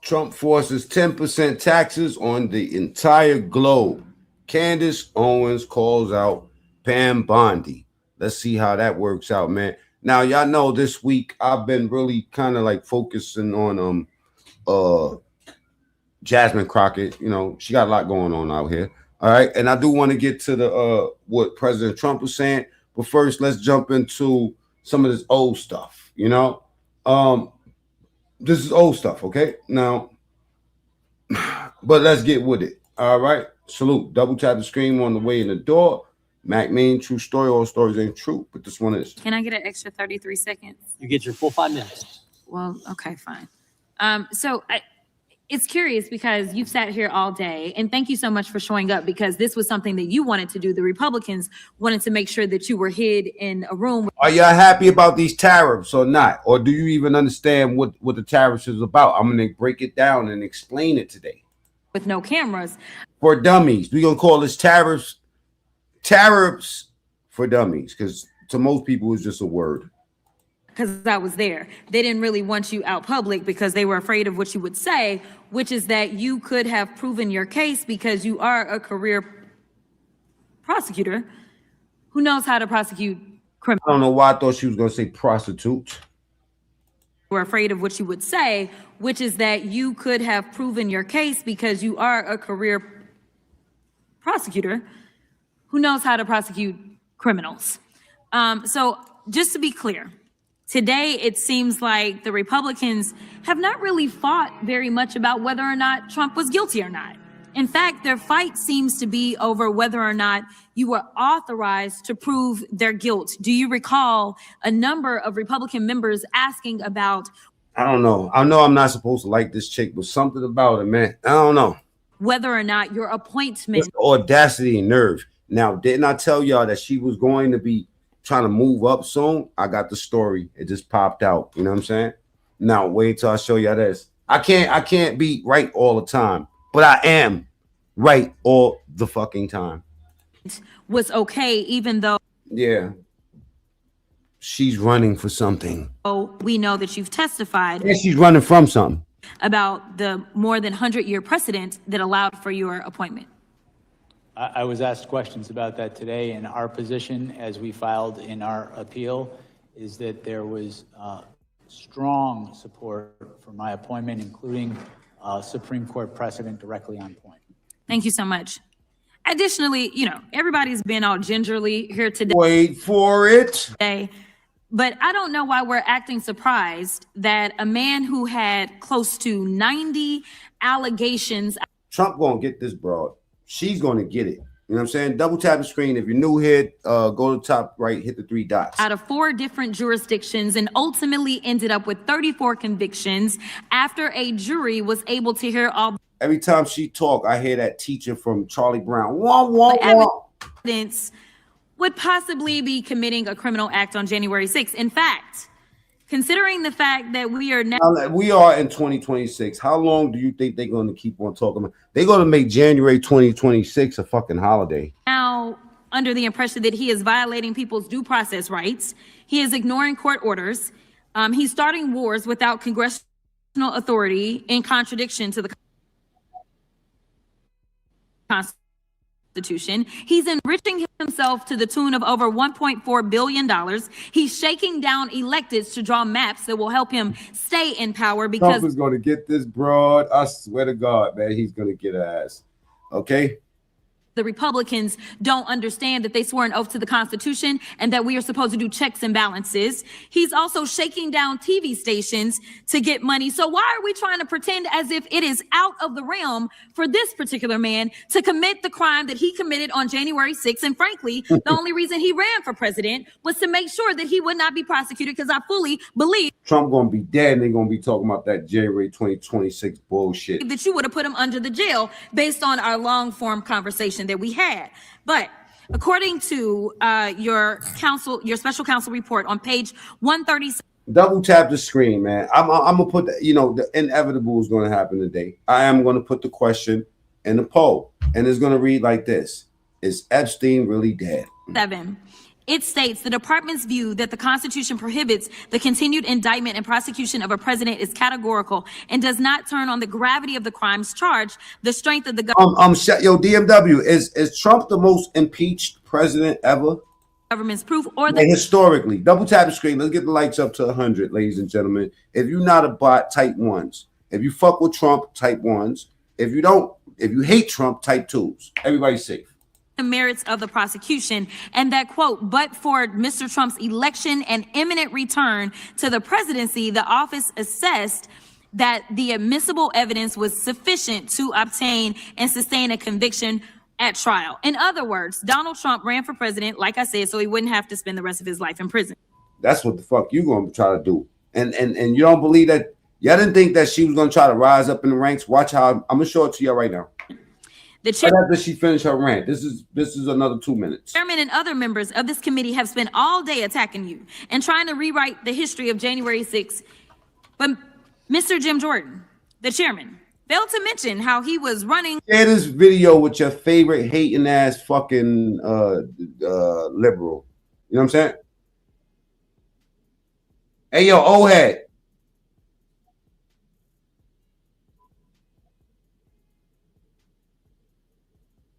Trump forces 10% taxes on the entire globe. Candace Owens calls out Pam Bondi. Let's see how that works out, man. Now, y'all know this week I've been really kind of like focusing on Jasmine Crockett. You know, she got a lot going on out here. All right. And I do want to get to the what President Trump was saying. But first, let's jump into some of this old stuff, you know. This is old stuff, okay? Now, but let's get with it. All right. Salute. Double tap the screen on the way in the door. Mac mean true story. All stories ain't true, but this one is. Can I get an extra 33 seconds? You get your full 5 minutes. Well, okay, fine. It's curious because you've sat here all day, and thank you so much for showing up, because this was something that you wanted to do. The Republicans wanted to make sure that you were hid in a room. Are y'all happy about these tariffs or not? Or do you even understand what the tariffs is about? I'm going to break it down and explain it today. With no cameras. For dummies. We're going to call this tariffs for dummies, because to most people it's just a word. Because I was there. They didn't really want you out public because they were afraid of what you would say, which is that you could have proven your case because you are a career prosecutor who knows how to prosecute criminals. I don't know why I thought she was going to say prostitute. We're afraid of what you would say, which is that you could have proven your case because you are a career prosecutor who knows how to prosecute criminals. So just to be clear, today, it seems like the Republicans have not really fought very much about whether or not Trump was guilty or not. In fact, their fight seems to be over whether or not you were authorized to prove their guilt. Do you recall a number of Republican members asking about? I don't know. I know I'm not supposed to like this chick, but something about it, man. I don't know. Whether or not your appointment. It's audacity and nerve. Now, didn't I tell y'all that she was going to be trying to move up soon? I got the story. It just popped out. You know what I'm saying? Now wait till I show y'all this. I can't be right all the time, but I am right all the fucking time. Was okay, even though. Yeah. She's running for something. Oh, we know that you've testified. Yeah, she's running from something. About the more than 100-year precedent that allowed for your appointment. I was asked questions about that today, and our position, as we filed in our appeal, is that there was strong support for my appointment, including Supreme Court precedent directly on point. Thank you so much. Additionally, you know, everybody's been all gingerly here today. Wait for it. But I don't know why we're acting surprised that a man who had close to 90 allegations. Trump gonna get this broad. She's going to get it. You know what I'm saying? Double tap the screen. If you're new here, go to the top right, hit the 3 dots. Out of 4 different jurisdictions, and ultimately ended up with 34 convictions after a jury was able to hear all. Every time she talk, I hear that teacher from Charlie Brown. Wah, wah, wah. Evidence would possibly be committing a criminal act on January 6th. In fact, considering the fact that we are now in 2026, how long do you think they're going to keep on talking about? They're going to make January 2026 a fucking holiday. Now, under the impression that he is violating people's due process rights, he is ignoring court orders. He's starting wars without congressional authority, in contradiction to the Constitution. He's enriching himself to the tune of over $1.4 billion. He's shaking down electeds to draw maps that will help him stay in power, because Trump is going to get this broad. I swear to God, man, he's going to get her ass. Okay? the Republicans don't understand that they swore an oath to the Constitution and that we are supposed to do checks and balances. He's also shaking down TV stations to get money. So why are we trying to pretend as if it is out of the realm for this particular man to commit the crime that he committed on January 6th? And frankly, the only reason he ran for president was to make sure that he would not be prosecuted, because I fully believe Trump gonna be dead and they're gonna be talking about that January 2026 bullshit. that you would have put him under the jail based on our long form conversation that we had. But according to your special counsel report on page 137. Double tap the screen, man. I'm gonna put the, the inevitable is gonna happen today. I am gonna put the question in the poll, and it's gonna read like this: is Epstein really dead? 7. It states the department's view that the Constitution prohibits the continued indictment and prosecution of a president is categorical and does not turn on the gravity of the crimes charged, the strength of the DMW, is Trump the most impeached president ever? government's proof or the Historically. Double tap the screen. Let's get the lights up to 100, ladies and gentlemen. If you're not a bot, type ones. If you fuck with Trump, type ones. If you hate Trump, type twos. Everybody's safe. the merits of the prosecution, and that, quote, but for Mr. Trump's election and imminent return to the presidency, the office assessed that the admissible evidence was sufficient to obtain and sustain a conviction at trial. In other words, Donald Trump ran for president, like I said, so he wouldn't have to spend the rest of his life in prison. That's what the fuck you gonna try to do. And you don't believe that? Y'all didn't think that she was gonna try to rise up in the ranks? Watch how I'm gonna show it to you right now. The right after she finished her rant. This is another 2 minutes. chairman and other members of this committee have spent all day attacking you and trying to rewrite the history of January 6th. But Mr. Jim Jordan, the chairman, failed to mention how he was running. Share this video with your favorite hating ass fucking liberal. You know what I'm saying? Hey yo, old head.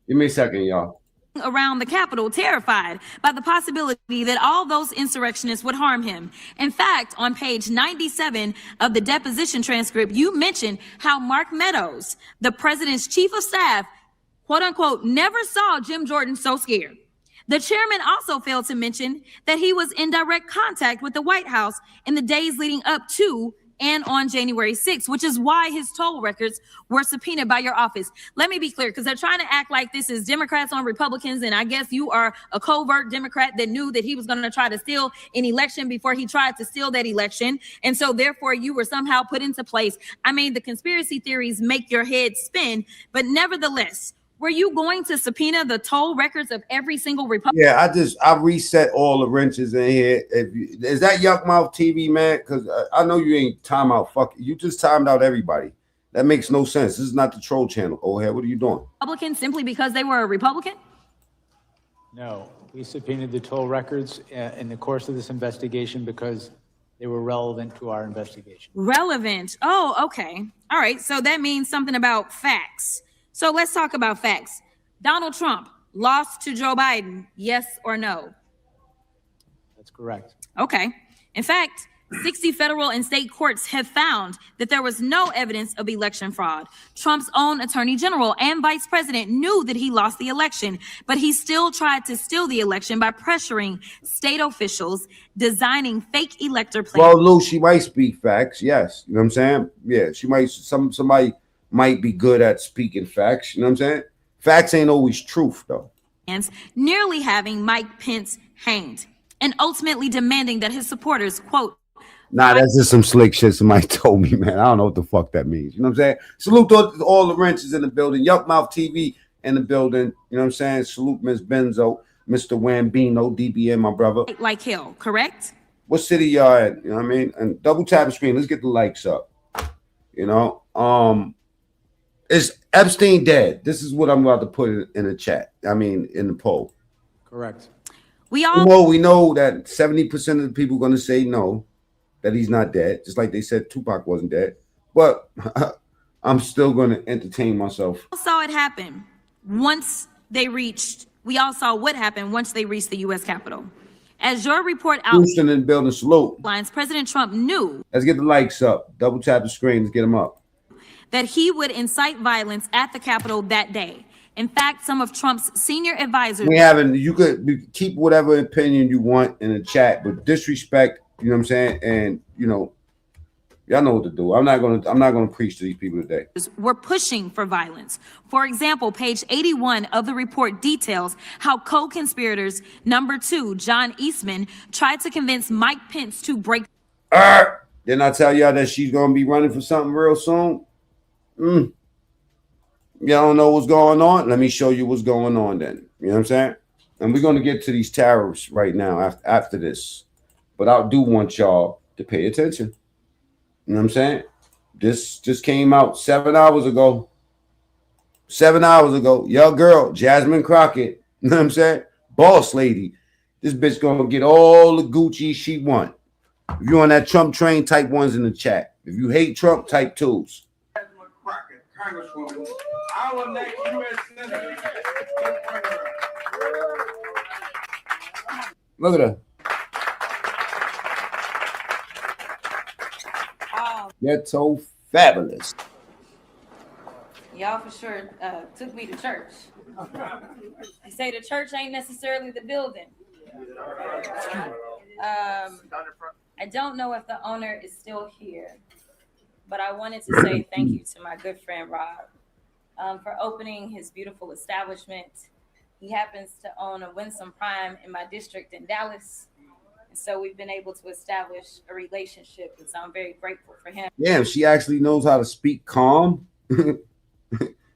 Give me a second, y'all. Around the Capitol, terrified by the possibility that all those insurrectionists would harm him. In fact, on page 97 of the deposition transcript, you mentioned how Mark Meadows, the president's chief of staff, quote unquote, never saw Jim Jordan so scared. The chairman also failed to mention that he was in direct contact with the White House in the days leading up to and on January 6th, which is why his toll records were subpoenaed by your office. Let me be clear, because they're trying to act like this is Democrats on Republicans, and I guess you are a covert Democrat that knew that he was going to try to steal an election before he tried to steal that election, and so therefore you were somehow put into place. I mean, the conspiracy theories make your head spin, but nevertheless, were you going to subpoena the toll records of every single Republican? Yeah, I reset all the wrenches in here. Is that Yuck Mouth TV, man? Because I know you ain't time out. Fuck, you just timed out everybody. That makes no sense. This is not the troll channel. Oh, hey, what are you doing? Republican simply because they were a Republican? No, we subpoenaed the toll records in the course of this investigation because they were relevant to our investigation. Relevant. Oh, okay. All right. So that means something about facts. So let's talk about facts. Donald Trump lost to Joe Biden, yes or no? That's correct. Okay. In fact, 60 federal and state courts have found that there was no evidence of election fraud. Trump's own attorney general and vice president knew that he lost the election, but he still tried to steal the election by pressuring state officials, designing fake elector plans. Well, Lou, she might speak facts. Yes. You know what I'm saying? Yeah, she might. Somebody might be good at speaking facts. You know what I'm saying? Facts ain't always truth, though. Nearly having Mike Pence hanged and ultimately demanding that his supporters, quote, nah, that's just some slick shit somebody told me, man. I don't know what the fuck that means. You know what I'm saying? Salute to all the wrenches in the building. Yuck Mouth TV in the building. You know what I'm saying? Salute Miss Benzo, Mr. Wambino, DBN, my brother. Like hell, correct? What city y'all at? You know what I mean? And double tap the screen. Let's get the likes up. You know? Is Epstein dead? This is what I'm about to put in the chat. I mean, in the poll. Correct. We know that 70% of the people are going to say no, that he's not dead. Just like they said Tupac wasn't dead. But I'm still going to entertain myself. We all saw it happen once they reached. We all saw what happened once they reached the U.S. Capitol. As your report Houston and building salute. President Trump knew. Let's get the likes up. Double tap the screen. Let's get them up. That he would incite violence at the Capitol that day. In fact, some of Trump's senior advisors. You could keep whatever opinion you want in the chat, but disrespect, you know what I'm saying? And, you know, y'all know what to do. I'm not gonna preach to these people today. Were pushing for violence. For example, page 81 of the report details how co-conspirators number 2, John Eastman, tried to convince Mike Pence to break. Didn't I tell y'all that she's gonna be running for something real soon? Y'all don't know what's going on? Let me show you what's going on then. You know what I'm saying? And we're gonna get to these tariffs right now after this. But I do want y'all to pay attention. You know what I'm saying? This just came out 7 hours ago. 7 hours ago. Your girl, Jasmine Crockett, you know what I'm saying? Boss lady, This bitch gonna get all the Gucci she want. If you on that Trump train, type ones in the chat. If you hate Trump, type twos. Congresswoman, our next U.S. Senator. Look at her. That's so fabulous. Y'all for sure took me to church. They say the church ain't necessarily the building. I don't know if the owner is still here, but I wanted to say thank you to my good friend Rob for opening his beautiful establishment. He happens to own a Winsome Prime in my district in Dallas. And so we've been able to establish a relationship, and so I'm very grateful for him. Damn, she actually knows how to speak calm.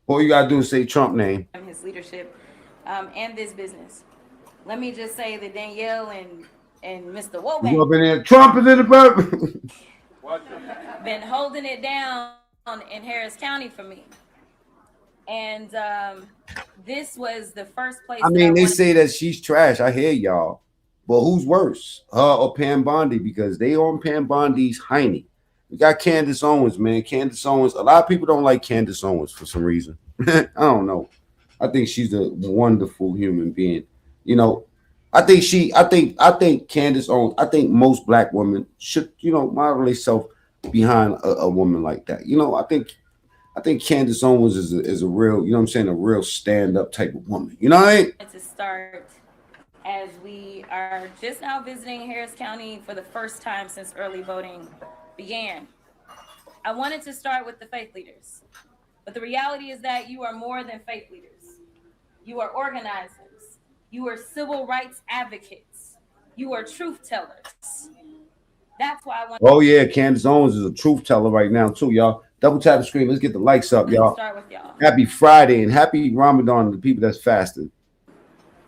All you gotta do is say Trump name. His leadership and this business. Let me just say that Danielle and Mr. Wobank Trump is in the purple. been holding it down in Harris County for me. And this was the first place. I mean, they say that she's trash. I hear y'all. But who's worse, her or Pam Bondi? Because they on Pam Bondi's hiney. We got Candace Owens, man. Candace Owens. A lot of people don't like Candace Owens for some reason. I don't know. I think she's a wonderful human being. You know, I think Candace Owens. I think most black women should, model themselves behind a woman like that. I think Candace Owens is a real, a real stand-up type of woman. You know what I mean? To start, as we are just now visiting Harris County for the first time since early voting began, I wanted to start with the faith leaders. But the reality is that you are more than faith leaders. You are organizers. You are civil rights advocates. You are truth tellers. That's why I want. Oh yeah, Candace Owens is a truth teller right now too, y'all. Double tap the screen. Let's get the likes up, y'all. Start with y'all. Happy Friday and happy Ramadan to the people that's fasting.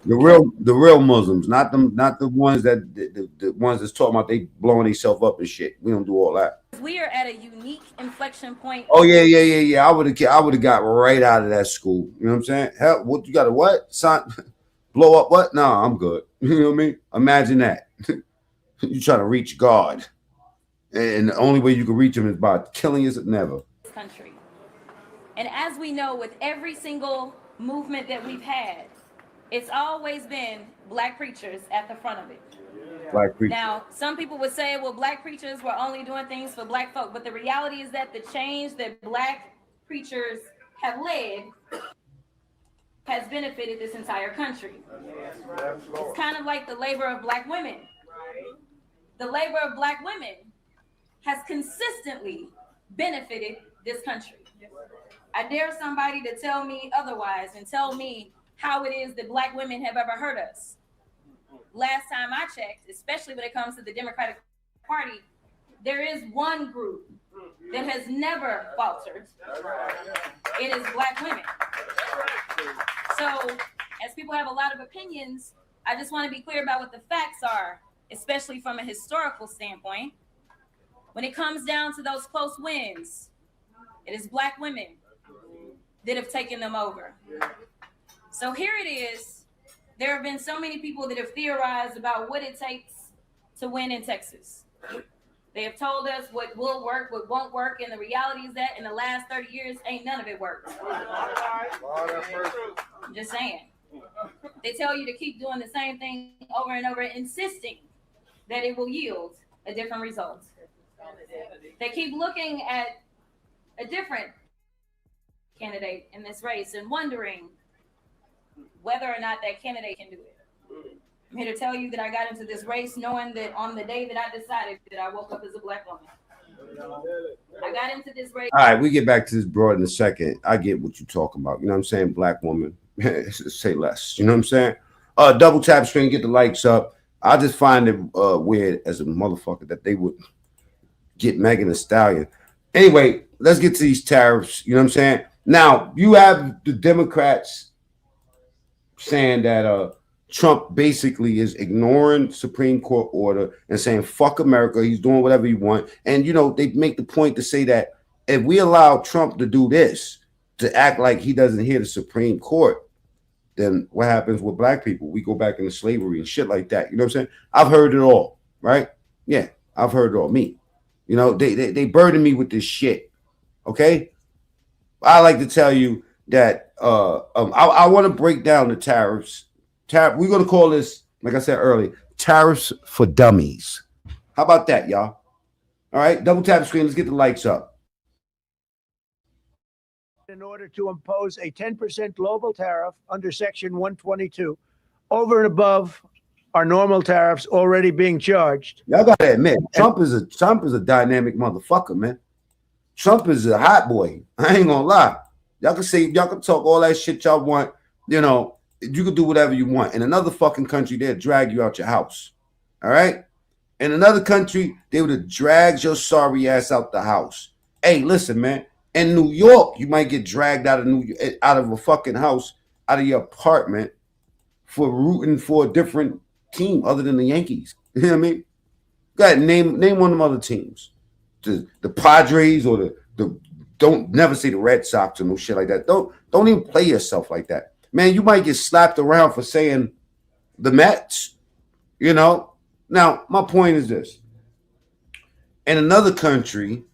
The real Muslims, not the ones that the ones that's talking about they blowing themselves up and shit. We don't do all that. We are at a unique inflection point. Oh yeah. I would have got right out of that school. You know what I'm saying? Hell, what you got to what? Son, blow up what? Nah, I'm good. You know what I mean? Imagine that. You trying to reach God, and the only way you can reach him is by killing us. Never. Country, and as we know, with every single movement that we've had, it's always been black preachers at the front of it. Black preachers. Now, some people would say, well, black preachers were only doing things for black folk, but the reality is that the change that black preachers have led has benefited this entire country. It's kind of like the labor of black women. The labor of black women has consistently benefited this country. I dare somebody to tell me otherwise and tell me how it is that black women have ever hurt us. Last time I checked, especially when it comes to the Democratic Party, there is one group that has never faltered. It is black women. So, as people have a lot of opinions, I just want to be clear about what the facts are, especially from a historical standpoint. When it comes down to those close wins, it is black women that have taken them over. So here it is. There have been so many people that have theorized about what it takes to win in Texas. They have told us what will work, what won't work, and the reality is that in the last 30 years, ain't none of it worked. I'm just saying. They tell you to keep doing the same thing over and over, insisting that it will yield a different result. They keep looking at a different candidate in this race and wondering whether or not that candidate can do it. I'm here to tell you that I got into this race knowing that on the day that I decided that I woke up as a black woman. I got into this race. All right, we get back to this broad in a second. I get what you're talking about. You know what I'm saying? Black woman. Say less. You know what I'm saying? Double tap screen, get the likes up. I just find it weird as a motherfucker that they would get Megan Thee Stallion. Anyway, let's get to these tariffs. You know what I'm saying? Now, you have the Democrats saying that Trump basically is ignoring Supreme Court order and saying, fuck America, he's doing whatever he wants. And, they make the point to say that if we allow Trump to do this, to act like he doesn't hear the Supreme Court, then what happens with black people? We go back into slavery and shit like that. You know what I'm saying? I've heard it all, right? Yeah, I've heard it all. Me. You know, they burden me with this shit. Okay? I like to tell you that I want to break down the tariffs. We're gonna call this, like I said earlier, tariffs for dummies. How about that, y'all? All right, double tap the screen. Let's get the lights up. In order to impose a 10% global tariff under Section 122, over and above our normal tariffs already being charged. Y'all gotta admit, Trump is a dynamic motherfucker, man. Trump is a hot boy. I ain't gonna lie. Y'all can talk all that shit y'all want. You know, you can do whatever you want. In another fucking country, they'll drag you out your house. All right? In another country, they would have dragged your sorry ass out the house. Hey, listen, man. In New York, you might get dragged out of a fucking house, out of your apartment, for rooting for a different team other than the Yankees. You know what I mean? Go ahead, name one of them other teams. The Padres or the don't never say the Red Sox or no shit like that. Don't even play yourself like that. Man, you might get slapped around for saying the Mets, you know? Now, my point is this. In another country,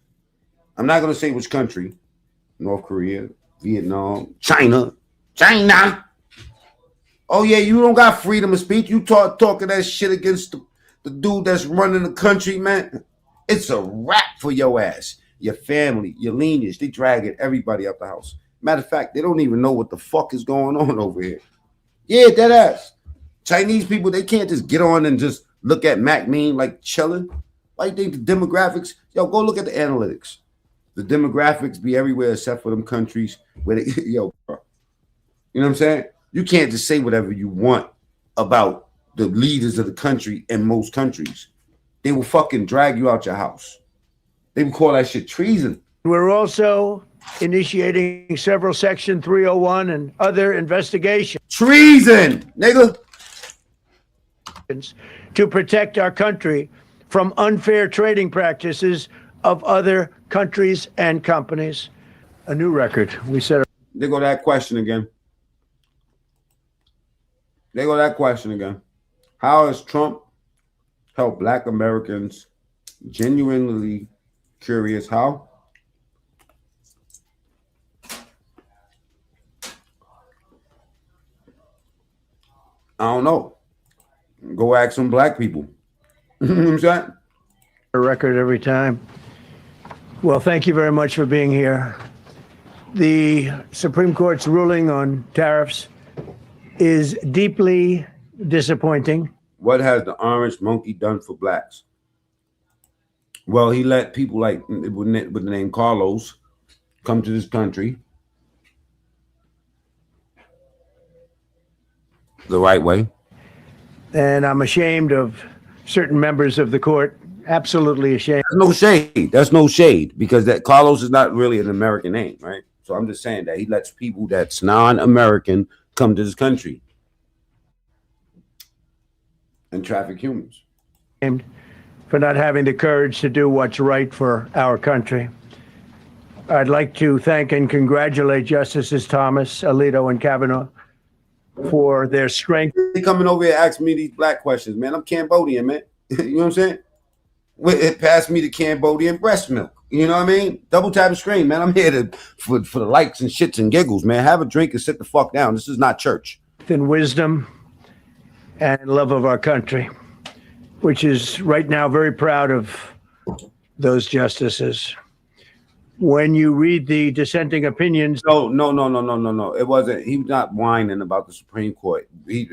I'm not going to say which country, North Korea, Vietnam, China. Oh, yeah, you don't got freedom of speech. You talking that shit against the dude that's running the country, man. It's a wrap for your ass, your family, your lineage. They dragging everybody out the house. Matter of fact, they don't even know what the fuck is going on over here. Yeah, dead ass. Chinese people, they can't just get on and just look at Mac Mean like chilling. Why you think the demographics? Yo, go look at the analytics. The demographics be everywhere except for them countries where they, yo, bro. You know what I'm saying? You can't just say whatever you want about the leaders of the country in most countries. They will fucking drag you out your house. They will call that shit treason. We're also initiating several Section 301 and other investigations. Treason, nigga. To protect our country from unfair trading practices of other countries and companies. A new record. We set. There go that question again. How has Trump helped Black Americans? Genuinely curious how. I don't know. Go ask some black people. You know what I'm saying? A record every time. Well, thank you very much for being here. The Supreme Court's ruling on tariffs is deeply disappointing. What has the orange monkey done for blacks? Well, he let people like with the name Carlos come to this country the right way. And I'm ashamed of certain members of the court. Absolutely ashamed. That's no shade because that Carlos is not really an American name, right? So I'm just saying that he lets people that's non-American come to this country and traffic humans. For not having the courage to do what's right for our country. I'd like to thank and congratulate Justices Thomas, Alito, and Kavanaugh for their strength. They coming over here asking me these black questions, man. I'm Cambodian, man. You know what I'm saying? It passed me the Cambodian breast milk. You know what I mean? Double tap and scream, man. I'm here for the likes and shits and giggles, man. Have a drink and sit the fuck down. This is not church. And wisdom and love of our country, which is right now very proud of those justices. When you read the dissenting opinions. No. It wasn't. He was not whining about the Supreme Court. This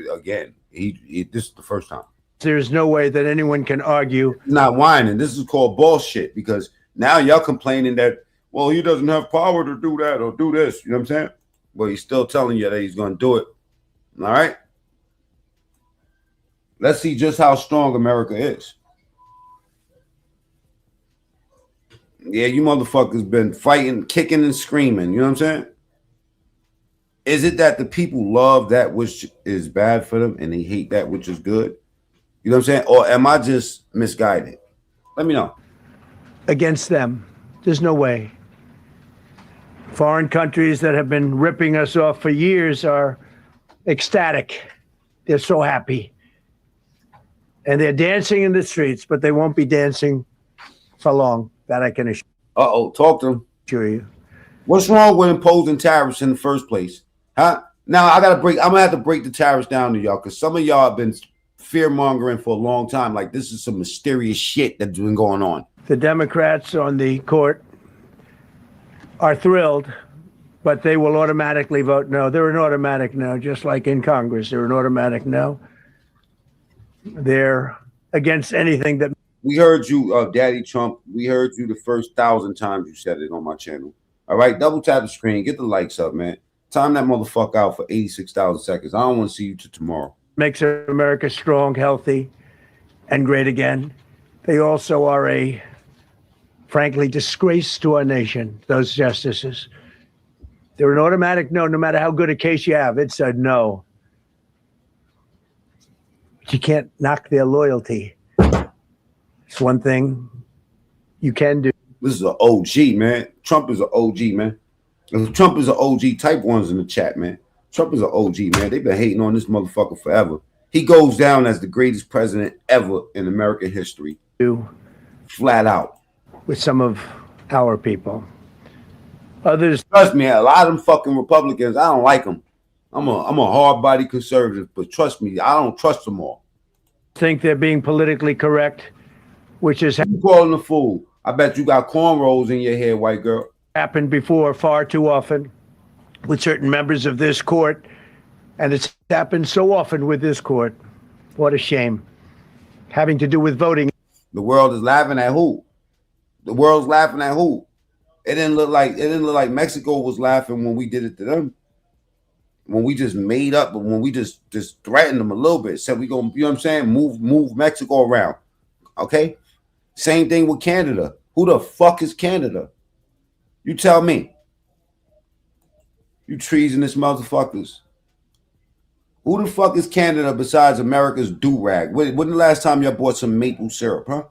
is the first time. There's no way that anyone can argue. Not whining. This is called bullshit because now y'all complaining that, well, he doesn't have power to do that or do this. You know what I'm saying? Well, he's still telling you that he's going to do it. All right? Let's see just how strong America is. Yeah, you motherfuckers been fighting, kicking, and screaming. You know what I'm saying? Is it that the people love that which is bad for them and they hate that which is good? You know what I'm saying? Or am I just misguided? Let me know. Against them. There's no way. Foreign countries that have been ripping us off for years are ecstatic. They're so happy. And they're dancing in the streets, but they won't be dancing for long. That I can Talk to them. assure you. What's wrong with imposing tariffs in the first place? Huh? Now I'm gonna have to break the tariffs down to y'all because some of y'all have been fear mongering for a long time. Like this is some mysterious shit that's been going on. The Democrats on the court are thrilled, but they will automatically vote no. They're an automatic no, just like in Congress. They're an automatic no. They're against anything that. We heard you, Daddy Trump. We heard you the first 1,000 times you said it on my channel. All right, double tap the screen, get the likes up, man. Time that motherfucker out for 86,000 seconds. I don't want to see you till tomorrow. Makes America strong, healthy, and great again. They also are a, frankly, disgrace to our nation, those justices. They're an automatic no, no matter how good a case you have. It's a no. You can't knock their loyalty. It's one thing you can do. This is an OG, man. Trump is an OG, man. If Trump is an OG, type ones in the chat, man. Trump is an OG, man. They've been hating on this motherfucker forever. He goes down as the greatest president ever in American history. Flat out. With some of our people. Others. Trust me, a lot of them fucking Republicans, I don't like them. I'm a hard-body conservative, but trust me, I don't trust them all. Think they're being politically correct, which is you calling a fool. I bet you got cornrows in your hair, white girl. Happened before far too often with certain members of this court, and it's happened so often with this court. What a shame. Having to do with voting. The world is laughing at who? The world's laughing at who? It didn't look like Mexico was laughing when we did it to them. When we just made up, but when we just threatened them a little bit, said we gonna, you know what I'm saying, move Mexico around. Okay? Same thing with Canada. Who the fuck is Canada? You tell me. You treasonous motherfuckers. Who the fuck is Canada besides America's do-rag? When the last time y'all bought some maple syrup, huh?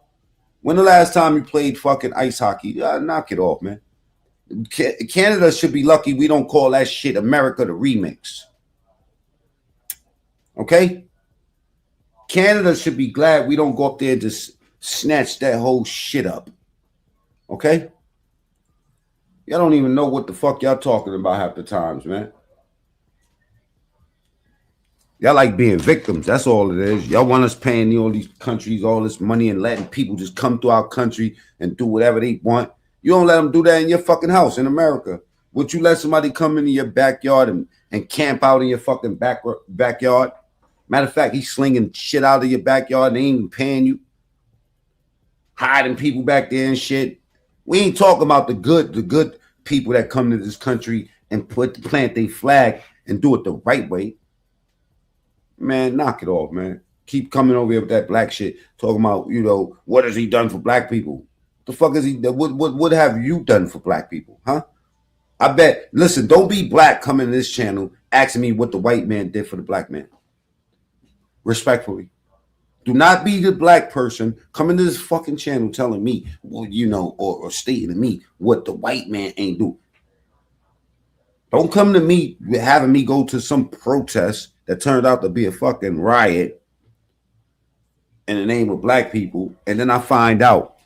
When the last time you played fucking ice hockey? Knock it off, man. Canada should be lucky we don't call that shit America the remix. Okay? Canada should be glad we don't go up there and just snatch that whole shit up. Okay? Y'all don't even know what the fuck y'all talking about half the times, man. Y'all like being victims. That's all it is. Y'all want us paying all these countries all this money and letting people just come to our country and do whatever they want. You don't let them do that in your fucking house in America. Would you let somebody come into your backyard and camp out in your fucking backyard? Matter of fact, he's slinging shit out of your backyard and they ain't even paying you. Hiding people back there and shit. We ain't talking about the good people that come to this country and plant their flag and do it the right way. Man, knock it off, man. Keep coming over here with that black shit. Talking about, you know, what has he done for black people? The fuck is he? What have you done for black people, huh? I bet. Listen, don't be black coming to this channel asking me what the white man did for the black man. Respectfully, do not be the black person coming to this fucking channel telling me, well, you know, or stating to me what the white man ain't do. Don't come to me having me go to some protest that turned out to be a fucking riot in the name of black people, and then I find out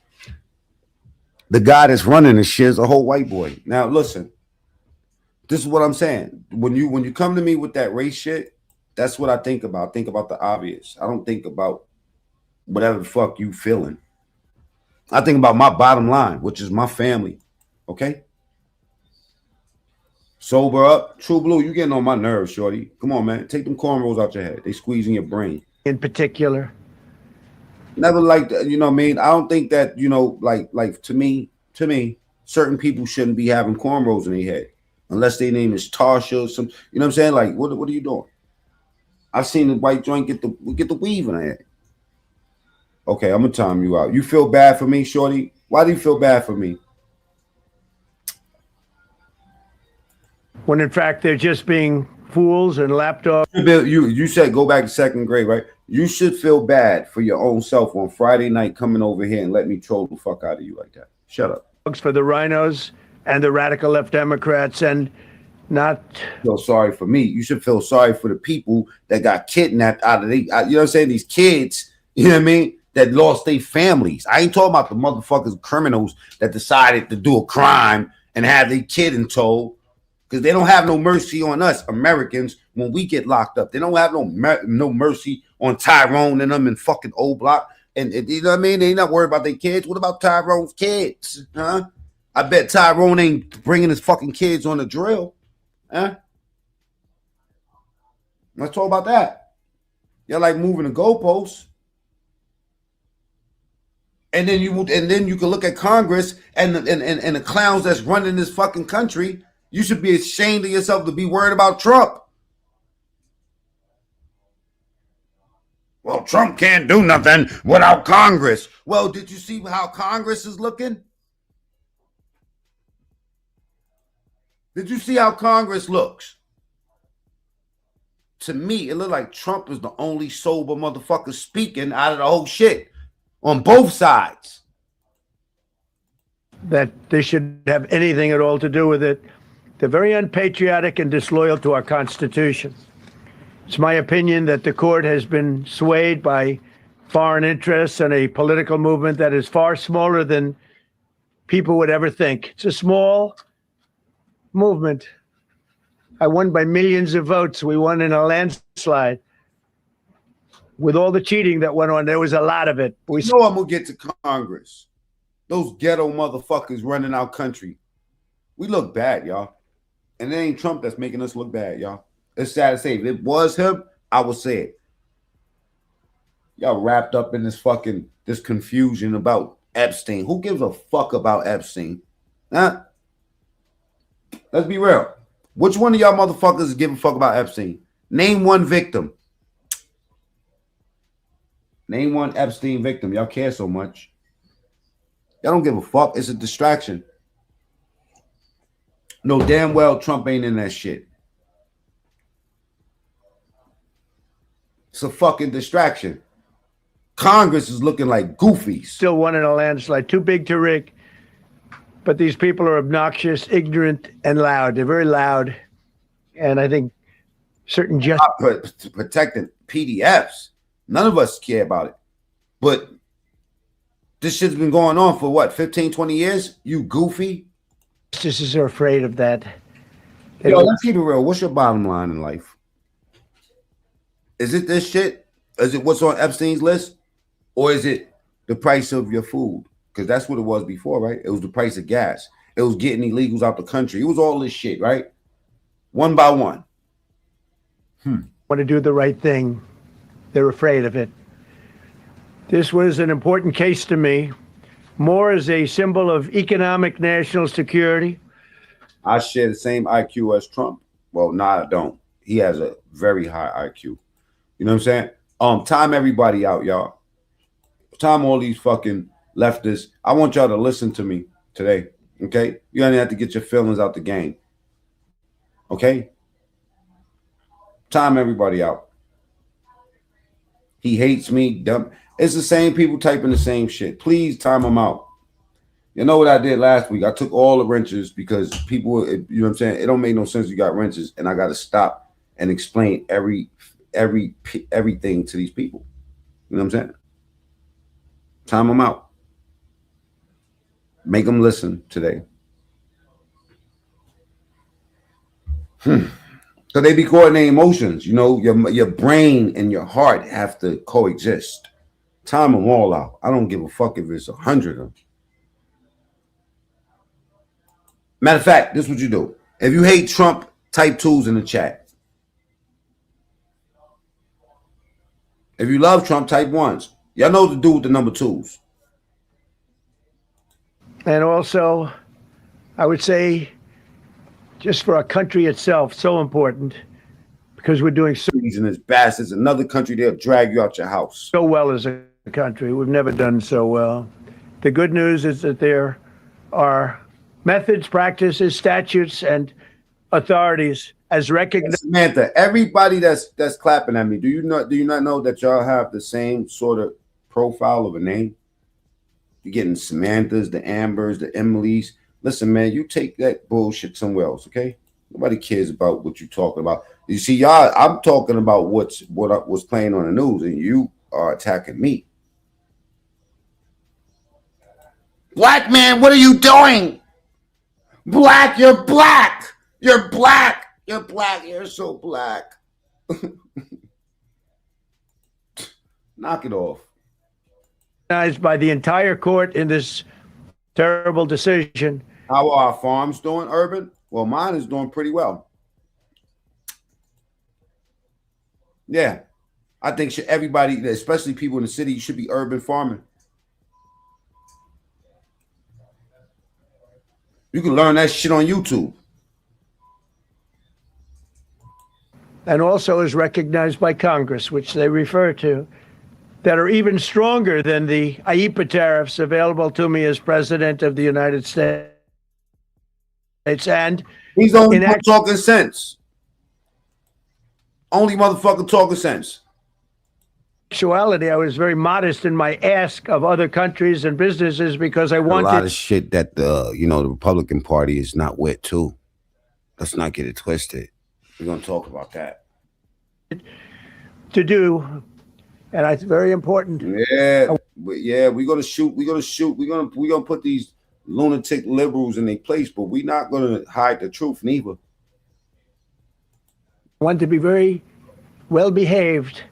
the guy that's running this shit is a whole white boy. Now, listen, this is what I'm saying. When you come to me with that race shit, that's what I think about. I think about the obvious. I don't think about whatever the fuck you feeling. I think about my bottom line, which is my family. Okay? Sober up. True Blue, you getting on my nerves, shorty. Come on, man. Take them cornrows out your head. They squeezing your brain. In particular. Never liked, you know what I mean? I don't think that, you know, like to me, certain people shouldn't be having cornrows in their head unless their name is Tasha or some, you know what I'm saying? Like, what are you doing? I've seen the white joint get the weave in her head. Okay, I'm gonna time you out. You feel bad for me, shorty? Why do you feel bad for me? When in fact they're just being fools and lapdogs. You said go back to second grade, right? You should feel bad for your own self on Friday night coming over here and let me troll the fuck out of you like that. Shut up. For the rhinos and the radical left Democrats, and not feel sorry for me. You should feel sorry for the people that got kidnapped out of you know what I'm saying? These kids, you know what I mean? That lost their families. I ain't talking about the motherfuckers, criminals that decided to do a crime and have their kid in tow, because they don't have no mercy on us Americans when we get locked up. They don't have no mercy on Tyrone and them in fucking old block. And you know what I mean? They ain't not worried about their kids. What about Tyrone's kids? Huh? I bet Tyrone ain't bringing his fucking kids on the drill. Huh? Let's talk about that. You're like moving the goalposts. And then you can look at Congress and the clowns that's running this fucking country. You should be ashamed of yourself to be worried about Trump. Well, Trump can't do nothing without Congress. Well, did you see how Congress is looking? Did you see how Congress looks? To me, it looked like Trump is the only sober motherfucker speaking out of the whole shit on both sides. that they should have anything at all to do with it. They're very unpatriotic and disloyal to our Constitution. It's my opinion that the court has been swayed by foreign interests and a political movement that is far smaller than people would ever think. It's a small movement. I won by millions of votes. We won in a landslide. With all the cheating that went on, there was a lot of it. We know I'm going to get to Congress. Those ghetto motherfuckers running our country. We look bad, y'all. And it ain't Trump that's making us look bad, y'all. It's sad to say. If it was him, I would say it. Y'all wrapped up in this confusion about Epstein. Who gives a fuck about Epstein? Huh? Let's be real. Which one of y'all motherfuckers give a fuck about Epstein? Name one victim. Name one Epstein victim. Y'all care so much. Y'all don't give a fuck. It's a distraction. No damn well Trump ain't in that shit. It's a fucking distraction. Congress is looking like goofies. Still won in a landslide. Too big to rig. But these people are obnoxious, ignorant, and loud. They're very loud. And I think certain protecting PDFs. None of us care about it. But this shit's been going on for what, 15, 20 years? You goofy? Justices are afraid of that. Yo, let's keep it real. What's your bottom line in life? Is it this shit? Is it what's on Epstein's list? Or is it the price of your food? Because that's what it was before, right? It was the price of gas. It was getting illegals out the country. It was all this shit, right? One by one. Want to do the right thing. They're afraid of it. This was an important case to me, more as a symbol of economic national security. I share the same IQ as Trump. Well, no, I don't. He has a very high IQ. You know what I'm saying? Time everybody out, y'all. Time all these fucking leftists. I want y'all to listen to me today, okay? You don't have to get your feelings out the game, okay? Time everybody out. He hates me. Dumb. It's the same people typing the same shit. Please time them out. You know what I did last week? I took all the wrenches because people, you know what I'm saying? It don't make no sense you got wrenches, and I got to stop and explain everything to these people. You know what I'm saying? Time them out. Make them listen today. So they be coordinating emotions. You know, your brain and your heart have to coexist. Time them all out. I don't give a fuck if it's 100 of them. Matter of fact, this is what you do. If you hate Trump, type 2s in the chat. If you love Trump, type 1s. Y'all know what to do with the number 2s. And also, I would say, just for our country itself, so important, because we're doing so and as bastards, another country, they'll drag you out your house. So well as a country. We've never done so well. The good news is that there are methods, practices, statutes, and authorities as recognized. Samantha, everybody that's clapping at me, do you not know that y'all have the same sort of profile of a name? You're getting Samanthas, the Ambers, the Emilys. Listen, man, you take that bullshit somewhere else, okay? Nobody cares about what you're talking about. You see, y'all, I'm talking about what was playing on the news, and you are attacking me. Black man, what are you doing? Black, you're black. You're black. You're black. You're so black. Knock it off. By the entire court in this terrible decision. How are our farms doing, Urban? Well, mine is doing pretty well. Yeah. I think everybody, especially people in the city, should be urban farming. You can learn that shit on YouTube. And also is recognized by Congress, which they refer to, that are even stronger than the IEEPA tariffs available to me as President of the United States. And he's the only one talking sense. Only motherfucker talking sense. Actuality, I was very modest in my ask of other countries and businesses because I wanted a lot of shit that the Republican Party is not with too. Let's not get it twisted. We're gonna talk about that. To do, and it's very important. Yeah, we're gonna shoot. We're gonna put these lunatic liberals in their place, but we're not gonna hide the truth neither. I want to be very well behaved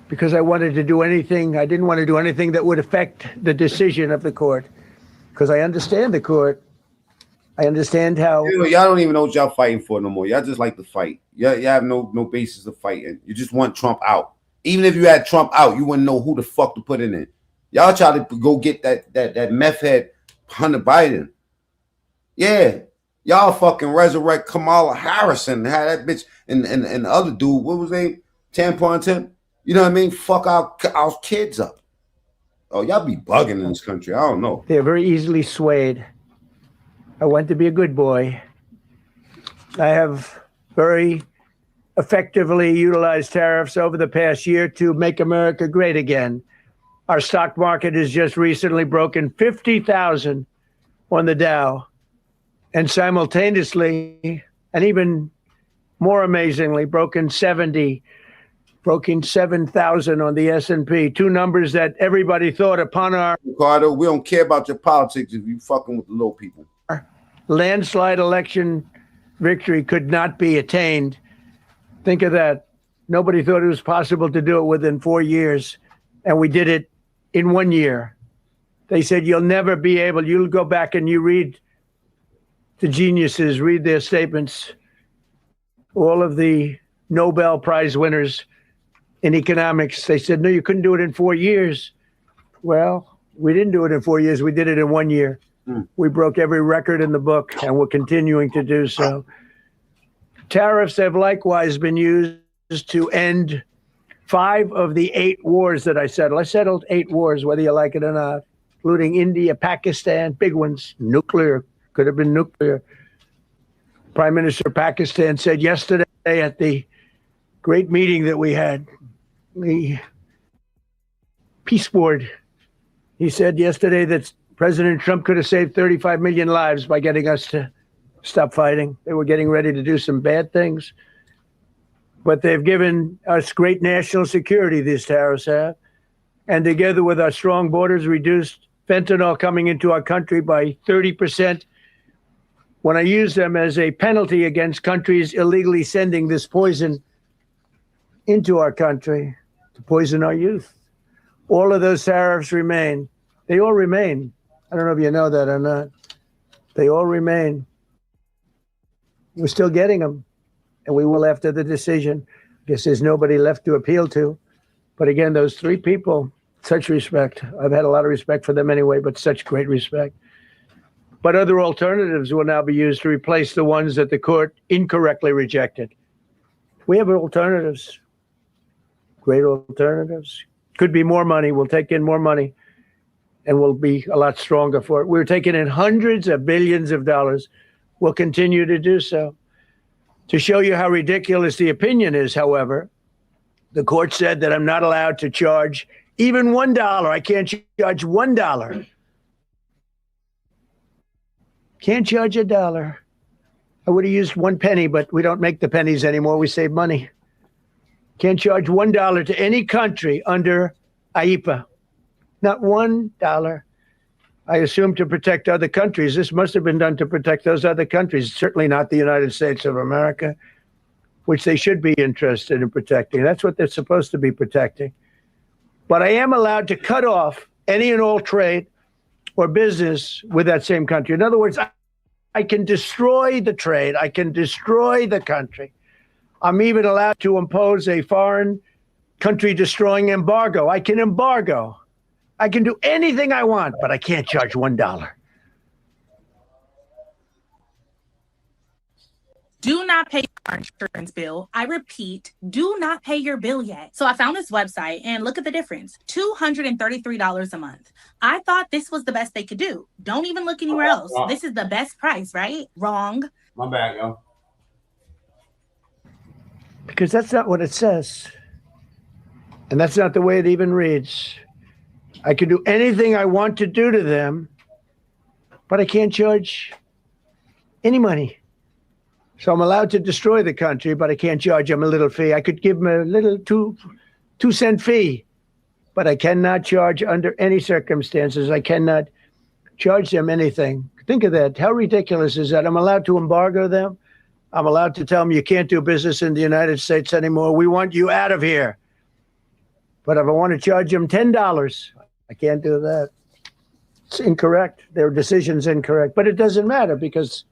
because I wanted to do anything. I didn't want to do anything that would affect the decision of the court because I understand the court. I understand how. Y'all don't even know what y'all fighting for no more. Y'all just like to fight. Y'all have no basis of fighting. You just want Trump out. Even if you had Trump out, you wouldn't know who the fuck to put in it. Y'all try to go get that meth head Hunter Biden. Yeah. Y'all fucking resurrect Kamala Harris and had that bitch and the other dude, what was his name? Tampon. You know what I mean? Fuck our kids up. Oh, y'all be bugging in this country. I don't know. They're very easily swayed. I want to be a good boy. I have very effectively utilized tariffs over the past year to make America great again. Our stock market has just recently broken 50,000 on the Dow, and simultaneously, and even more amazingly, broken 7,000 on the S&P, two numbers that everybody thought upon our Ricardo, we don't care about your politics if you fucking with the little people. Landslide election victory could not be attained. Think of that. Nobody thought it was possible to do it within 4 years, and we did it in 1 year. They said you'll never be able. You'll go back and you read the geniuses, read their statements. All of the Nobel Prize winners in economics, they said, no, you couldn't do it in 4 years. Well, we didn't do it in 4 years. We did it in 1 year. We broke every record in the book, and we're continuing to do so. Tariffs have likewise been used to end 5 of the 8 wars that I settled. I settled 8 wars, whether you like it or not, including India, Pakistan, big ones, nuclear, could have been nuclear. Prime Minister of Pakistan said yesterday at the great meeting that we had, the Peace Board, he said yesterday that President Trump could have saved 35 million lives by getting us to stop fighting. They were getting ready to do some bad things. But they've given us great national security, these tariffs have. And together with our strong borders, reduced fentanyl coming into our country by 30%. When I use them as a penalty against countries illegally sending this poison into our country to poison our youth. All of those tariffs remain. They all remain. I don't know if you know that or not. They all remain. We're still getting them, and we will after the decision. Guess there's nobody left to appeal to. But again, those 3 people, such respect. I've had a lot of respect for them anyway, but such great respect. But other alternatives will now be used to replace the ones that the court incorrectly rejected. We have alternatives, great alternatives. Could be more money. We'll take in more money, and we'll be a lot stronger for it. We're taking in hundreds of billions of dollars. We'll continue to do so. To show you how ridiculous the opinion is, however, the court said that I'm not allowed to charge even $1. I can't charge $1. Can't charge $1. I would have used 1 penny, but we don't make the pennies anymore. We save money. Can't charge $1 to any country under IEPA. Not $1. I assume to protect other countries. This must have been done to protect those other countries, certainly not the United States of America, which they should be interested in protecting. That's what they're supposed to be protecting. But I am allowed to cut off any and all trade or business with that same country. In other words, I can destroy the trade. I can destroy the country. I'm even allowed to impose a foreign country destroying embargo. I can embargo. I can do anything I want, but I can't charge $1. Do not pay your insurance bill. I repeat, do not pay your bill yet. So I found this website and look at the difference. $233 a month. I thought this was the best they could do. Don't even look anywhere else. This is the best price, right? Wrong. My bad, yo. Because that's not what it says. And that's not the way it even reads. I can do anything I want to do to them, but I can't charge any money. So I'm allowed to destroy the country, but I can't charge them a little fee. I could give them a little 2-cent fee, but I cannot charge under any circumstances. I cannot charge them anything. Think of that. How ridiculous is that? I'm allowed to embargo them. I'm allowed to tell them you can't do business in the United States anymore. We want you out of here. But if I want to charge them $10, I can't do that. It's incorrect. Their decision's incorrect. But it doesn't matter because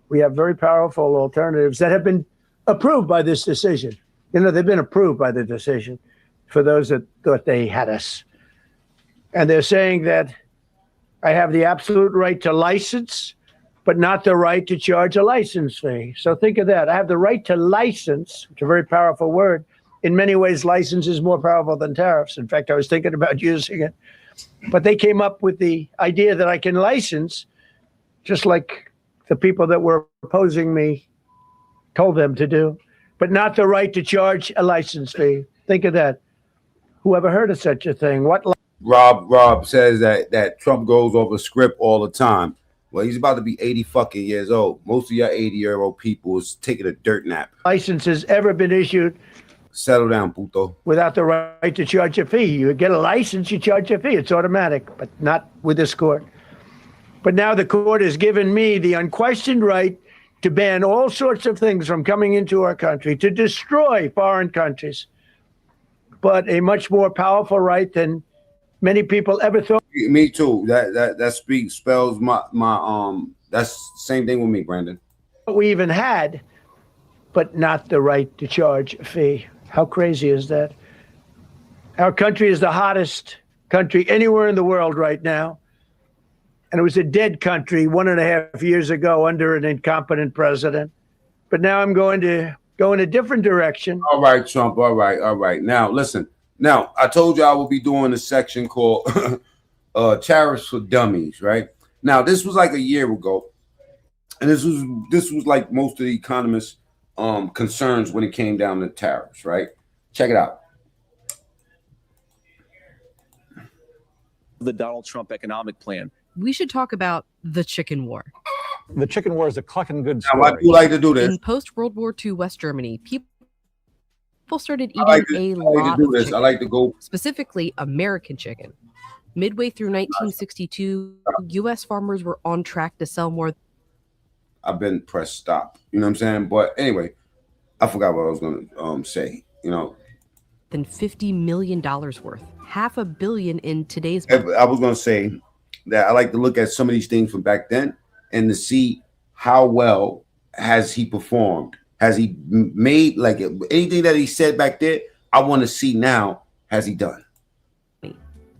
we have very powerful alternatives that have been approved by this decision. You know, they've been approved by the decision for those that thought they had us. And they're saying that I have the absolute right to license, but not the right to charge a license fee. So think of that. I have the right to license, which is a very powerful word. In many ways, license is more powerful than tariffs. In fact, I was thinking about using it. But they came up with the idea that I can license, just like the people that were opposing me told them to do, but not the right to charge a license fee. Think of that. Who ever heard of such a thing? Rob says that Trump goes over script all the time. Well, he's about to be 80 fucking years old. Most of your 80-year-old people is taking a dirt nap. License has ever been issued. Settle down, puto. Without the right to charge a fee. You get a license, you charge a fee. It's automatic, but not with this court. But now the court has given me the unquestioned right to ban all sorts of things from coming into our country, to destroy foreign countries, but a much more powerful right than many people ever thought. Me too. That spells my that's the same thing with me, Brandon. We even had, but not the right to charge a fee. How crazy is that? Our country is the hottest country anywhere in the world right now. And it was a dead country 1.5 years ago under an incompetent president. But now I'm going to go in a different direction. All right, Trump. All right. Now, listen. Now, I told you I will be doing a section called Tariffs for Dummies, right? Now, this was like a year ago. And this was like most of the economists' concerns when it came down to tariffs, right? Check it out. The Donald Trump economic plan. We should talk about the chicken war. The chicken war is a clucking good Now, story. I do like to do this. In post-World War II West Germany, people started eating a lot of chicken. I like to go. Specifically, American chicken. Midway through 1962, U.S. farmers were on track to sell more. I've been pressed stop. You know what I'm saying? But anyway, I forgot what I was going to say. You know, than $50 million worth. $500 million in today's. I was going to say that I like to look at some of these things from back then and to see how well has he performed. Has he made, like, anything that he said back there, I want to see now, has he done?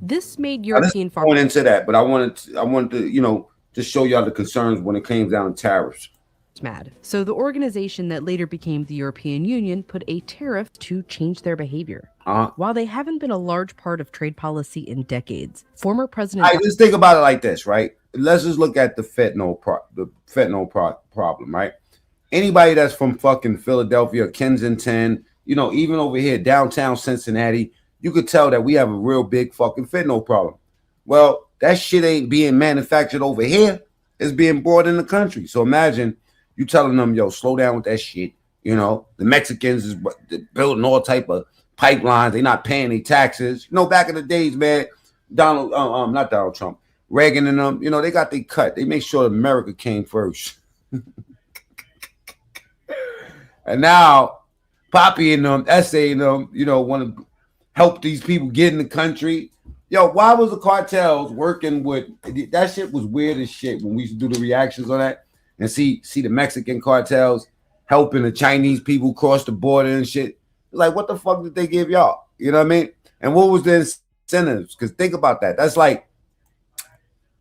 This made European farmers. Going into that, but I wanted to, you know, just show y'all the concerns when it came down to tariffs. Mad. So the organization that later became the European Union put a tariff to change their behavior. While they haven't been a large part of trade policy in decades, former President. Let's think about it like this, right? Let's just look at the fentanyl problem, right? Anybody that's from fucking Philadelphia, Kensington, you know, even over here, downtown Cincinnati, you could tell that we have a real big fucking fentanyl problem. Well, that shit ain't being manufactured over here. It's being brought in the country. So imagine You telling them, yo, slow down with that shit. You know, the Mexicans is building all type of pipelines. They not paying their taxes. You know, back in the days, man, not Donald Trump, Reagan and them, you know, they got their cut. They make sure America came first. And now Poppy and them, Essay and them, you know, want to help these people get in the country. Yo, why was the cartels working with that shit? Was weird as shit when we used to do the reactions on that and see the Mexican cartels helping the Chinese people cross the border and shit. Like, what the fuck did they give y'all? You know what I mean? And what was the incentives? Because think about that. That's like,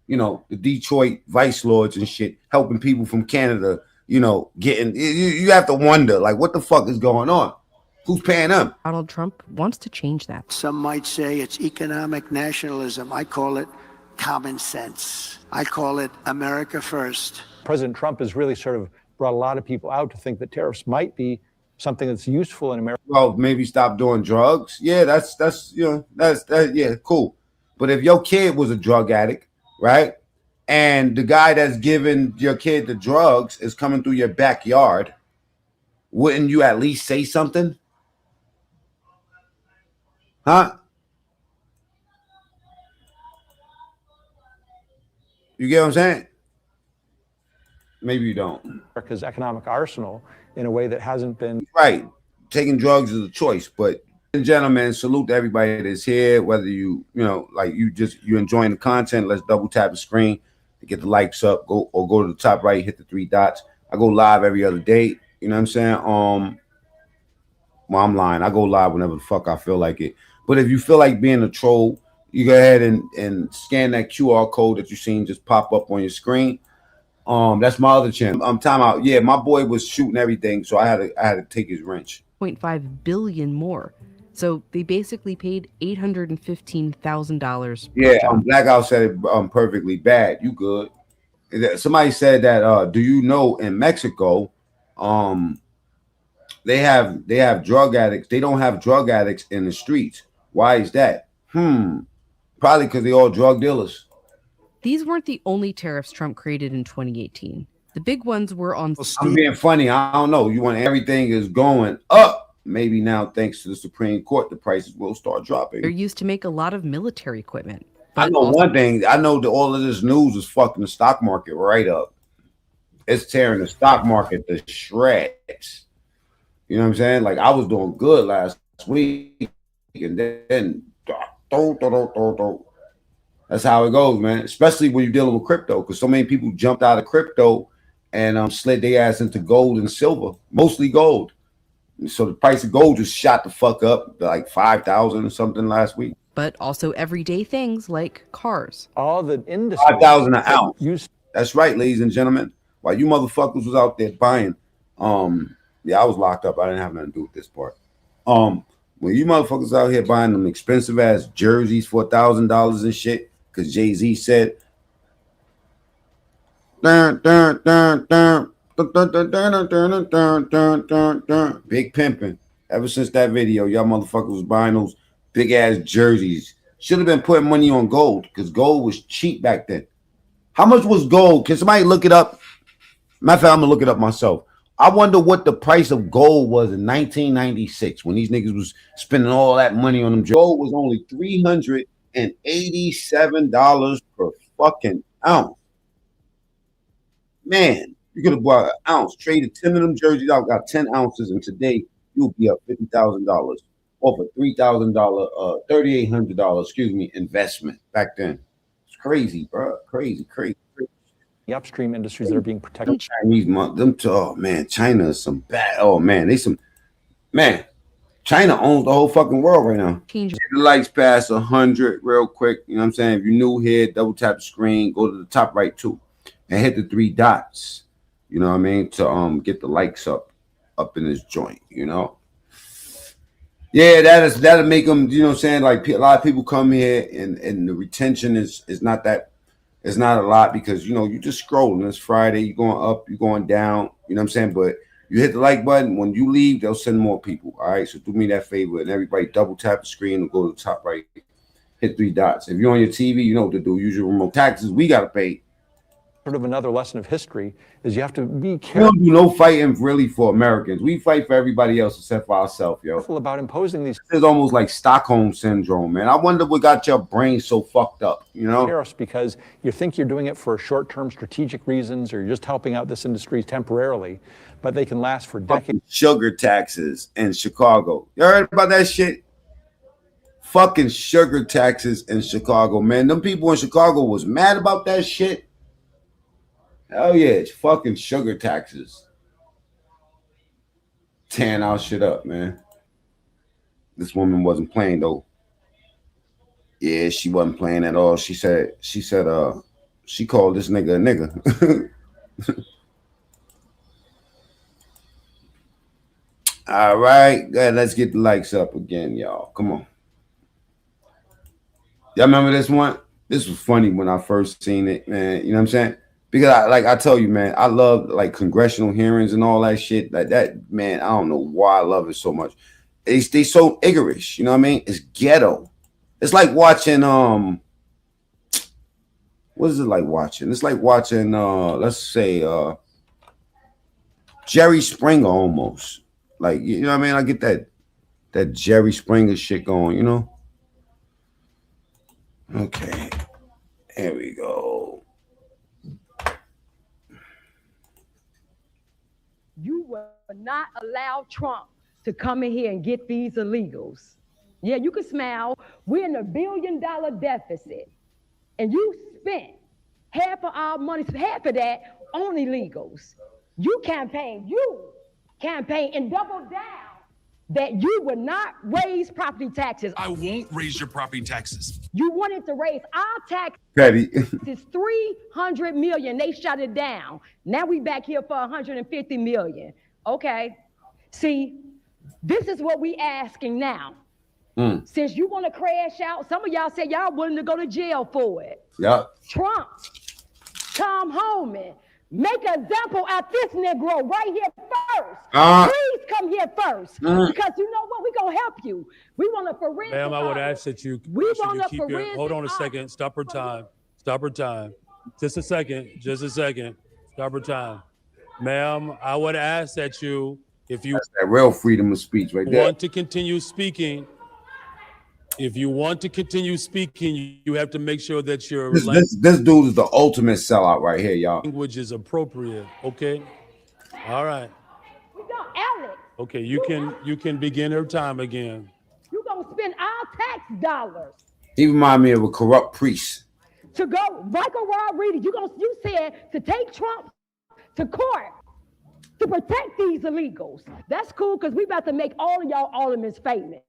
you know, the Detroit vice lords and shit helping people from Canada, you know, getting, you have to wonder, like, what the fuck is going on? Who's paying them? Donald Trump wants to change that. Some might say it's economic nationalism. I call it common sense. I call it America first. President Trump has really sort of brought a lot of people out to think that tariffs might be something that's useful in America. Well, maybe stop doing drugs. Yeah, that's you know, that yeah, cool. But if your kid was a drug addict, right? And the guy that's giving your kid the drugs is coming through your backyard, wouldn't you at least say something? Huh? You get what I'm saying? Maybe you don't. America's economic arsenal in a way that hasn't been. Right. Taking drugs is a choice, but gentlemen, salute to everybody that's here. Whether you know, like you enjoying the content, let's double tap the screen to get the likes up. Go to the top right, hit the 3 dots. I go live every other day. You know what I'm saying? Well, I'm lying. I go live whenever the fuck I feel like it. But if you feel like being a troll, you go ahead and scan that QR code that you seen just pop up on your screen. That's my other channel. Time out. Yeah, my boy was shooting everything, so I had to take his wrench. 0.5 billion more. So they basically paid $815,000. Yeah, Blackout said it perfectly. Bad. You good. Somebody said that do you know in Mexico they have drug addicts. They don't have drug addicts in the streets. Why is that? Probably because they all drug dealers. These weren't the only tariffs Trump created in 2018. The big ones were on I'm being funny. I don't know. You want everything is going up. Maybe now, thanks to the Supreme Court, the prices will start dropping. They're used to make a lot of military equipment. I know one thing. I know that all of this news is fucking the stock market right up. It's tearing the stock market to shreds. You know what I'm saying? Like, I was doing good last week, and then that's how it goes, man. Especially when you're dealing with crypto, because so many people jumped out of crypto and slid their ass into gold and silver, mostly gold. So the price of gold just shot the fuck up to like 5,000 or something last week. But also everyday things like cars. All the industry. 5,000 an ounce. That's right, ladies and gentlemen. While you motherfuckers was out there buying, yeah, I was locked up. I didn't have nothing to do with this part. When you motherfuckers out here buying them expensive ass jerseys for $1,000 and shit, because Jay-Z said, big pimping. Ever since that video, y'all motherfuckers was buying those big ass jerseys. Should have been putting money on gold, because gold was cheap back then. How much was gold? Can somebody look it up? Matter of fact, I'm gonna look it up myself. I wonder what the price of gold was in 1996 when these niggas was spending all that money on them. Gold was only $387 per fucking ounce. Man, you could have bought an ounce, traded 10 of them jerseys out, got 10 ounces, and today you'll be up $50,000 off a $3,000, $3,800, investment back then. It's crazy, bro. Crazy. The upstream industries that are being protected. Chinese, oh man, China is some bad. Oh man, China owns the whole fucking world right now. Get the likes past 100 real quick. You know what I'm saying? If you're new here, double tap the screen, go to the top right too, and hit the 3 dots. You know what I mean? To get the likes up in this joint. You know. Yeah, that'll make them. You know what I'm saying? Like a lot of people come here, and the retention is not that. It's not a lot because, you know, you just scrolling. It's Friday. You're going up. You're going down. You know what I'm saying? But you hit the like button. When you leave, they'll send more people. All right? So do me that favor. And everybody double tap the screen and go to the top right. Hit 3 dots. If you're on your TV, you know what to do. Use your remote. Taxes we got to pay. sort of another lesson of history is you have to be We don't careful do no fighting really for Americans. We fight for everybody else except for ourselves, yo. about imposing these It's almost like Stockholm syndrome, man. I wonder what got your brain so fucked up, you know? tariffs because you think you're doing it for short-term strategic reasons or you're just helping out this industry temporarily, but they can last for decades. Fucking sugar taxes in Chicago. You heard about that shit? Fucking sugar taxes in Chicago, man. Them people in Chicago was mad about that shit. Hell yeah, it's fucking sugar taxes. Tearing our shit up, man. This woman wasn't playing though. Yeah, she wasn't playing at all. She said, she called this nigga a nigga. All right, good. Let's get the likes up again, y'all. Come on. Y'all remember this one? This was funny when I first seen it, man. You know what I'm saying? Because I tell you, man, I love like congressional hearings and all that shit. Like that, man, I don't know why I love it so much. They so Iggerish, you know what I mean? It's ghetto. It's like watching what is it like watching? It's like watching let's say Jerry Springer almost. Like, you know what I mean? I get that Jerry Springer shit going, you know? Okay. Here we go. You will not allow Trump to come in here and get these illegals. Yeah, you can smile. We're in $1 billion deficit. And you spent half of our money, half of that on illegals. You campaign and double down that you would not raise property taxes. I won't raise your property taxes. You wanted to raise our taxes. Petty. It's $300 million. They shut it down. Now we back here for $150 million. Okay. See, this is what we asking now. Since you want to crash out, some of y'all say y'all willing to go to jail for it. Yep. Trump, come home and make an example out this Negro right here first. Please come here first. Because you know what? We're going to help you. We want to forensic. Ma'am, I would ask that you, keep your, hold on a second. Stop her time. Stop her time. Just a second. Stop her time. Ma'am, I would ask that you, if you That's that real freedom of speech right there. want to continue speaking, if you want to continue speaking, you have to make sure that your This dude is the ultimate sellout right here, y'all. language is appropriate. Okay. All right. We got Alex. Okay. You can begin her time again. You're going to spend our tax dollars He remind me of a corrupt priest. to go, Michael Rodriguez, you said to take Trump to court to protect these illegals. That's cool because we about to make all of y'all aldermen famous.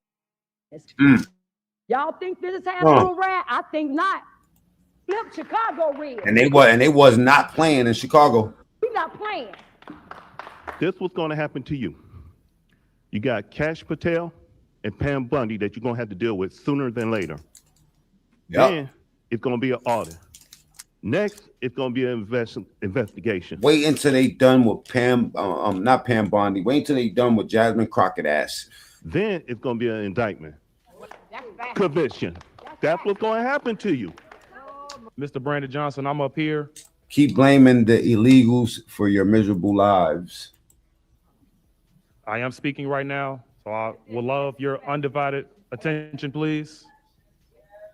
Y'all think this is how it's gonna ride? I think not. Flip Chicago red. And they was not playing in Chicago. We not playing. This was going to happen to you. You got Cash Patel and Pam Bondi that you're going to have to deal with sooner than later. Yep. Then it's going to be an audit. Next, it's going to be an investigation. Wait until they done with Pam, not Pam Bondi. Wait until they done with Jasmine Crockett ass. Then it's going to be an indictment. Conviction. That's what's going to happen to you. Mr. Brandon Johnson, I'm up here. Keep blaming the illegals for your miserable lives. I am speaking right now, so I would love your undivided attention, please.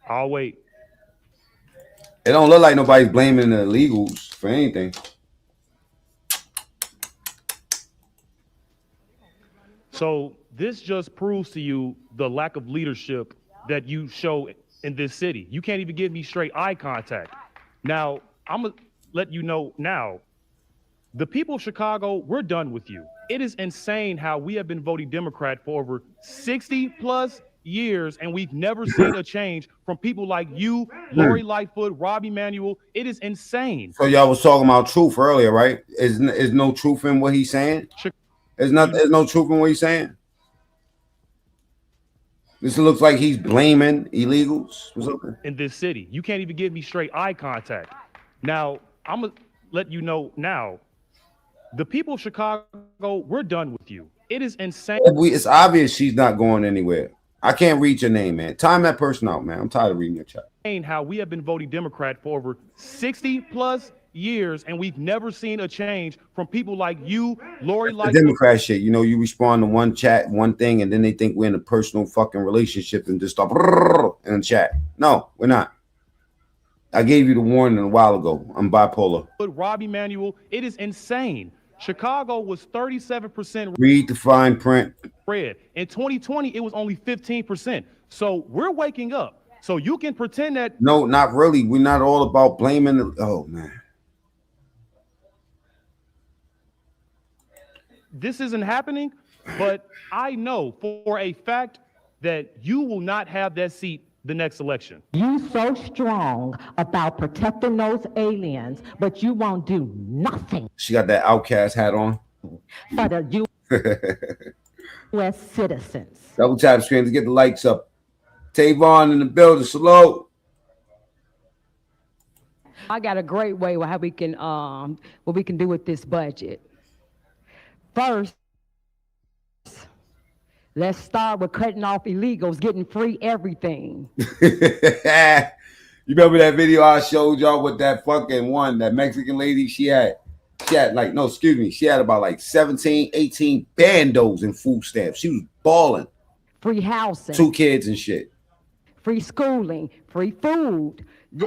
I'll wait. It don't look like nobody's blaming the illegals for anything. So this just proves to you the lack of leadership that you show in this city. You can't even give me straight eye contact. Now, I'm gonna let you know now, the people of Chicago, we're done with you. It is insane how we have been voting Democrat for over 60 plus years, and we've never seen a change from people like you, Lori Lightfoot, Rob Emanuel. It is insane. So y'all was talking about truth earlier, right? Is no truth in what he's saying? There's no truth in what he's saying. This looks like he's blaming illegals. What's up? In this city, you can't even give me straight eye contact. Now, I'm gonna let you know now, the people of Chicago, we're done with you. It is insane. It's obvious she's not going anywhere. I can't read your name, man. Time that person out, man. I'm tired of reading your chat. How we have been voting Democrat for over 60 plus years, and we've never seen a change from people like you, Lori The Lightfoot. Democrat shit. You know, you respond to one chat, one thing, and then they think we're in a personal fucking relationship and just start in the chat. No, we're not. I gave you the warning a while ago. I'm bipolar. Rob Emanuel, it is insane. Chicago was 37% Read the fine print. red. In 2020, it was only 15%. So we're waking up. So you can pretend that. No, not really. We're not all about blaming. Oh, man. This isn't happening, but I know for a fact that you will not have that seat the next election. You so strong about protecting those aliens, but you won't do nothing She got that outcast hat on. for the U.S. citizens. Double tap screen to get the likes up. Tavon in the building. Salute. I got a great way how we can what we can do with this budget. First, let's start with cutting off illegals, getting free everything. You remember that video I showed y'all with that fucking one, that Mexican lady? She had like, no, excuse me. She had about like 17, 18 bandos in food stamps. She was balling. Free housing. 2 kids and shit. Free schooling, free food.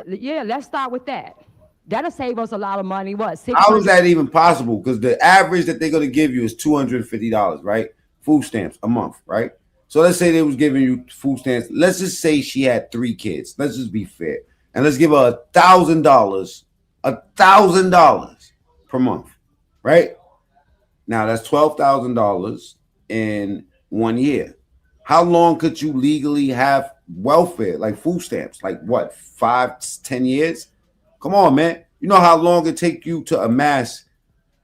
Yeah, let's start with that. That'll save us a lot of money. What? How is that even possible? Because the average that they're going to give you is $250, right? Food stamps a month, right? So let's say they was giving you food stamps. Let's just say she had 3 kids. Let's just be fair. And let's give her $1,000 per month, right? Now that's $12,000 in 1 year. How long could you legally have welfare, like food stamps? Like what, 5, 10 years? Come on, man. You know how long it take you to amass,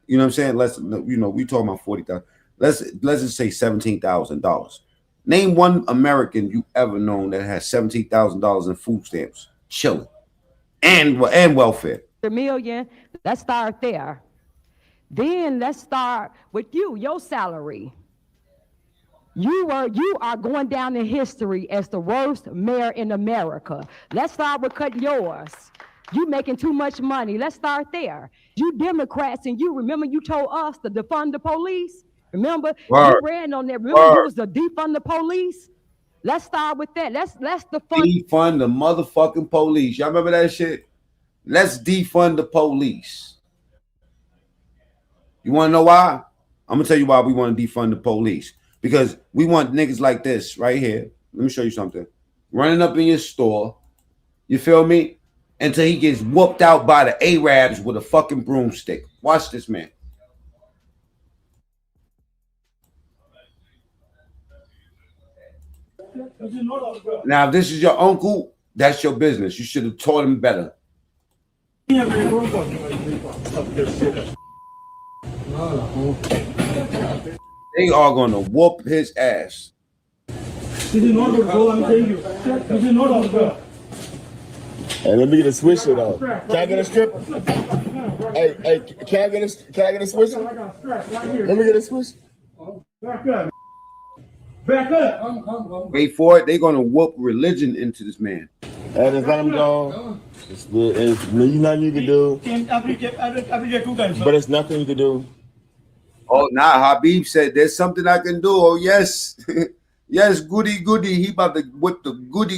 you know what I'm saying? Let's, you know, we talking about 40,000. Let's just say $17,000. Name one American you ever known that has $17,000 in food stamps, chilling, and welfare. $1 million. Let's start there. Then let's start with your salary. You are going down in history as the worst mayor in America. Let's start with cutting yours. You making too much money. Let's start there. You Democrats, and you remember you told us to defund the police? Remember? Word. You ran on that. Remember you was to defund the police? Let's start with that. Let's defund the motherfucking police. Y'all remember that shit? Let's defund the police. You want to know why? I'm going to tell you why we want to defund the police. Because we want niggas like this right here. Let me show you something. Running up in your store. You feel me? Until he gets whooped out by the Arabs with a fucking broomstick. Watch this, man. Now, if this is your uncle, that's your business. You should have taught him better. They are going to whoop his ass. Hey, let me get a swisher though. Can I get a strip? Hey, can I get a swisher? Let me get a swisher. Back up. Wait for it. They're going to whoop religion into this man. Hey, just let him go. There's nothing you can do. But it's nothing you can do. Oh, nah, Habib said there's something I can do. Oh, yes. Yes, goody. He about to whip the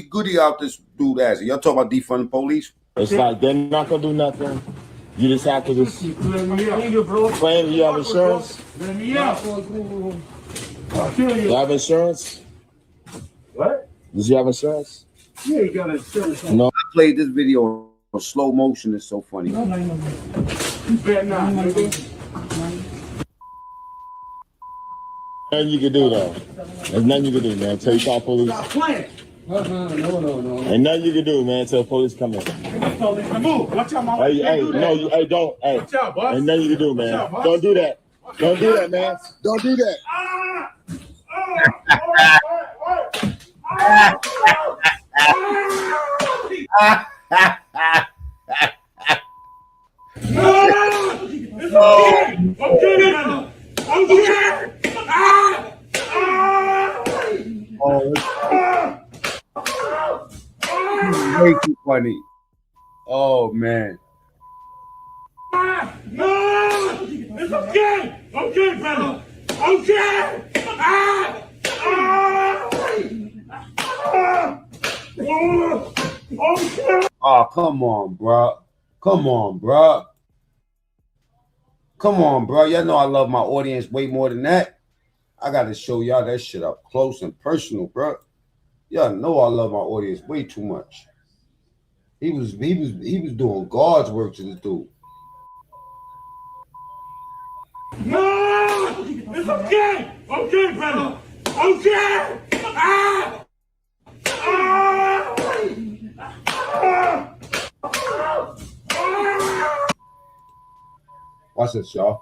goody out this dude ass. Y'all talking about defunding police? It's like they're not going to do nothing. You just have to just claim you have insurance. You have insurance? What? Does you have insurance? Yeah, you got insurance. No. I played this video on slow motion. It's so funny. No. You better not. Nothing you can do though. There's nothing you can do, man. Until you call police. Stop playing. No. Ain't nothing you can do, man. Until police come in. Move. Watch out, mama. Hey, don't. Hey, watch out, boss. Ain't nothing you can do, man. Out, don't do that. Don't do that, man. Don't do that. Way too funny. Oh man. No! It's okay! Okay, brother! Okay! Ah! Ah! Okay! Oh, come on, bro. Come on, bro. Come on, bro. Y'all know I love my audience way more than that. I got to show y'all that shit up close and personal, bro. Y'all know I love my audience way too much. He was doing God's work to this dude. No! It's okay! Okay, brother! Okay! Ah! Ah! Watch this, y'all.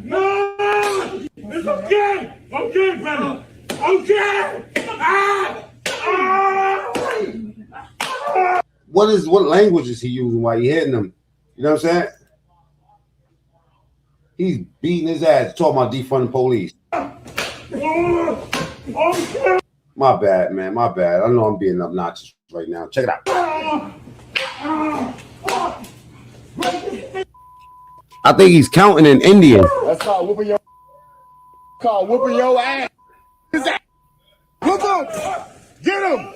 No! It's okay! Okay, brother! Okay! Ah! Ah! What language is he using while he hitting him? You know what I'm saying? He's beating his ass, talking about defund the police. My bad, man. My bad. I know I'm being obnoxious right now. Check it out. I think he's counting in Indian. That's called whooping your ass. Whoop him! Get him!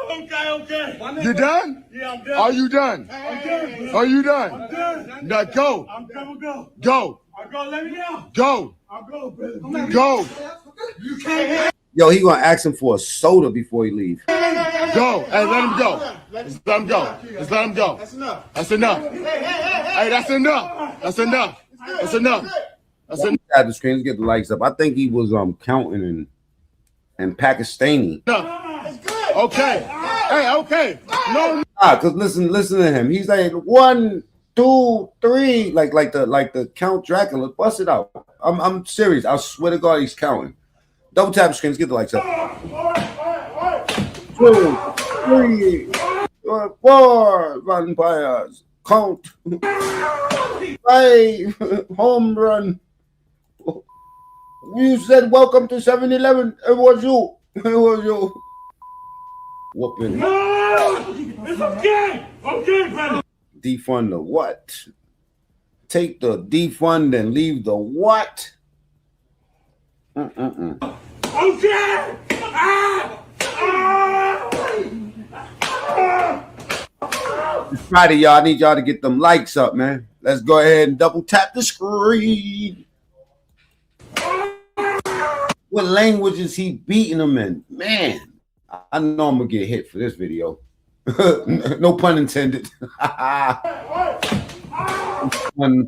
Okay. You done? Yeah, I'm done. Are you done? I'm done. Are you done? I'm done. Now go. I'm done. Go. Go. I'm going. Let me go. Go. I'm going, brother. Go. You can't. Yo, he gonna ask him for a soda before he leaves. Go. Hey, let him go. Just let him go. Just let him go. That's enough. That's enough. Hey, that's enough. That's enough. That's enough. That's enough. At the screen, let's get the likes up. I think he was counting in Pakistani. Okay. Hey, okay. No. Cause listen to him. He's like 1, 2, 3, like the Count Dracula. Bust it out. I'm serious. I swear to God, he's counting. Double tap the screen. Let's get the likes up. 2, 3, 4 vampires. Count. 5 home run. You said welcome to 7-Eleven. It was you. It was you. Whooping. No! It's okay! Okay, brother! Defund the what? Take the defund and leave the what? Okay! Ah! It's Friday, y'all. I need y'all to get them likes up, man. Let's go ahead and double tap the screen. What language is he beating them in? Man, I know I'm gonna get hit for this video. No pun intended.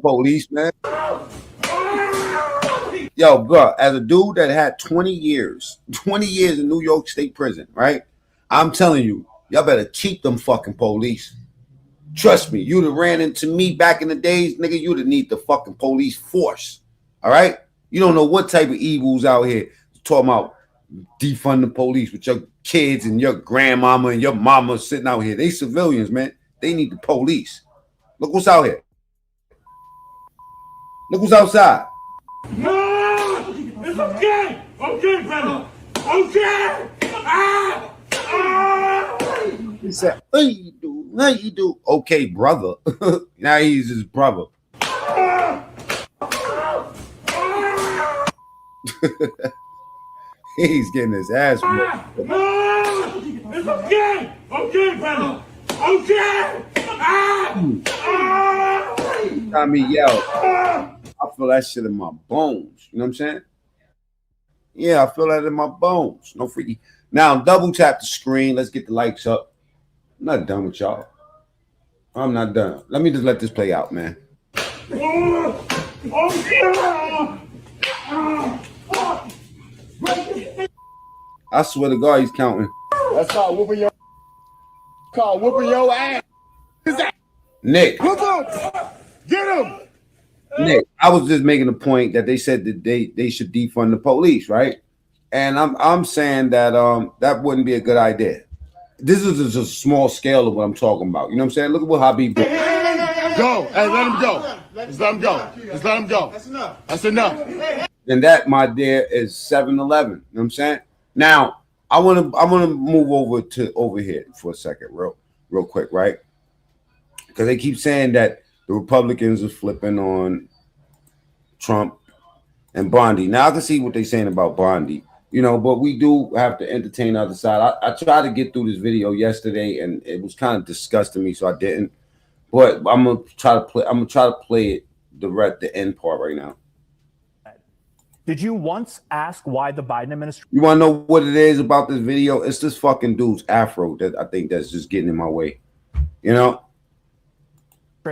Police, man. Yo, bro, as a dude that had 20 years in New York State prison, right? I'm telling you, y'all better keep them fucking police. Trust me, you'd have ran into me back in the days, nigga, you'd have need the fucking police force. All right? You don't know what type of evils out here talking about defund the police with your kids and your grandmama and your mama sitting out here. They civilians, man. They need the police. Look what's out here. Look what's outside. No! It's okay! Okay, brother! Okay! Ah! He said, "How you do? How you do?" Okay, brother. Now he's his brother. He's getting his ass whooped. No! It's okay! Okay, brother! Okay! I mean, yo, I feel that shit in my bones. You know what I'm saying? Yeah, I feel that in my bones. No freaky. Now, double tap the screen. Let's get the likes up. I'm not done with y'all. I'm not done. Let me just let this play out, man. I swear to God, he's counting. That's called whooping your ass. Nick. Whoop him! Get him! Nick, I was just making a point that they said that they should defund the police, right? And I'm saying that that wouldn't be a good idea. This is just a small scale of what I'm talking about. You know what I'm saying? Look at what Habib did. Go. Hey, let him go. Just let him go. Just let him go. That's enough. That's enough. And that, my dear, is 7-Eleven. You know what I'm saying? Now, I wanna move over here for a second, real quick, right? Because they keep saying that the Republicans are flipping on Trump and Bondi. Now I can see what they're saying about Bondi, you know, but we do have to entertain the other side. I tried to get through this video yesterday, and it was kind of disgusting me, so I didn't. But I'm gonna try to play. I'm gonna try to play it the end part right now. Did you once ask why the Biden administration? You want to know what it is about this video? It's this fucking dude's afro that I think that's just getting in my way. You know.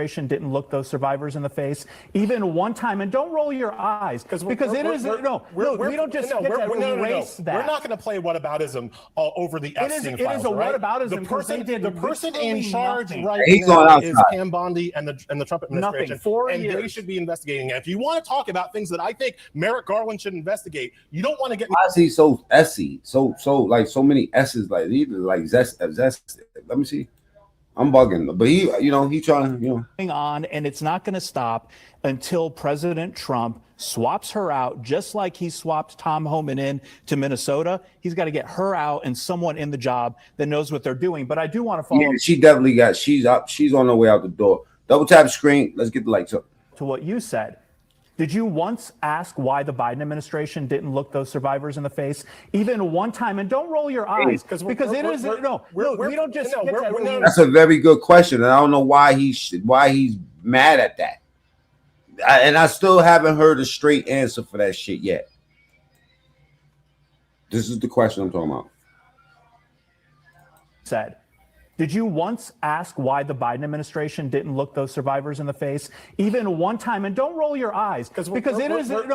Didn't look those survivors in the face even one time, and don't roll your eyes because we don't just erase that. We're not going to play whataboutism over the Epstein files. It is a whataboutism. The person in charge right now is Pam Bondi and the Trump administration, and they should be investigating. And if you want to talk about things that I think Merrick Garland should investigate, you don't want to get. Why is he so essy? So like so many S's, like either like zest. Let me see. I'm bugging, but he trying, going on, and it's not going to stop until President Trump swaps her out, just like he swapped Tom Homan in to Minnesota. He's got to get her out and someone in the job that knows what they're doing. But I do want to follow. Yeah, she definitely got. She's up. She's on her way out the door. Double tap screen. Let's get the lights up. To what you said. Did you once ask why the Biden administration didn't look those survivors in the face even one time? And don't roll your eyes because we don't just. That's a very good question, and I don't know why he's mad at that. And I still haven't heard a straight answer for that shit yet. This is the question I'm talking about. Said. Did you once ask why the Biden administration didn't look those survivors in the face even one time? And don't roll your eyes because we don't just erase that.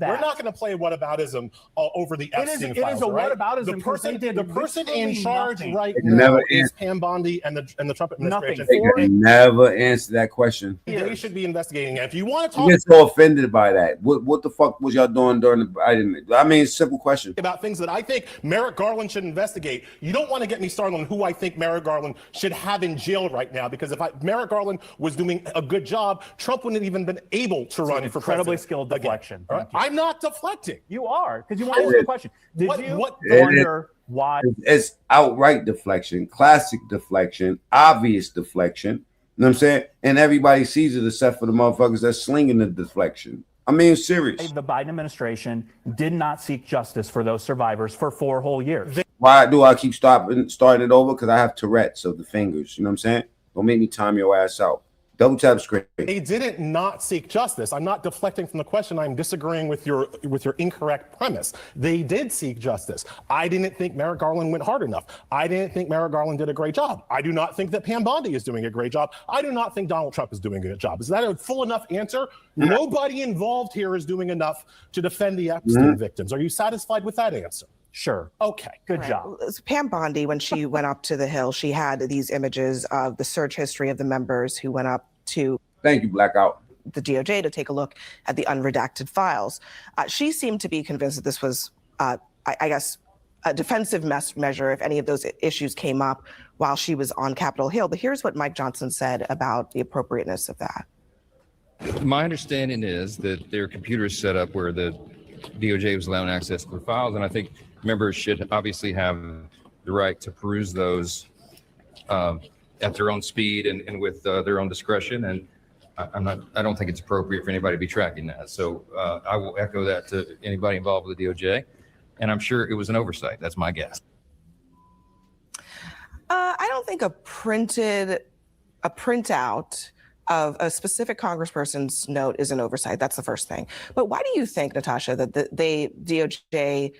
We're not going to play whataboutism over the Epstein files. It is a whataboutism. The person in charge right now is Pam Bondi and the Trump administration. They never answer that question. They should be investigating. And if you want to talk, I get so offended by that. What the fuck was y'all doing during the Biden? I mean, simple question about things that I think Merrick Garland should investigate. You don't want to get me started on who I think Merrick Garland should have in jail right now, because if Merrick Garland was doing a good job, Trump wouldn't have even been able to run for incredibly president. Skilled deflection. Right? I'm not deflecting. You are, because you want to answer the question. Did you wonder why? It's outright deflection, classic deflection, obvious deflection. You know what I'm saying? And everybody sees it except for the motherfuckers that's slinging the deflection. I mean, serious. The Biden administration did not seek justice for those survivors for 4 whole years. Why do I keep starting it over? Because I have Tourette's of the fingers. You know what I'm saying? Don't make me time your ass out. Double tap screen. They didn't not seek justice. I'm not deflecting from the question. I'm disagreeing with your incorrect premise. They did seek justice. I didn't think Merrick Garland went hard enough. I didn't think Merrick Garland did a great job. I do not think that Pam Bondi is doing a great job. I do not think Donald Trump is doing a good job. Is that a full enough answer? Yeah. Nobody involved here is doing enough to defend the Epstein victims. Are you satisfied with that answer? Sure. Okay. Good job. Pam Bondi, when she went up to the Hill, she had these images of the search history of the members who went up to Thank you, Blackout. the DOJ to take a look at the unredacted files. She seemed to be convinced that this was, I guess, a defensive measure if any of those issues came up while she was on Capitol Hill. But here's what Mike Johnson said about the appropriateness of that. My understanding is that their computer is set up where the DOJ was allowing access to the files, and I think members should obviously have the right to peruse those at their own speed and with their own discretion. And I don't think it's appropriate for anybody to be tracking that. So I will echo that to anybody involved with the DOJ, and I'm sure it was an oversight. That's my guess. I don't think a printout of a specific congressperson's note is an oversight. That's the first thing. But why do you think, Natasha, that the DOJ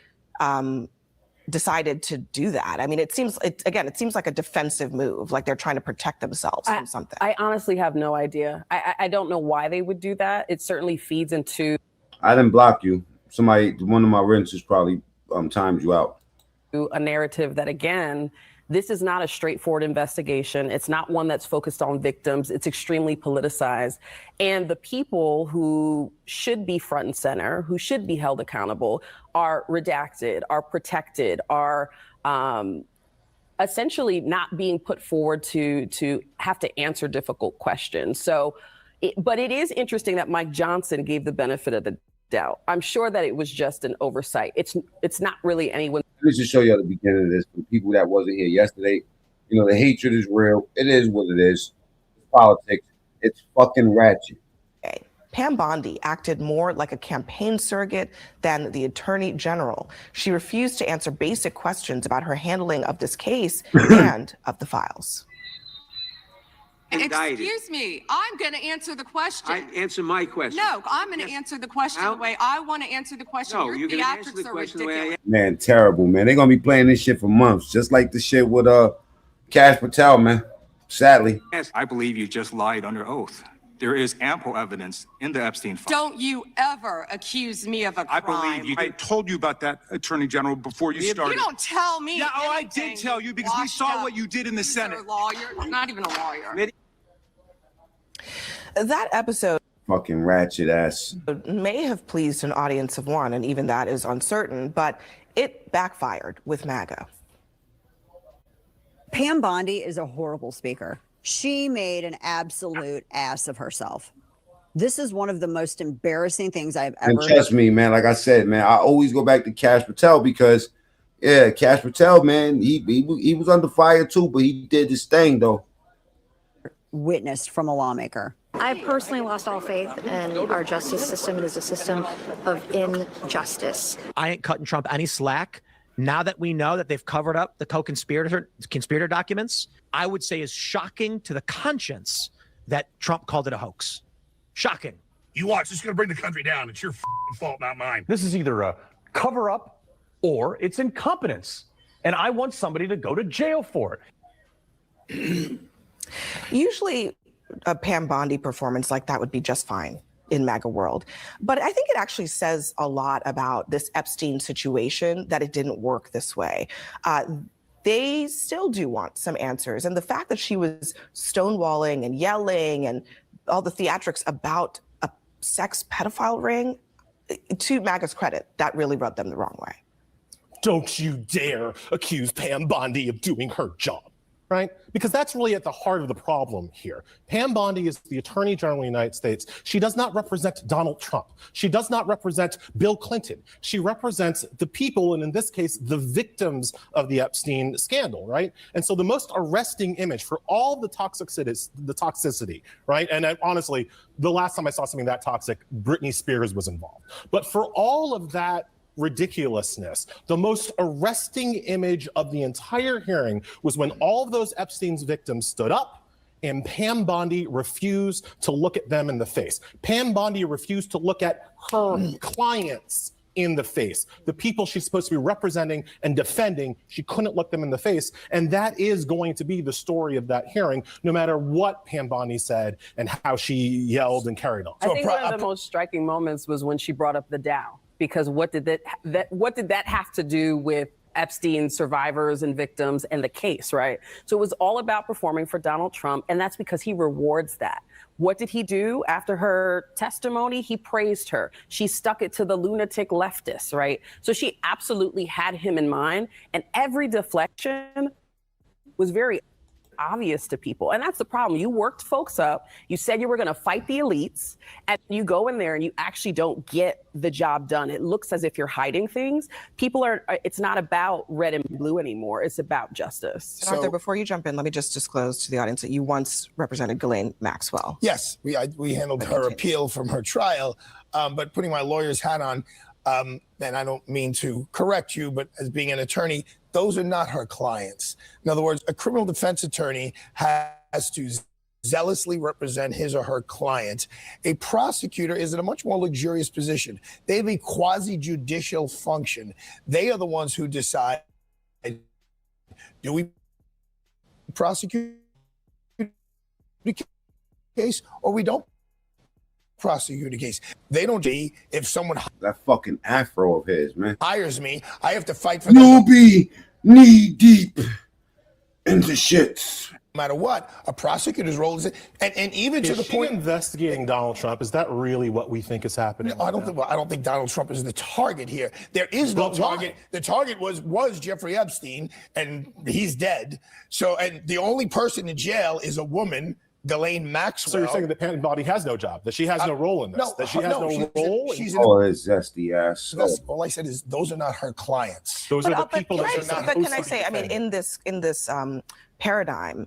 decided to do that? I mean, it seems like a defensive move, like they're trying to protect themselves from something. I honestly have no idea. I don't know why they would do that. It certainly feeds into. I didn't block you. One of my renters probably timed you out. A narrative that, again, this is not a straightforward investigation. It's not one that's focused on victims. It's extremely politicized. And the people who should be front and center, who should be held accountable, are redacted, are protected, are essentially not being put forward to have to answer difficult questions. So, but it is interesting that Mike Johnson gave the benefit of the doubt. I'm sure that it was just an oversight. It's not really anyone. Let me just show you at the beginning of this for people that wasn't here yesterday. You know, the hatred is real. It is what it is. politics. It's fucking ratchet. Pam Bondi acted more like a campaign surrogate than the attorney general. She refused to answer basic questions about her handling of this case and of the files. Excuse me, I'm going to answer the question. Answer my question. No, I'm going to answer the question the way I want to answer the question. No, Your you're going to answer the theatrics are question the way I ridiculous. Man, terrible, man. They're gonna be playing this shit for months, just like the shit with Cash Patel, man. Sadly. I believe you just lied under oath. There is ample evidence in the Epstein file. Don't you ever accuse me of a crime. I believe you. I told you about that, Attorney General, before you started. You don't tell me. Yeah, I did tell you because we saw what you did in the Senate. You're a lawyer, not even a lawyer. That episode Fucking ratchet ass. may have pleased an audience of one, and even that is uncertain, but it backfired with MAGA. Pam Bondi is a horrible speaker. She made an absolute ass of herself. This is one of the most embarrassing things I've ever. And trust me, man, like I said, man, I always go back to Cash Patel because, yeah, Cash Patel, man, he was under fire too, but he did his thing, though. Witnessed from a lawmaker. I personally lost all faith in our justice system. It is a system of injustice. I ain't cutting Trump any slack. Now that we know that they've covered up the conspirator documents, I would say is shocking to the conscience that Trump called it a hoax. Shocking. You watch, it's going to bring the country down. It's your fault, not mine. This is either a cover up or it's incompetence. And I want somebody to go to jail for it. Usually a Pam Bondi performance like that would be just fine in MAGA world. But I think it actually says a lot about this Epstein situation that it didn't work this way. They still do want some answers. And the fact that she was stonewalling and yelling and all the theatrics about a sex pedophile ring, to MAGA's credit, that really rubbed them the wrong way. Don't you dare accuse Pam Bondi of doing her job. Right? Because that's really at the heart of the problem here. Pam Bondi is the Attorney General of the United States. She does not represent Donald Trump. She does not represent Bill Clinton. She represents the people, and in this case, the victims of the Epstein scandal, right? And so the most arresting image for all the toxicity, right? And honestly, the last time I saw something that toxic, Britney Spears was involved. But for all of that ridiculousness, the most arresting image of the entire hearing was when all of those Epstein's victims stood up and Pam Bondi refused to look at them in the face. Pam Bondi refused to look at her clients in the face. The people she's supposed to be representing and defending, she couldn't look them in the face. And that is going to be the story of that hearing, no matter what Pam Bondi said and how she yelled and carried on. I think one of the most striking moments was when she brought up the Dow. Because what did that have to do with Epstein survivors and victims and the case, right? So it was all about performing for Donald Trump, and that's because he rewards that. What did he do after her testimony? He praised her. She stuck it to the lunatic leftists, right? So she absolutely had him in mind, and every deflection was very obvious to people. And that's the problem. You worked folks up. You said you were going to fight the elites, and you go in there and you actually don't get the job done. It looks as if you're hiding things. It's not about red and blue anymore. It's about justice. And Arthur, before you jump in, let me just disclose to the audience that you once represented Ghislaine Maxwell. Yes, we handled her appeal from her trial, but putting my lawyer's hat on, and I don't mean to correct you, but as being an attorney, those are not her clients. In other words, a criminal defense attorney has to zealously represent his or her client. A prosecutor is in a much more luxurious position. They have a quasi-judicial function. They are the ones who decide, do we prosecute the case or we don't prosecute a case? They don't be if someone that fucking afro of his, man, hires me, I have to fight for you'll be knee deep into shits. No matter what, a prosecutor's role is, and even to the point investigating Donald Trump, is that really what we think is happening? No, I don't think Donald Trump is the target here. There is no target. The target was Jeffrey Epstein, and he's dead. So, and the only person in jail is a woman, Ghislaine Maxwell. So you're saying that Pam Bondi has no job, that she has no role in this, no, that she has no role? His zesty ass. All I said is those are not her clients. Those are the people that are not. But can I say, I mean, in this paradigm,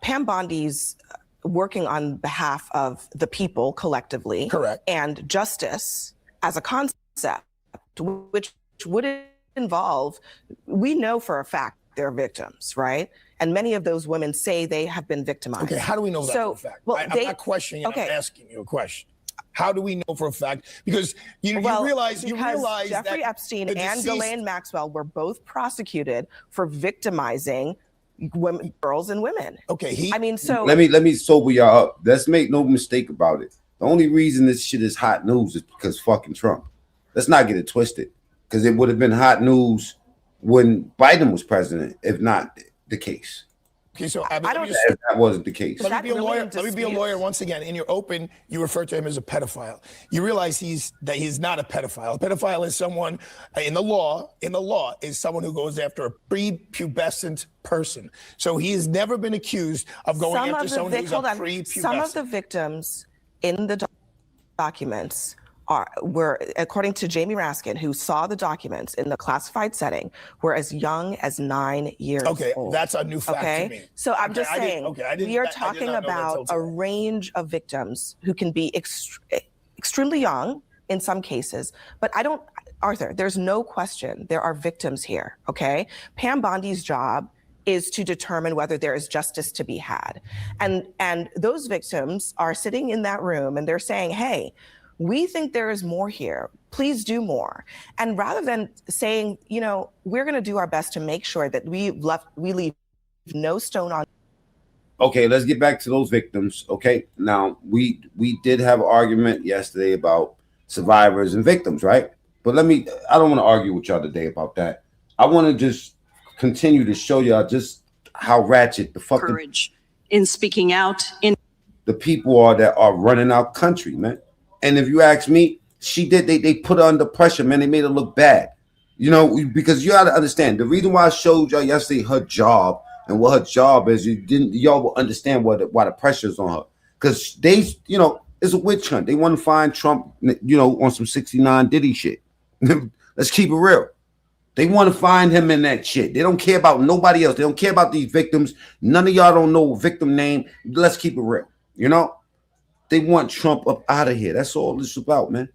Pam Bondi's working on behalf of the people collectively. Correct. And justice as a concept, which would involve, we know for a fact they're victims, right? And many of those women say they have been victimized. Okay, how do we know that for a fact? Well, I'm not questioning it, okay. I'm asking you a question. How do we know for a fact? Because you realize Jeffrey that Epstein the and deceased- Ghislaine Maxwell were both prosecuted for victimizing women, girls and women. Okay, so let me sober y'all up. Let's make no mistake about it. The only reason this shit is hot news is because fucking Trump. Let's not get it twisted, because it would have been hot news when Biden was president, if not the case. Okay, so I don't. If that wasn't the case. Let me be a lawyer. Let me be a lawyer once again. In your open, you refer to him as a pedophile. You realize he's not a pedophile. A pedophile is someone in the law is someone who goes after a prepubescent person. So he has never been accused of going after someone who's a prepubescent. Some of the victims in the documents were, according to Jamie Raskin, who saw the documents in the classified setting, were as young as 9 years old. That's a new fact to me. So I'm just saying, we are I did talking not know that about till today. a range of victims who can be extremely young in some cases, but Arthur, there's no question there are victims here, okay? Pam Bondi's job is to determine whether there is justice to be had. And those victims are sitting in that room and they're saying, hey, we think there is more here. Please do more. And rather than saying, we're going to do our best to make sure that we leave no stone on. Okay, let's get back to those victims. Okay, now we did have an argument yesterday about survivors and victims, right? But I don't want to argue with y'all today about that. I want to just continue to show y'all just how ratchet the fucking Courage in speaking out in the people are that are running our country, man. And if you ask me, they put her under pressure, man. They made her look bad, because you got to understand the reason why I showed y'all yesterday her job and what her job is. Y'all will understand why the pressure is on her, because it's a witch hunt. They want to find Trump, on some 69 Diddy shit. Let's keep it real. They want to find him in that shit. They don't care about nobody else. They don't care about these victims. None of y'all don't know victim name. Let's keep it real. They want Trump up out of here. That's all this is about, man.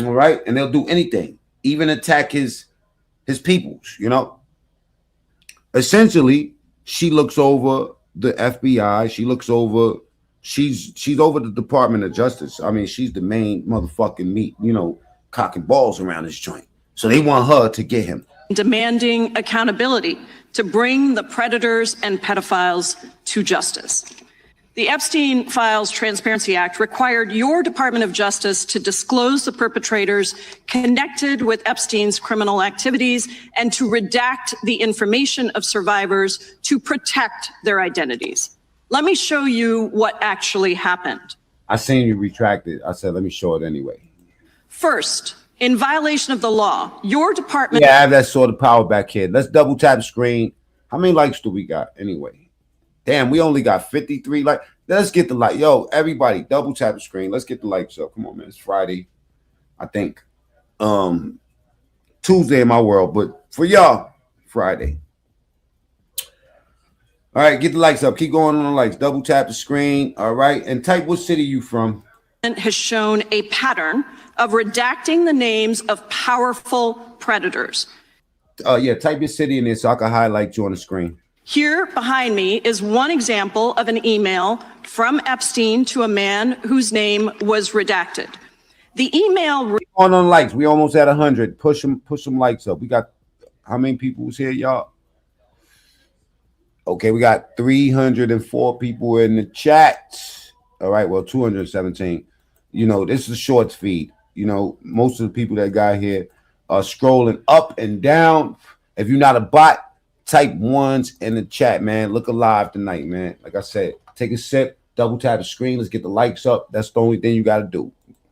All right? And they'll do anything, even attack his peoples, Essentially, she looks over the FBI. She's over the Department of Justice. I mean, she's the main motherfucking meat, cock and balls around this joint. So they want her to get him. demanding accountability to bring the predators and pedophiles to justice. The Epstein Files Transparency Act required your Department of Justice to disclose the perpetrators connected with Epstein's criminal activities and to redact the information of survivors to protect their identities. Let me show you what actually happened. I seen you retract it. I said, let me show it anyway. First, in violation of the law, your department— Yeah, I have that sort of power back here. Let's double tap the screen. How many likes do we got anyway? Damn, we only got 53 likes. Let's get the like. Yo, everybody, double tap the screen. Let's get the likes up. Come on, man. It's Friday, I think. Tuesday in my world, but for y'all, Friday. All right, get the likes up. Keep going on the likes. Double tap the screen. All right, and type what city you from. Has shown a pattern of redacting the names of powerful predators. Yeah, type your city in there so I can highlight you on the screen. Here behind me is one example of an email from Epstein to a man whose name was redacted. The email— On likes. We almost at 100. Push some likes up. We got how many people was here, y'all? Okay, we got 304 people in the chat. All right, well, 217. You know, this is a shorts feed. You know, most of the people that got here are scrolling up and down. If you're not a bot, type ones in the chat, man. Look alive tonight, man. Like I said, take a sip, double tap the screen. Let's get the likes up. That's the only thing you got to do.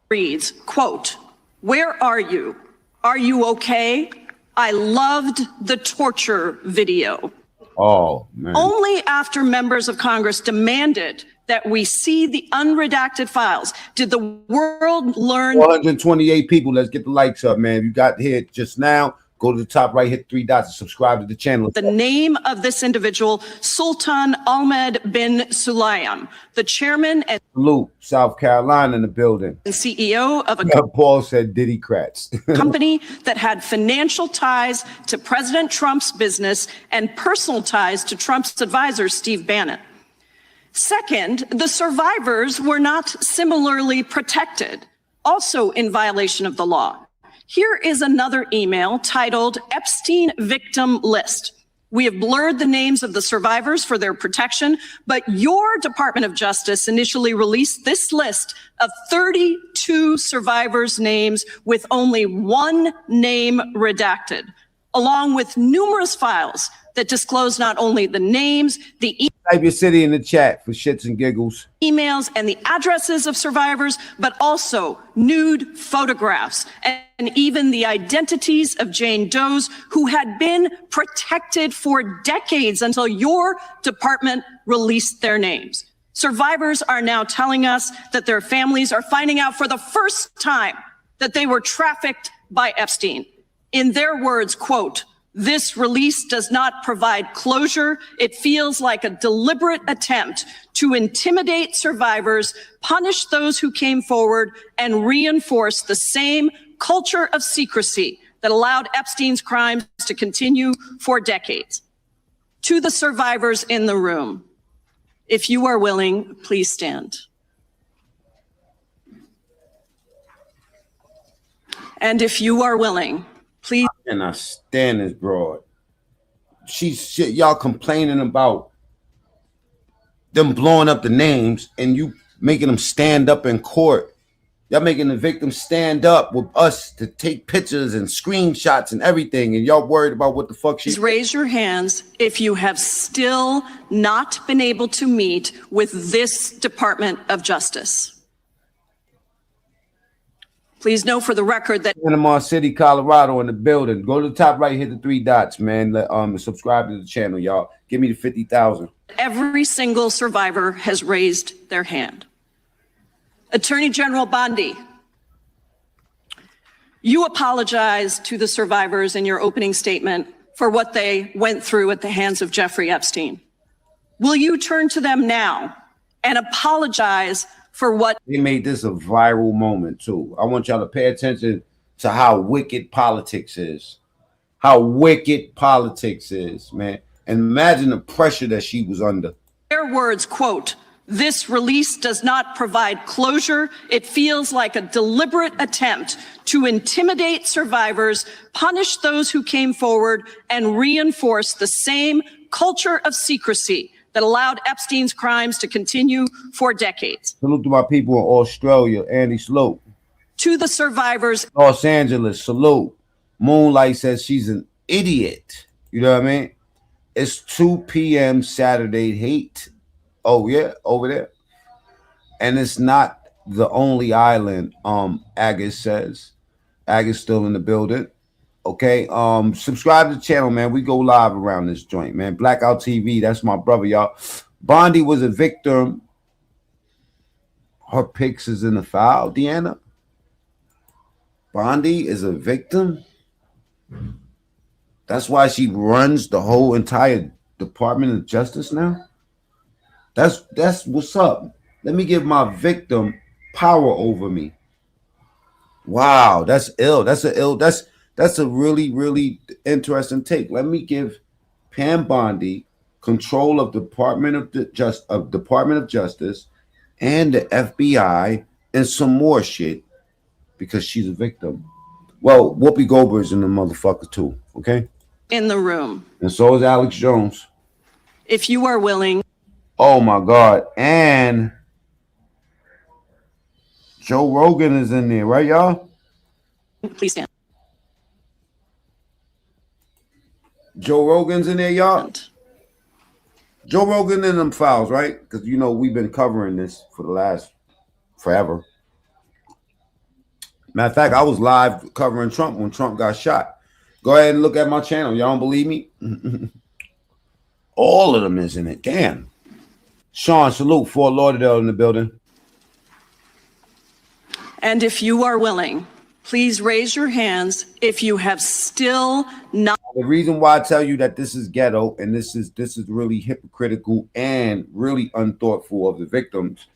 Reads, quote, "Where are you? Are you okay? I loved the torture video." Oh, man. Only after members of Congress demanded that we see the unredacted files did the world learn— 428 people. Let's get the likes up, man. If you got here just now, Go to the top right, hit 3 dots, and subscribe to the channel. The name of this individual, Sultan Ahmed bin Sulayem, the chairman and Salute, South Carolina in the building. CEO of a Paul said Diddy Crats. company that had financial ties to President Trump's business and personal ties to Trump's advisor, Steve Bannon. Second, the survivors were not similarly protected, also in violation of the law. Here is another email titled Epstein Victim List. We have blurred the names of the survivors for their protection, but your Department of Justice initially released this list of 32 survivors' names with only one name redacted, along with numerous files that disclose not only the names, the Type your city in the chat for shits and giggles. emails, and the addresses of survivors, but also nude photographs and even the identities of Jane Does who had been protected for decades until your department released their names. Survivors are now telling us that their families are finding out for the first time that they were trafficked by Epstein. In their words, quote, "This release does not provide closure. It feels like a deliberate attempt to intimidate survivors, punish those who came forward, and reinforce the same culture of secrecy that allowed Epstein's crimes to continue for decades." To the survivors in the room, if you are willing, please stand. And if you are willing, please. And I stand this broad. Y'all complaining about them blowing up the names and you making them stand up in court. Y'all making the victims stand up with us to take pictures and screenshots and everything, and y'all worried about what the fuck Please raise your hands if you have still not been able to meet with this Department of Justice. Please know for the record that Panama City, Colorado in the building. Go to the top right, hit the 3 dots, man. Subscribe to the channel, y'all. Give me the 50,000. every single survivor has raised their hand. Attorney General Bondi, you apologized to the survivors in your opening statement for what they went through at the hands of Jeffrey Epstein. Will you turn to them now and apologize for what they made this a viral moment too? I want y'all to pay attention to how wicked politics is. How wicked politics is, man. And imagine the pressure that she was under. their words, quote, "This release does not provide closure. It feels like a deliberate attempt to intimidate survivors, punish those who came forward, and reinforce the same culture of secrecy that allowed Epstein's crimes to continue for decades." Salute to my people in Australia, Andy Slope. To the survivors, Los Angeles, salute. Moonlight says she's an idiot. You know what I mean? It's 2 p.m. Saturday hate. Oh, yeah, over there. And it's not the only island, Agus says. Agus still in the building. Okay. Subscribe to the channel, man. We go live around this joint, man. Blackout TV, that's my brother, y'all. Bondi was a victim. Her pics is in the file, Deanna. Bondi is a victim. That's why she runs the whole entire Department of Justice now. That's what's up. Let me give my victim power over me. Wow, that's ill. That's a really, really interesting take. Let me give Pam Bondi control of Department of Justice and the FBI and some more shit because she's a victim. Well, Whoopi Goldberg's in the motherfucker too, okay? in the room, And so is Alex Jones. if you are willing, Oh my God. And Joe Rogan is in there, right, y'all? please stand. Joe Rogan's in there, y'all. Joe Rogan in them files, right? Because you know we've been covering this for the last forever. Matter of fact, I was live covering Trump when Trump got shot. Go ahead and look at my channel. Y'all don't believe me? All of them is in it. Damn. Sean, salute. Fort Lauderdale in the building. And if you are willing, Please raise your hands if you have still not. The reason why I tell you that this is ghetto and this is really hypocritical and really unthoughtful of the victims.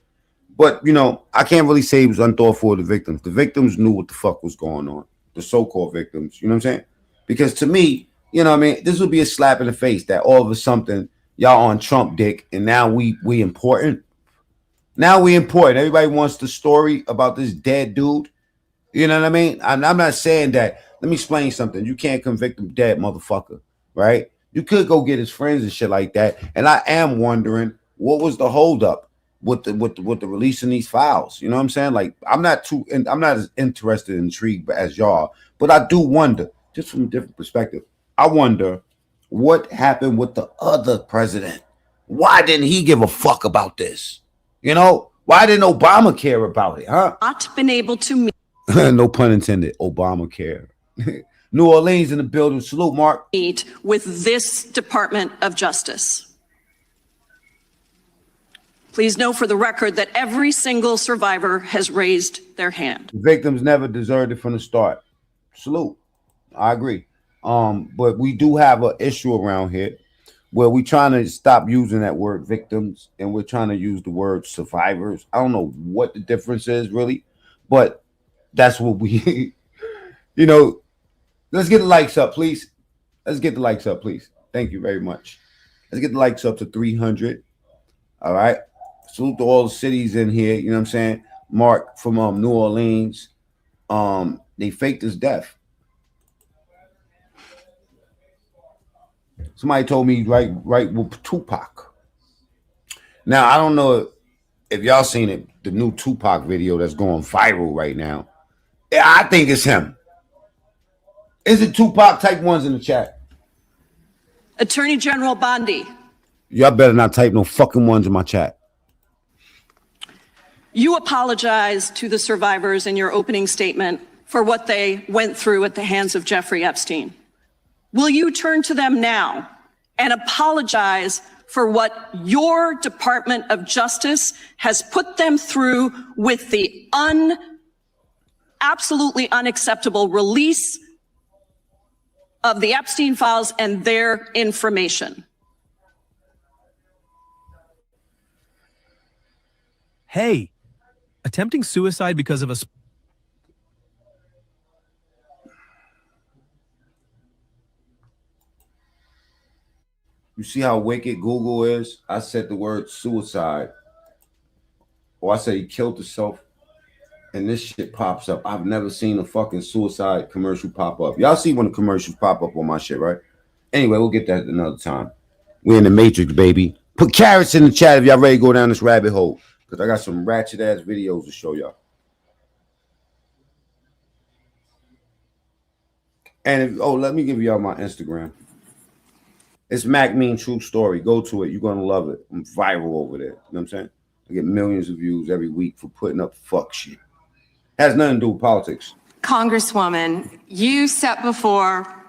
But you know, I can't really say it was unthoughtful of the victims. The victims knew what the fuck was going on. The so-called victims, you know what I'm saying? Because to me, you know what I mean, this would be a slap in the face that all of a sudden y'all on Trump dick and now we important. Now we important. Everybody wants the story about this dead dude. You know what I mean? I'm not saying that. Let me explain something. You can't convict him dead, motherfucker, right? You could go get his friends and shit like that. And I am wondering what was the holdup with the releasing these files. You know what I'm saying? Like I'm not as interested and intrigued as y'all, but I do wonder, just from a different perspective. I wonder what happened with the other president. Why didn't he give a fuck about this? You know, why didn't Obama care about it, huh? Not been able to meet. No pun intended. Obamacare. New Orleans in the building. Salute, Mark. With this Department of Justice. Please know for the record that every single survivor has raised their hand. The victims never deserved it from the start. Salute. I agree. But we do have an issue around here where we're trying to stop using that word victims and we're trying to use the word survivors. I don't know what the difference is really, but that's what we, you know, let's get the likes up, please. Let's get the likes up, please. Thank you very much. Let's get the likes up to 300. All right. Salute to all the cities in here. You know what I'm saying? Mark from New Orleans. They faked his death. Somebody told me right with Tupac. Now, I don't know if y'all seen it, the new Tupac video that's going viral right now. Yeah, I think it's him. Is it Tupac? Type ones in the chat. Attorney General Bondi. Y'all better not type no fucking ones in my chat. You apologized to the survivors in your opening statement for what they went through at the hands of Jeffrey Epstein. Will you turn to them now and apologize for what your Department of Justice has put them through with the absolutely unacceptable release of the Epstein files and their information? Hey, attempting suicide because of a You see how wicked Google is? I said the word suicide. Or I said he killed himself. And this shit pops up. I've never seen a fucking suicide commercial pop up. Y'all see when the commercials pop up on my shit, right? Anyway, we'll get that another time. We're in the Matrix, baby. Put carrots in the chat if y'all ready to go down this rabbit hole. Because I got some ratchet ass videos to show y'all. And let me give y'all my Instagram. It's Mac Mean True Story. Go to it. You're going to love it. I'm viral over there. You know what I'm saying? I get millions of views every week for putting up fuck shit. Has nothing to do with politics. Congresswoman, you sat before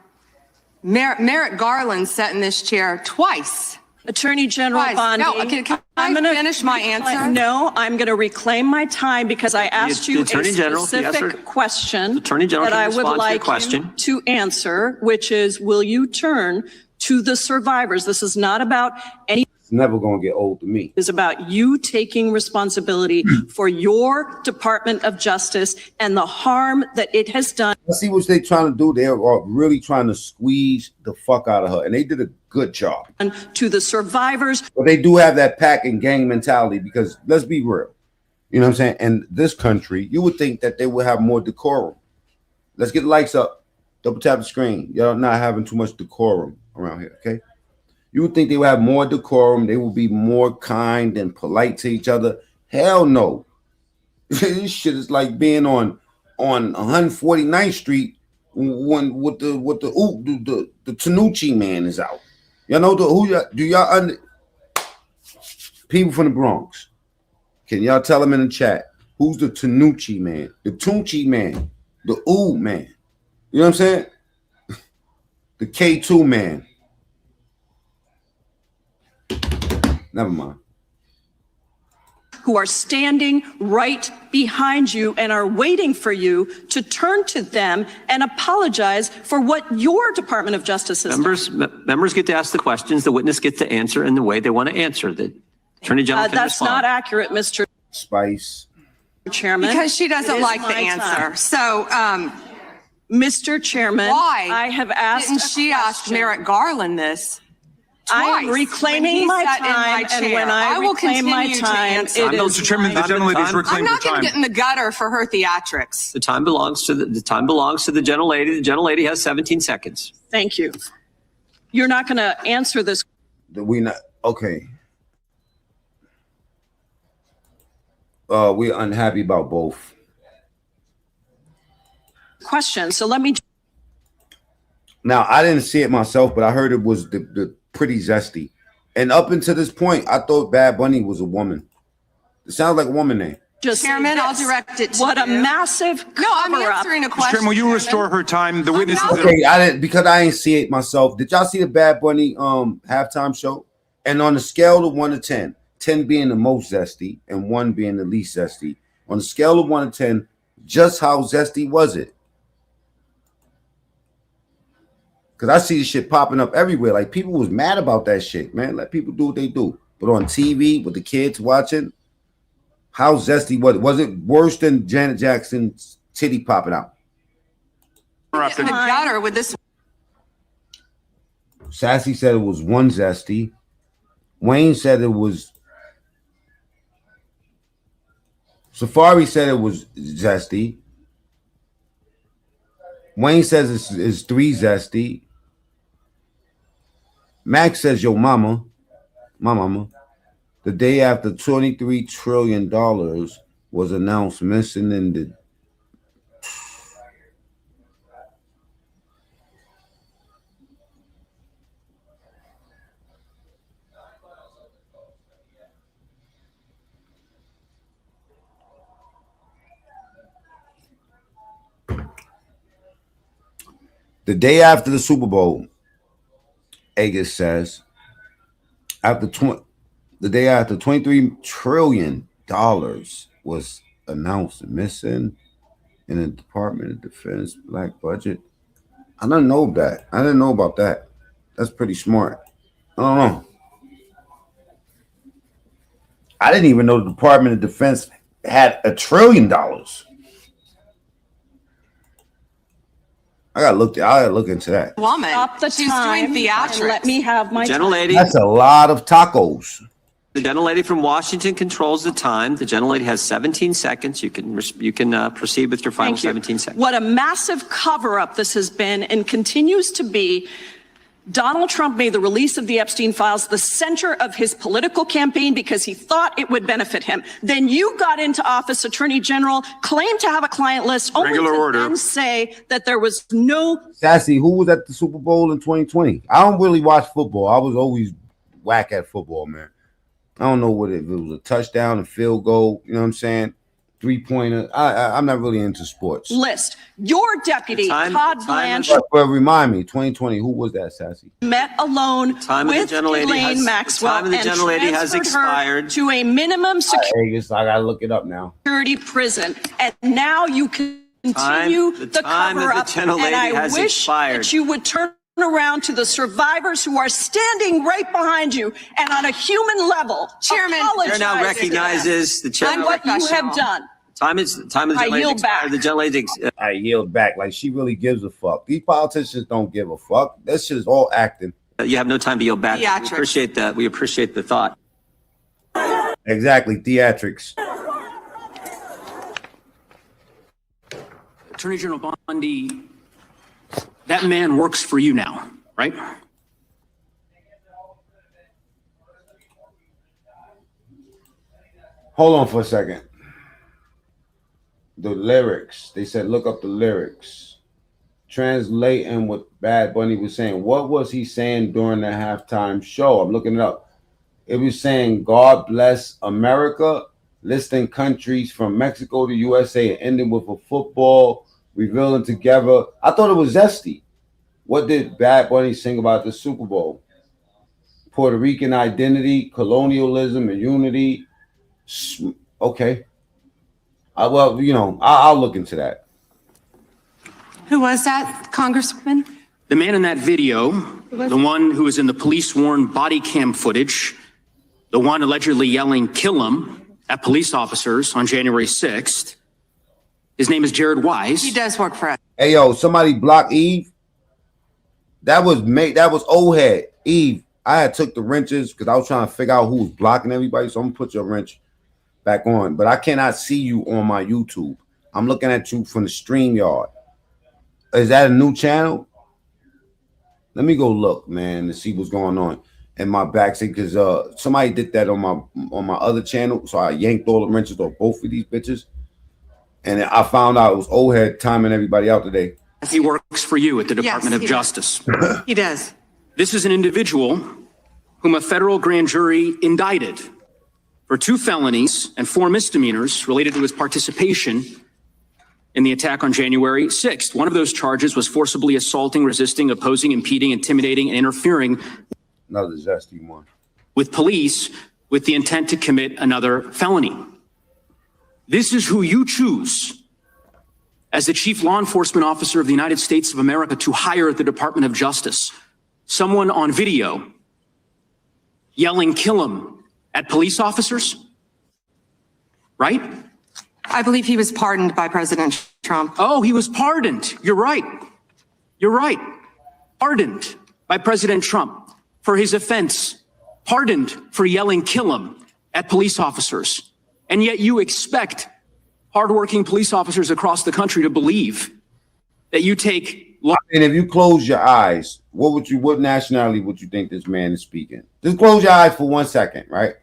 Merrick Garland sat in this chair twice. Attorney General Bondi. No, can I finish my answer? No, I'm going to reclaim my time because I asked you a specific question that I would like you to answer, which is, will you turn to the survivors? This is not about any. It's never going to get old to me. Is about you taking responsibility for your Department of Justice and the harm that it has done. Let's see what they're trying to do. They're really trying to squeeze the fuck out of her. And they did a good job. To the survivors. But they do have that pack and gang mentality because let's be real. You know what I'm saying? In this country, you would think that they would have more decorum. Let's get the lights up. Double tap the screen. Y'all not having too much decorum around here, okay? You would think they would have more decorum. They would be more kind and polite to each other. Hell no. This shit is like being on 149th Street when with the Tanucci man is out. Y'all know people from the Bronx? Can y'all tell them in the chat who's the Tanucci man, the Tunchi man, the Ooh man? You know what I'm saying? The K2 man. Never mind. who are standing right behind you and are waiting for you to turn to them and apologize for what your Department of Justice has done. Members get to ask the questions. The witness gets to answer in the way they want to answer. The Attorney General can That's respond. not accurate, Mr. Spice. Chairman. Because she doesn't like the my answer. time. So, Mr. Chairman, why I have asked. didn't she ask Merrick Garland this? I am twice reclaiming when he my sat in time, and chair? when I will reclaim my continue to time, answer. it is Mr. Chairman, the gentlelady's I'm reclaimed not her going to time. get in the gutter for her theatrics. The time belongs to the gentlelady. The gentlelady has 17 seconds. Thank you. You're not going to answer this We not okay. We're unhappy about both. question. So let me. Now, I didn't see it myself, but I heard it was the pretty zesty. And up until this point, I thought Bad Bunny was a woman. It sounds like a woman name. Just Chairman, I'll direct it to what a you. massive No, I'm cover-up. answering a Mr. question. Chairman, will you restore her time? The witness is Okay, I didn't because I didn't see it myself. Did y'all see the Bad Bunny halftime show? And on a scale of 1 to 10, 10 being the most zesty and 1 being the least zesty, on a scale of 1 to 10, just how zesty was it? Because I see this shit popping up everywhere. Like, people was mad about that shit, man. Let people do what they do. But on TV with the kids watching, how zesty was it? Was it worse than Janet Jackson's titty popping out? In the gutter with this. Sassy said it was 1 zesty. Wayne said it was. Safari said it was zesty. Wayne says it's 3 zesty. Max says, yo, mama, my mama, the day after $23 trillion was announced missing in the. The day after the Super Bowl, Agus says, the day after $23 trillion was announced missing in the Department of Defense black budget. I didn't know that. I didn't know about that. That's pretty smart. I don't know. I didn't even know the Department of Defense had $1 trillion. I gotta look into that. Woman. Stop the She's time doing theatrics. and let me have my Gentlelady. That's a lot of tacos. The gentlelady from Washington controls the time. The gentlelady has 17 seconds. You can proceed with your final Thank you. 17 seconds. What a massive cover-up this has been and continues to be. Donald Trump made the release of the Epstein files the center of his political campaign because he thought it would benefit him. Then you got into office, Attorney General, claimed to have a client list, only Regular to order. then say that there was no. Sassy, who was at the Super Bowl in 2020? I don't really watch football. I was always whack at football, man. I don't know if it was a touchdown, a field goal, you know what I'm saying? 3-pointer. I'm not really into sports. List. Your deputy, Todd Blanche, But remind me, 2020, who was that, Sassy? met alone Time of the with gentlelady Elaine has- Maxwell the time of the and gentlelady has transferred her expired. to a minimum I gotta look it up now. security prison. And now you continue The the time of the cover-up. gentlelady And I has wish expired. that you would turn around to the survivors who are standing right behind you and on a human level, Chairman, Chair now apologize recognizes the chair. on what you have done. Time of the I gentlelady yield back. expired. The gentlelady. I yield back like she really gives a fuck. These politicians don't give a fuck. That shit is all acting. You have no time to yield back. Theatrics. We appreciate that. We appreciate the thought. Exactly, theatrics. Attorney General Bondi, that man works for you now, right? Hold on for a second. The lyrics. They said, look up the lyrics. Translating what Bad Bunny was saying. What was he saying during the halftime show? I'm looking it up. It was saying, God bless America, listing countries from Mexico to USA, and ending with a football, revealing together. I thought it was zesty. What did Bad Bunny sing about the Super Bowl? Puerto Rican identity, colonialism, and unity. Okay. Well, you know, I'll look into that. Who was that, Congressman? The man in that video, the one who was in the police-worn body cam footage, the one allegedly yelling "kill him" at police officers on January 6th. His name is Jared Wise. He does work for us. Hey, yo, somebody block Eve. That was old head. Eve, I had took the wrenches because I was trying to figure out who was blocking everybody. So I'm gonna put your wrench back on. But I cannot see you on my YouTube. I'm looking at you from the StreamYard. Is that a new channel? Let me go look, man, to see what's going on in my backseat because somebody did that on my other channel. So I yanked all the wrenches off both of these bitches. And I found out it was old head timing everybody out today. He works for you at the Department of he Justice. He does. This is an individual whom a federal grand jury indicted for 2 felonies and 4 misdemeanors related to his participation in the attack on January 6th. One of those charges was forcibly assaulting, resisting, opposing, impeding, intimidating, and interfering Another zesty one. with police with the intent to commit another felony. This is who you choose as the chief law enforcement officer of the United States of America to hire at the Department of Justice. Someone on video yelling "kill him" at police officers, right? I believe he was pardoned by President Trump. Oh, he was pardoned. You're right. You're right. Pardoned by President Trump for his offense. Pardoned for yelling "kill him" at police officers. And yet you expect hardworking police officers across the country to believe that you take. And if you close your eyes, what nationality would you think this man is speaking? Just close your eyes for 1 second, right?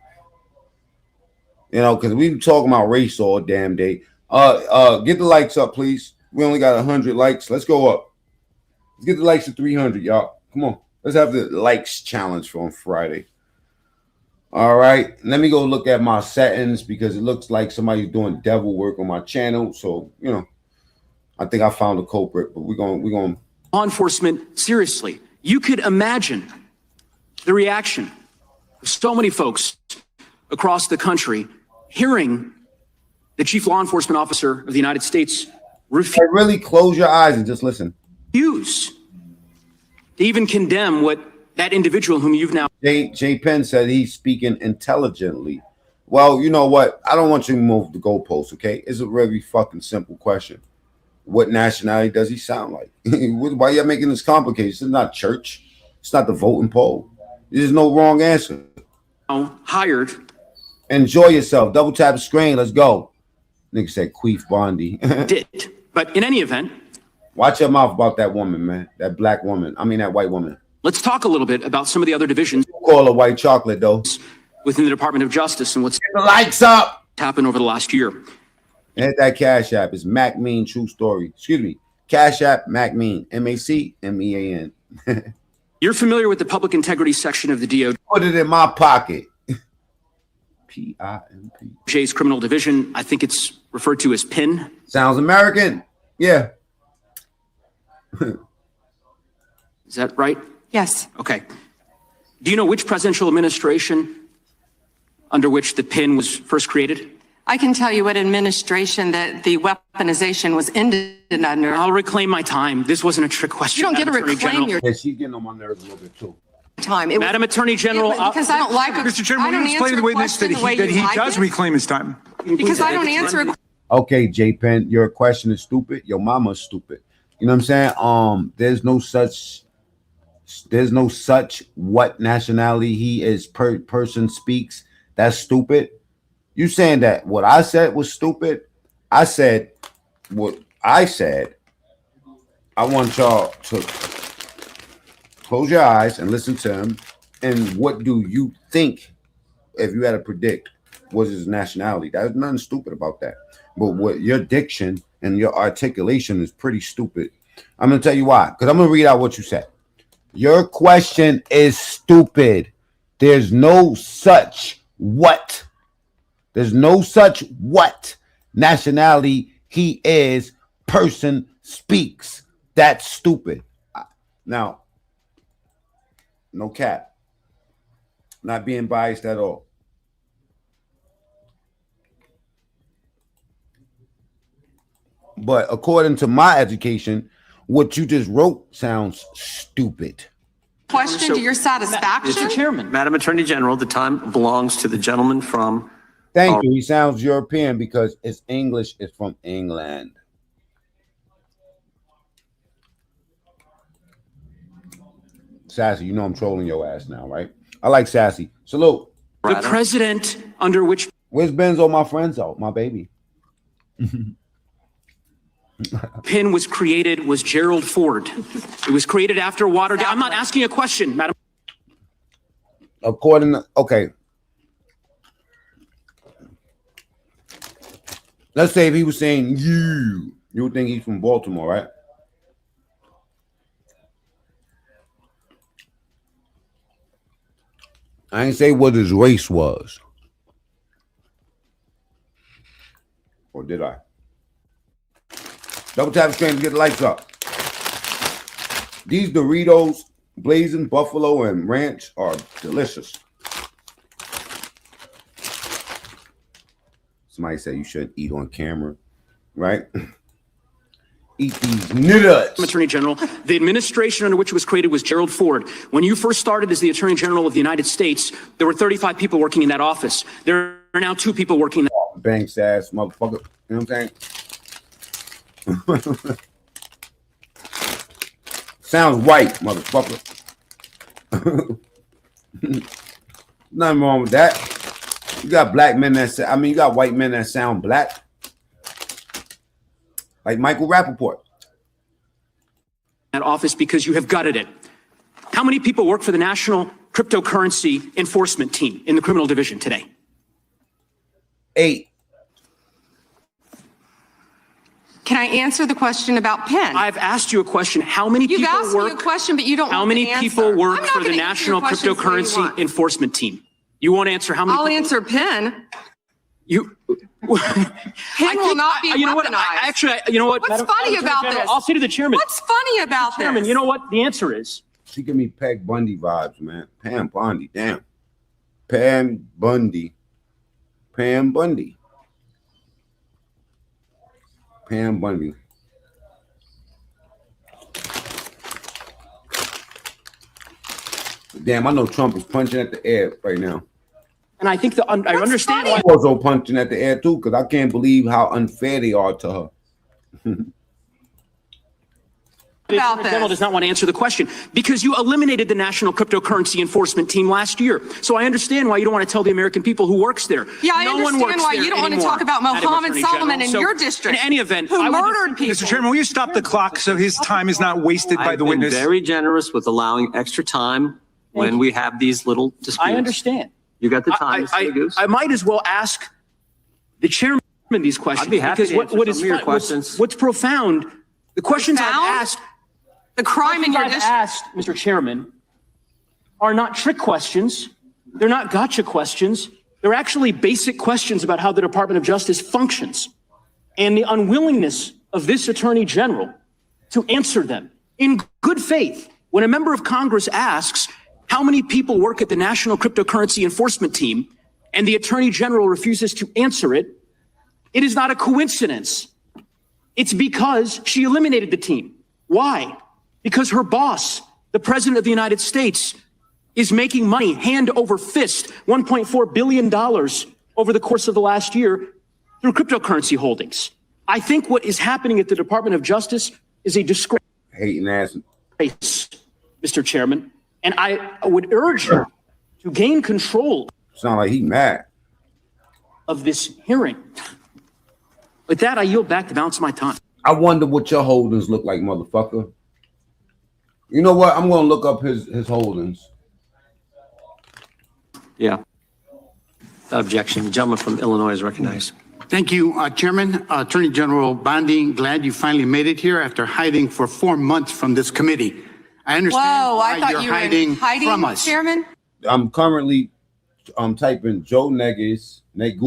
You know, because we've been talking about race all damn day. Get the likes up, please. We only got 100 likes. Let's go up. Let's get the likes to 300, y'all. Come on. Let's have the likes challenge for on Friday. All right. Let me go look at my settings because it looks like somebody's doing devil work on my channel. So, you know, I think I found the culprit, but we're going Law enforcement seriously. You could imagine the reaction of so many folks across the country hearing the chief law enforcement officer of the United States really close your eyes and just listen. Refuse to even condemn what that individual whom you've now. Jay Penn said he's speaking intelligently. Well, you know what? I don't want you to move the goalposts, okay? It's a really fucking simple question. What nationality does he sound like? Why are you making this complicated? This is not church. It's not the voting poll. There's no wrong answer. Hired. Enjoy yourself. Double tap the screen. Let's go. Nigga said Queef Bondi. Did. But in any event. Watch your mouth about that woman, man. That black woman. I mean, that white woman. Let's talk a little bit about some of the other divisions. Call her white chocolate, though. Within the Department of Justice and what's Get the lights up. Happened over the last year. Hit that Cash App. It's Mac Mean True Story. Excuse me. Cash App, Mac Mean. MACMEAN. You're familiar with the public integrity section of the DOJ. Put it in my pocket. PIMP. Jay's criminal division. I think it's referred to as PIN. Sounds American. Yeah. Is that right? Yes. Okay. Do you know which presidential administration under which the PIN was first created? I can tell you what administration that the weaponization was ended under. I'll reclaim my time. This wasn't a trick question. You don't get to Madam Attorney reclaim General. your Yeah, she's getting on my nerves a little bit too. time. Madam Attorney General, because I don't like Mr. Chairman, will you explain the witness that he does reclaim his time? Because I don't answer a Okay, J Penn, your question is stupid. Your mama's stupid. You know what I'm saying? There's no such what nationality he is person speaks. That's stupid. You saying that what I said was stupid? I said what I said. I want y'all to close your eyes and listen to him. And what do you think, if you had to predict, was his nationality? There's nothing stupid about that. But what your diction and your articulation is pretty stupid. I'm going to tell you why. Because I'm going to read out what you said. Your question is stupid. There's no such what. There's no such what nationality he is, person speaks. That's stupid. Now, no cap. Not being biased at all. But according to my education, what you just wrote sounds stupid. Question to your satisfaction? Mr. Chairman. Madam Attorney General, the time belongs to the gentleman from... Thank you. He sounds European because his English is from England. Sassy, you know I'm trolling your ass now, right? I like Sassy. Salute. The president under which... Where's Benzo, my friends out, my baby? PIN was created was Gerald Ford. It was created after Watergate. I'm not asking a question, Madam. According to, okay. Let's say if he was saying you would think he's from Baltimore, right? I ain't say what his race was. Or did I? Double tap the screen to get the lights up. These Doritos, blazing buffalo and ranch are delicious. Somebody said you shouldn't eat on camera, right? Eat these nuts. Attorney General, the administration under which it was created was Gerald Ford. When you first started as the Attorney General of the United States, there were 35 people working in that office. There are now 2 people working. Banks ass motherfucker. You know what I'm saying? Sounds white, motherfucker. Nothing wrong with that. You got black men that say, you got white men that sound black. Like Michael Rappaport. That office because you have gutted it. How many people work for the National Cryptocurrency Enforcement Team in the criminal division today? 8. Can I answer the question about PIN? I've asked you a question. How many people work? You've asked me a question, but you don't How want many to people answer. work I'm not for the gonna answer your National questions the way you Cryptocurrency want. Enforcement Team? You won't answer how many I'll people? answer PIN. You. PIN will not be You know what? weaponized. Actually, you know what? What's Madam funny Attorney about General, this? I'll say to the chairman. What's funny about this? Chairman, you know what the answer is? She give me Peg Bundy vibes, man. Pam Bondi, damn. Pam Bondi. Pam Bondi. Pam Bondi. Damn, I know Trump is punching at the air right now. And I think I understand why. Also punching at the air too, because I can't believe how unfair they are to her. The Attorney General does not want to answer the question because you eliminated the National Cryptocurrency Enforcement Team last year. So I understand why you don't want to tell the American people who works there. Yeah, I No one understand works why there you don't want to anymore, talk about Madam Mohammed Attorney Solomon General. in So, your district. In any event, who murdered people. Mr. Chairman, will you stop the clock so his time is not wasted by I've the been witness? very generous with allowing extra time when we have these little disputes. I understand. You got the time, Mr. Goose. I might as well ask the chairman these questions. I'd be happy because to answer what some is of your fun- questions. What's profound? The questions I've asked. The crime in your I've district. asked, Mr. Chairman, are not trick questions. They're not gotcha questions. They're actually basic questions about how the Department of Justice functions and the unwillingness of this Attorney General to answer them in good faith. When a member of Congress asks how many people work at the National Cryptocurrency Enforcement Team and the Attorney General refuses to answer it, it is not a coincidence. It's because she eliminated the team. Why? Because her boss, the President of the United States, is making money hand over fist, $1.4 billion over the course of the last year through cryptocurrency holdings. I think what is happening at the Department of Justice is a disgrace, Hating ass. Mr. Chairman. And I would urge you to gain control Sound like he mad. of this hearing. With that, I yield back the balance of my time. I wonder what your holdings look like, motherfucker. You know what? I'm gonna look up his holdings. Yeah. Objection. The gentleman from Illinois is recognized. Thank you, Chairman. Attorney General Bondi, glad you finally made it here after hiding for 4 months from this committee. I understand Whoa, why I thought you're you were hiding from us. Chairman. I'm currently typing Joe Negus net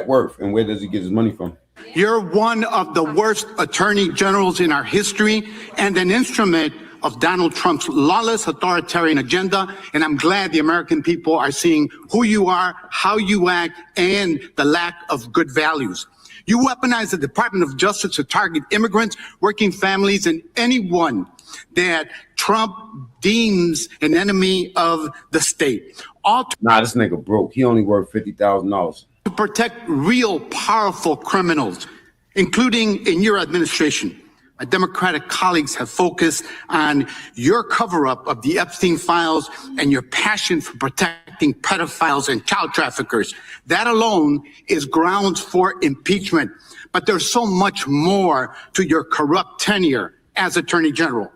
worth and where does he get his money from? You're one of the worst attorney generals in our history and an instrument of Donald Trump's lawless authoritarian agenda, and I'm glad the American people are seeing who you are, how you act, and the lack of good values. You weaponize the Department of Justice to target immigrants, working families, and anyone that Trump deems an enemy of the state. All this nigga broke. He only worth $50,000. To protect real powerful criminals, including in your administration. My Democratic colleagues have focused on your cover-up of the Epstein files and your passion for protecting pedophiles and child traffickers. That alone is grounds for impeachment. But there's so much more to your corrupt tenure as Attorney General.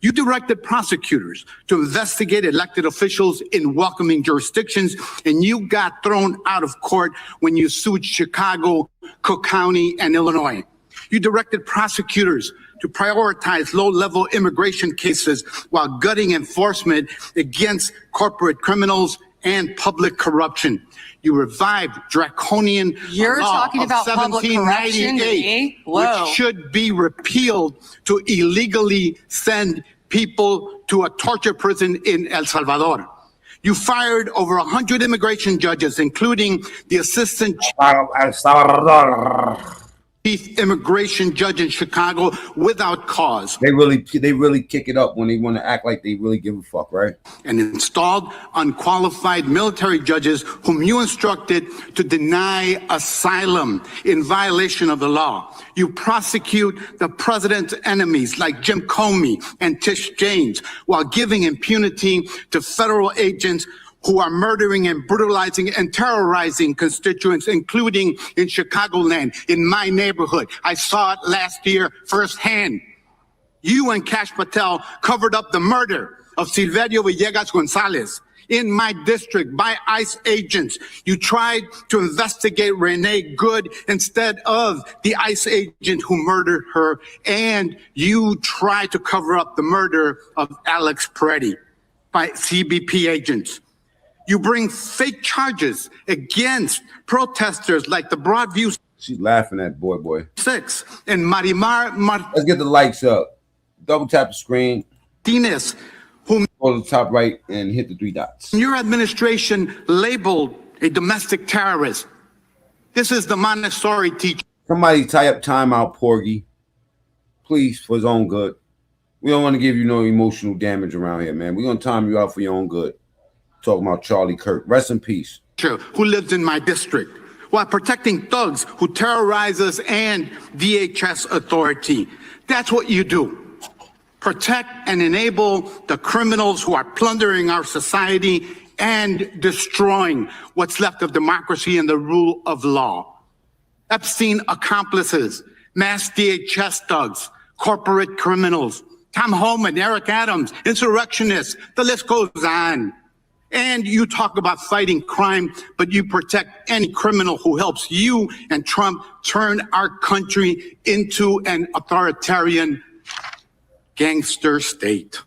You directed prosecutors to investigate elected officials in welcoming jurisdictions, and you got thrown out of court when you sued Chicago, Cook County, and Illinois. You directed prosecutors to prioritize low-level immigration cases while gutting enforcement against corporate criminals and public corruption. You revived draconian You're law talking of about public corruption, 1798, Whoa. which should be repealed to illegally send people to a torture prison in El Salvador. You fired over 100 immigration judges, including the assistant chief immigration judge in Chicago without cause. They really kick it up when they want to act like they really give a fuck, right? And installed unqualified military judges whom you instructed to deny asylum in violation of the law. You prosecute the president's enemies like Jim Comey and Tish James while giving impunity to federal agents who are murdering and brutalizing and terrorizing constituents, including in Chicagoland, in my neighborhood. I saw it last year firsthand. You and Kash Patel covered up the murder of Silverio Villegas Gonzalez in my district by ICE agents. You tried to investigate Renee Good instead of the ICE agent who murdered her, and you tried to cover up the murder of Alex Peretti by CBP agents. You bring fake charges against protesters like the Broadview. She's laughing at boy. 6 and Marimar Let's get the likes up. Double tap the screen. Martinez, whom go to the top right and hit the 3 dots. your administration labeled a domestic terrorist. This is the Montessori teacher. Somebody tie up timeout, Porgy. Please, for his own good. We don't want to give you no emotional damage around here, man. We're going to time you out for your own good. Talking about Charlie Kirk. Rest in peace. Who lives in my district while protecting thugs who terrorize us and DHS authority. That's what you do. Protect and enable the criminals who are plundering our society and destroying what's left of democracy and the rule of law. Epstein accomplices, mass DHS thugs, corporate criminals, Tom Homan, Eric Adams, insurrectionists, the list goes on. And you talk about fighting crime, but you protect any criminal who helps you and Trump turn our country into an authoritarian gangster state.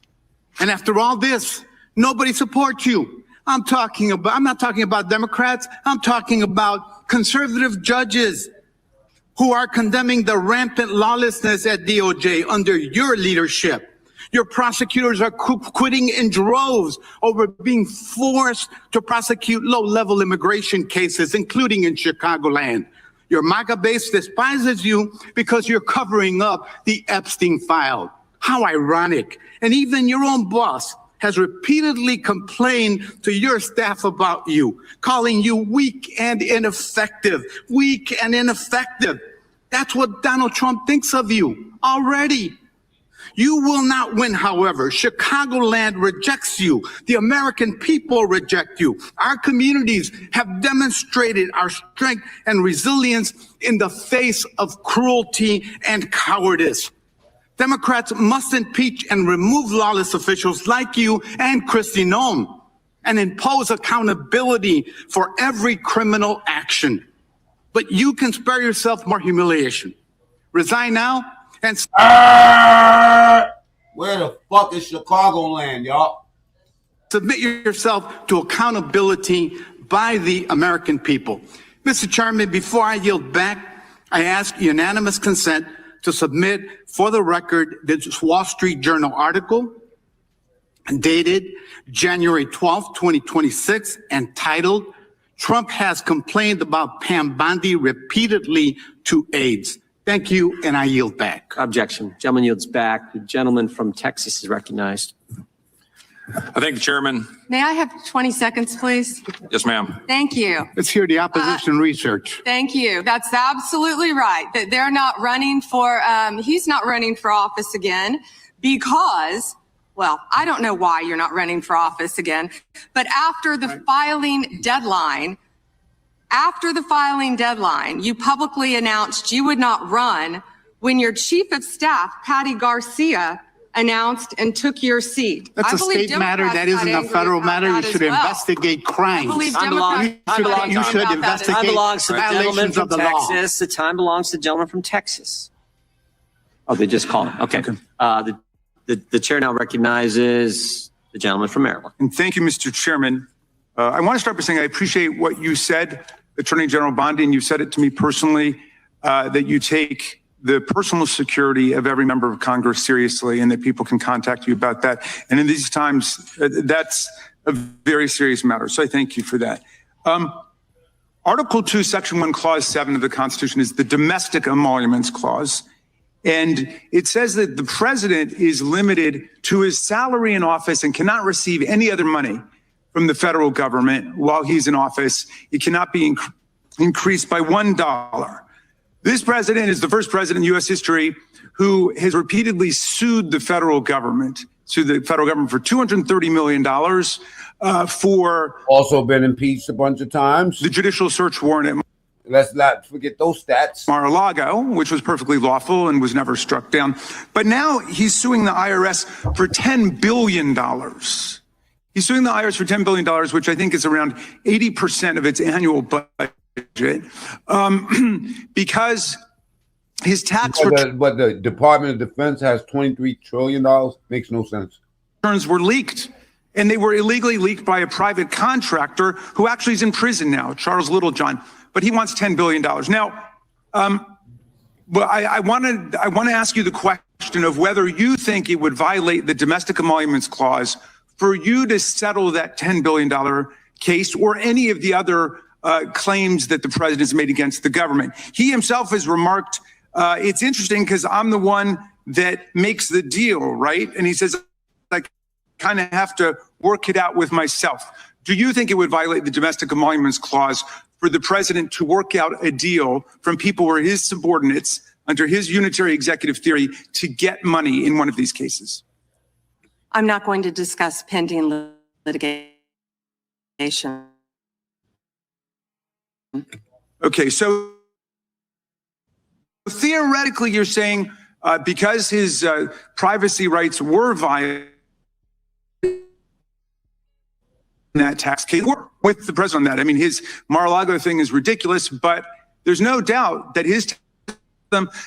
And after all this, nobody supports you. I'm not talking about Democrats. I'm talking about conservative judges who are condemning the rampant lawlessness at DOJ under your leadership. Your prosecutors are quitting in droves over being forced to prosecute low-level immigration cases, including in Chicagoland. Your MAGA base despises you because you're covering up the Epstein file. How ironic. And even your own boss has repeatedly complained to your staff about you, calling you weak and ineffective. Weak and ineffective. That's what Donald Trump thinks of you already. You will not win, however. Chicagoland rejects you. The American people reject you. Our communities have demonstrated our strength and resilience in the face of cruelty and cowardice. Democrats must impeach and remove lawless officials like you and Kristi Noem and impose accountability for every criminal action. But you can spare yourself more humiliation. Resign now and where the fuck is Chicagoland, y'all? Submit yourself to accountability by the American people. Mr. Chairman, before I yield back, I ask unanimous consent to submit for the record this Wall Street Journal article dated January 12, 2026, entitled, Trump has complained about Pam Bondi repeatedly to aides. Thank you, and I yield back. Objection. Gentleman yields back. The gentleman from Texas is recognized. I thank the chairman. May I have 20 seconds, please? Yes, ma'am. Thank you. Let's hear the opposition research. Thank you. That's absolutely right. That they're not running for, he's not running for office again because, well, I don't know why you're not running for office again, but after the filing deadline, you publicly announced you would not run when your chief of staff, Patty Garcia, announced and took your seat. That's a state matter. That isn't a federal matter. You should investigate crimes. Time belongs to the gentleman from Texas. The time belongs to the gentleman from Texas. Oh, they just called him. Okay. The chair now recognizes the gentleman from Maryland. And thank you, Mr. Chairman. I want to start by saying I appreciate what you said, Attorney General Bondi, and you said it to me personally, that you take the personal security of every member of Congress seriously and that people can contact you about that. And in these times, that's a very serious matter. So I thank you for that. Article 2, Section 1, Clause 7 of the Constitution is the Domestic Emoluments Clause. And it says that the president is limited to his salary in office and cannot receive any other money from the federal government while he's in office. It cannot be increased by $1. This president is the first president in U.S. history who has repeatedly sued the federal government for $230 million for also been impeached a bunch of times. The judicial search warrant. Let's not forget those stats. Mar-a-Lago, which was perfectly lawful and was never struck down. But now he's suing the IRS for $10 billion. He's suing the IRS for $10 billion, which I think is around 80% of its annual budget. Because his tax but the Department of Defense has $23 trillion. Makes no sense. Returns were leaked, and they were illegally leaked by a private contractor who actually is in prison now, Charles Littlejohn. But he wants $10 billion. Now, well, I want to ask you the question of whether you think it would violate the Domestic Emoluments Clause for you to settle that $10 billion case or any of the other claims that the president has made against the government. He himself has remarked, it's interesting because I'm the one that makes the deal, right? And he says, I kind of have to work it out with myself. Do you think it would violate the Domestic Emoluments Clause for the president to work out a deal from people who are his subordinates under his unitary executive theory to get money in one of these cases? I'm not going to discuss pending litigation. Okay, so theoretically you're saying because his privacy rights were violated in that tax case, we're with the president on that. I mean, his Mar-a-Lago thing is ridiculous, but there's no doubt that his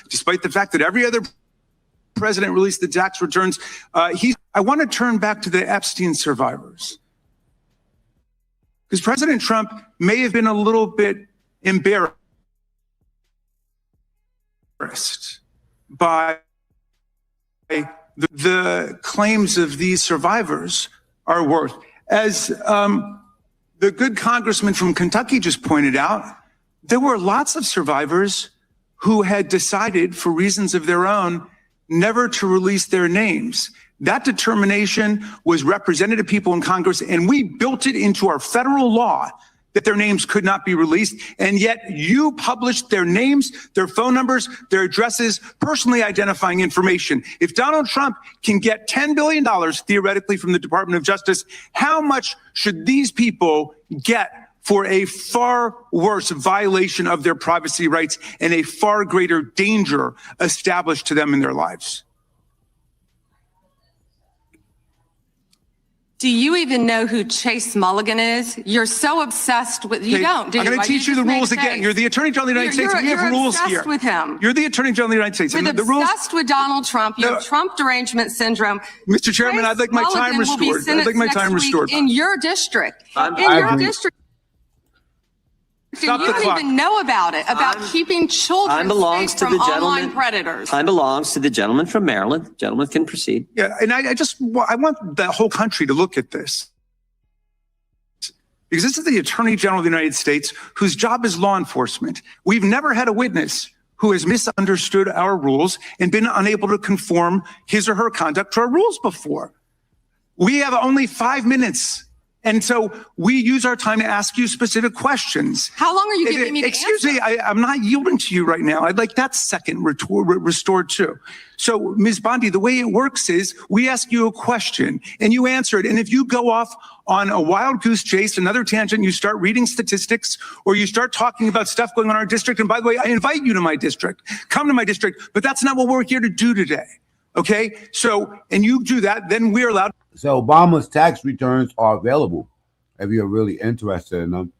despite the fact that every other president released the tax returns, I want to turn back to the Epstein survivors. Because President Trump may have been a little bit embarrassed by the claims of these survivors are worth. As the good congressman from Kentucky just pointed out, there were lots of survivors who had decided, for reasons of their own, never to release their names. That determination was represented to people in Congress, and we built it into our federal law that their names could not be released. And yet you published their names, their phone numbers, their addresses, personally identifying information. If Donald Trump can get $10 billion theoretically from the Department of Justice, how much should these people get for a far worse violation of their privacy rights and a far greater danger established to them in their lives? Do you even know who Chase Mulligan is? You're so obsessed with, you don't, do you? I'm going to teach you the rules again. You're the Attorney General of the United States. We have rules here. You're obsessed with him. You're the Attorney General of the United States. You're obsessed with Donald Trump. You have Trump derangement syndrome. Mr. Chairman, I'd like my time restored. I'd like my time restored. In your district. In your district. You don't even know about it, about keeping children Time belongs safe to from the gentleman. online predators. Time belongs to the gentleman from Maryland. The gentleman can proceed. Yeah, and I want the whole country to look at this. Because this is the Attorney General of the United States, whose job is law enforcement. We've never had a witness who has misunderstood our rules and been unable to conform his or her conduct to our rules before. We have only 5 minutes. And so we use our time to ask you specific questions. How long are you giving me to Excuse answer? me, I'm not yielding to you right now. I'd like that second restored too. So, Ms. Bondi, the way it works is we ask you a question and you answer it. And if you go off on a wild goose chase, another tangent, you start reading statistics or you start talking about stuff going on in our district. And by the way, I invite you to my district. Come to my district, but that's not what we're here to do today. Okay? So, and you do that, then we're allowed. So Obama's tax returns are available if you're really interested in them.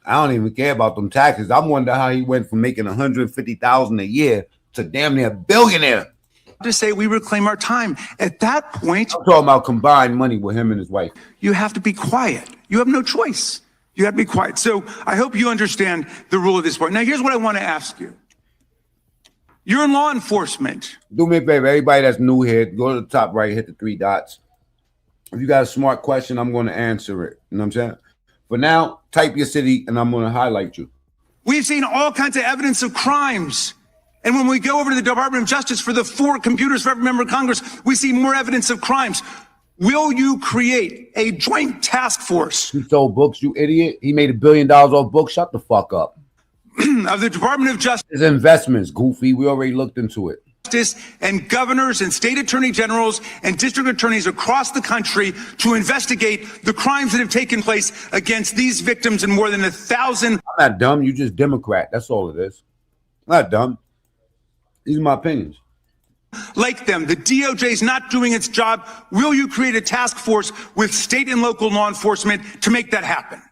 I don't even care about them taxes. I wonder how he went from making $150,000 a year to damn near a billionaire. To say we reclaim our time. At that point, I'm talking about combined money with him and his wife. You have to be quiet. You have no choice. You have to be quiet. So I hope you understand the rule at this point. Now, here's what I want to ask you. You're in law enforcement. Do me a favor, everybody that's new here, go to the top right, hit the 3 dots. If you got a smart question, I'm going to answer it. You know what I'm saying? For now, type your city and I'm going to highlight you. We've seen all kinds of evidence of crimes. And when we go over to the Department of Justice for the 4 computers for every member of Congress, we see more evidence of crimes. Will you create a joint task force? He sold books, you idiot. He made $1 billion off books. Shut the fuck up. Of the Department of Justice. His investments, goofy. We already looked into it. And governors and state attorney generals and district attorneys across the country to investigate the crimes that have taken place against these victims and more than 1,000. I'm not dumb. You just Democrat. That's all it is. I'm not dumb. These are my opinions. Like them, the DOJ is not doing its job. Will you create a task force with state and local law enforcement to make that happen?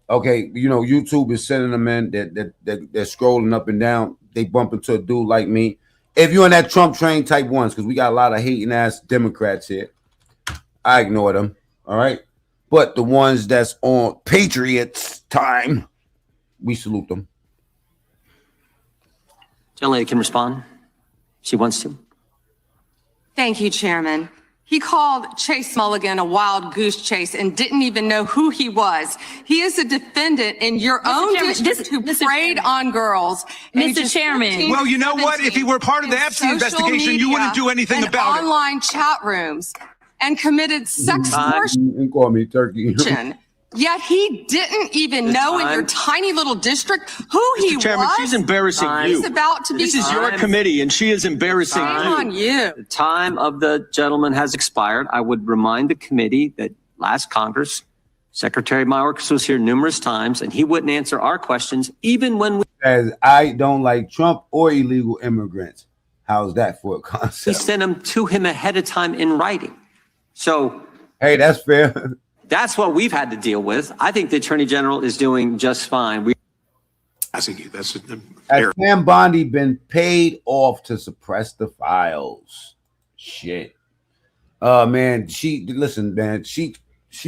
Okay, you know, YouTube is sending them in. They're scrolling up and down. They bump into a dude like me. If you're in that Trump train, type 1s, because we got a lot of hating ass Democrats here. I ignore them. All right. But the ones that's on Patriots time, we salute them. Gentlelady can respond. She wants to. Thank you, Chairman. He called Chase Mulligan a wild goose chase and didn't even know who he was. He is a defendant in your own district who preyed on girls. Mr. Chairman. Well, you know what? If he were part of the Epstein investigation, you wouldn't do anything about it. Online chat rooms and committed sex extortion. You call me turkey. Yet he didn't even know in your tiny little district who he was. Chairman, she's embarrassing you. He's about to be. This is your committee, and she is embarrassing you. Shame on you. The time of the gentleman has expired. I would remind the committee that last Congress, Secretary Mayorkas was here numerous times, and he wouldn't answer our questions, even when we. As I don't like Trump or illegal immigrants. How's that for a concept? We sent them to him ahead of time in writing. So. Hey, that's fair. That's what we've had to deal with. I think the Attorney General is doing just fine. I think that's Has Pam Bondi been paid off to suppress the files? Shit. Man, she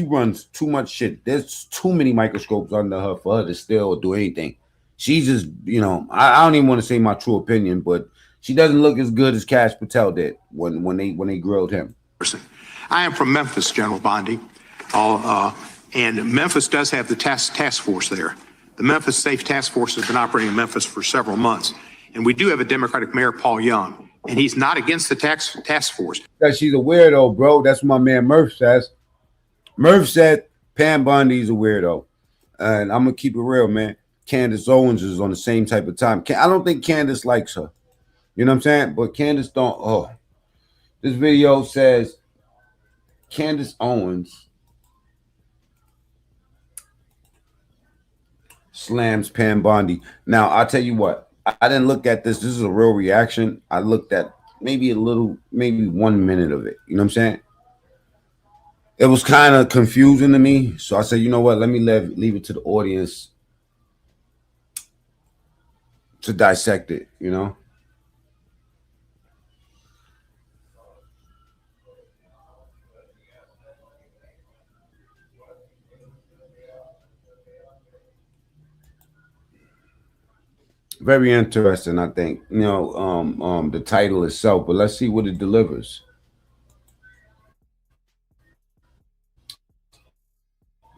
runs too much shit. There's too many microscopes under her for her to still do anything. She's just, you know, I don't even want to say my true opinion, but she doesn't look as good as Cash Patel did when they grilled him. I am from Memphis, General Bondi. And Memphis does have the task force there. The Memphis Safe Task Force has been operating in Memphis for several months. And we do have a Democratic mayor, Paul Young, and he's not against the task force. Because she's a weirdo, bro. That's what my man Murph says. Murph said Pam Bondi's a weirdo. And I'm going to keep it real, man. Candace Owens is on the same type of time. I don't think Candace likes her. You know what I'm saying? But Candace don't. Oh, this video says Candace Owens slams Pam Bondi. Now, I'll tell you what. I didn't look at this. This is a real reaction. I looked at maybe 1 minute of it. You know what I'm saying? It was kind of confusing to me. So I said, you know what? Let me leave it to the audience to dissect it, you know? Very interesting, I think. You know, the title itself, but let's see what it delivers.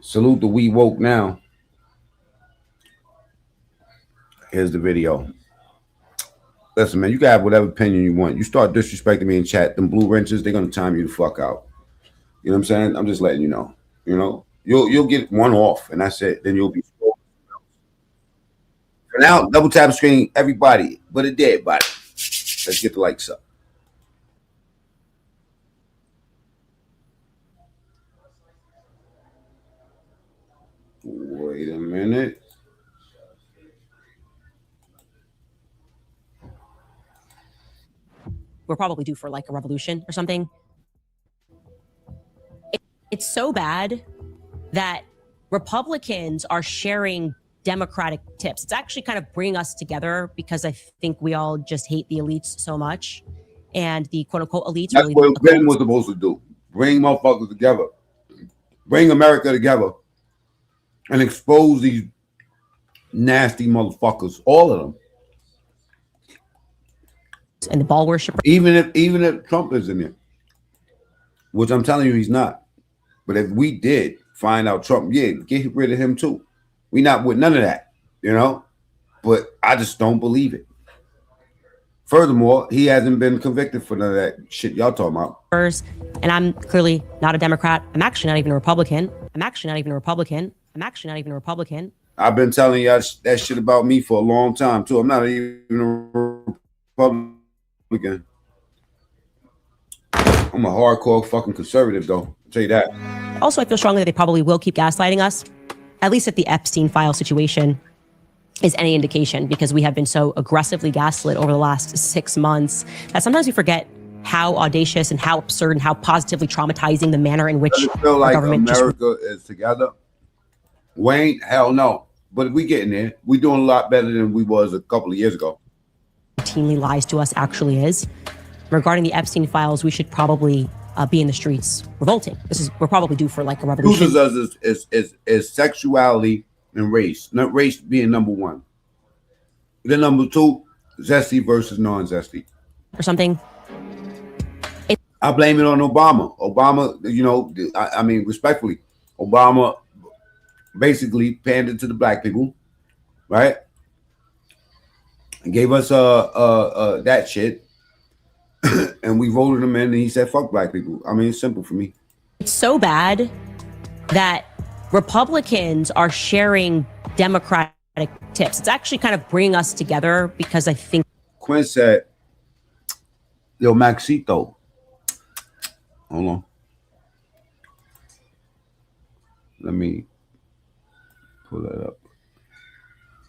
Salute the We Woke Now. Here's the video. Listen, man, you can have whatever opinion you want. You start disrespecting me in chat, them blue wrenches, they're gonna time you the fuck out. You know what I'm saying? I'm just letting you know. You know, you'll get one off, and that's it. Then you'll be. For now, double tap screen, everybody, but a dead body. Let's get the likes up. Wait a minute. We're probably due for like a revolution or something. It's so bad that Republicans are sharing Democratic tips. It's actually kind of bringing us together because I think we all just hate the elites so much. And the quote unquote elites. That's really what Britain was supposed to do. Bring motherfuckers together. Bring America together. And expose these nasty motherfuckers. All of them. And the ball worshiper. Even if Trump is in it. Which I'm telling you he's not. But if we did find out Trump, yeah, get rid of him too. We not with none of that, you know? But I just don't believe it. Furthermore, he hasn't been convicted for none of that shit y'all talking about. And I'm clearly not a Democrat. I'm actually not even a Republican. I'm actually not even a Republican. I'm actually not even a Republican. I've been telling y'all that shit about me for a long time too. I'm not even a Republican. I'm a hardcore fucking conservative though. I'll tell you that. Also, I feel strongly that they probably will keep gaslighting us, at least if the Epstein file situation is any indication, because we have been so aggressively gaslit over the last 6 months that sometimes we forget how audacious and how absurd and how positively traumatizing the manner in which Does it feel like government America is together? Wayne, hell no. But we getting there. We doing a lot better than we was a couple of years ago. routinely lies to us actually is. Regarding the Epstein files, we should probably be in the streets revolting. We're probably due for like a revolution. Chooses us is sexuality and race. Not race being number one. Then number two, zesty versus non-zesty. Or something. I blame it on Obama. Obama, you know, I mean, respectfully, Obama basically pandered to the black people, right? And gave us that shit. And we voted him in and he said, fuck black people. I mean, it's simple for me. It's so bad that Republicans are sharing Democratic tips. It's actually kind of bringing us together because I think. Quinn said, yo, Maxito. Hold on. Let me pull that up.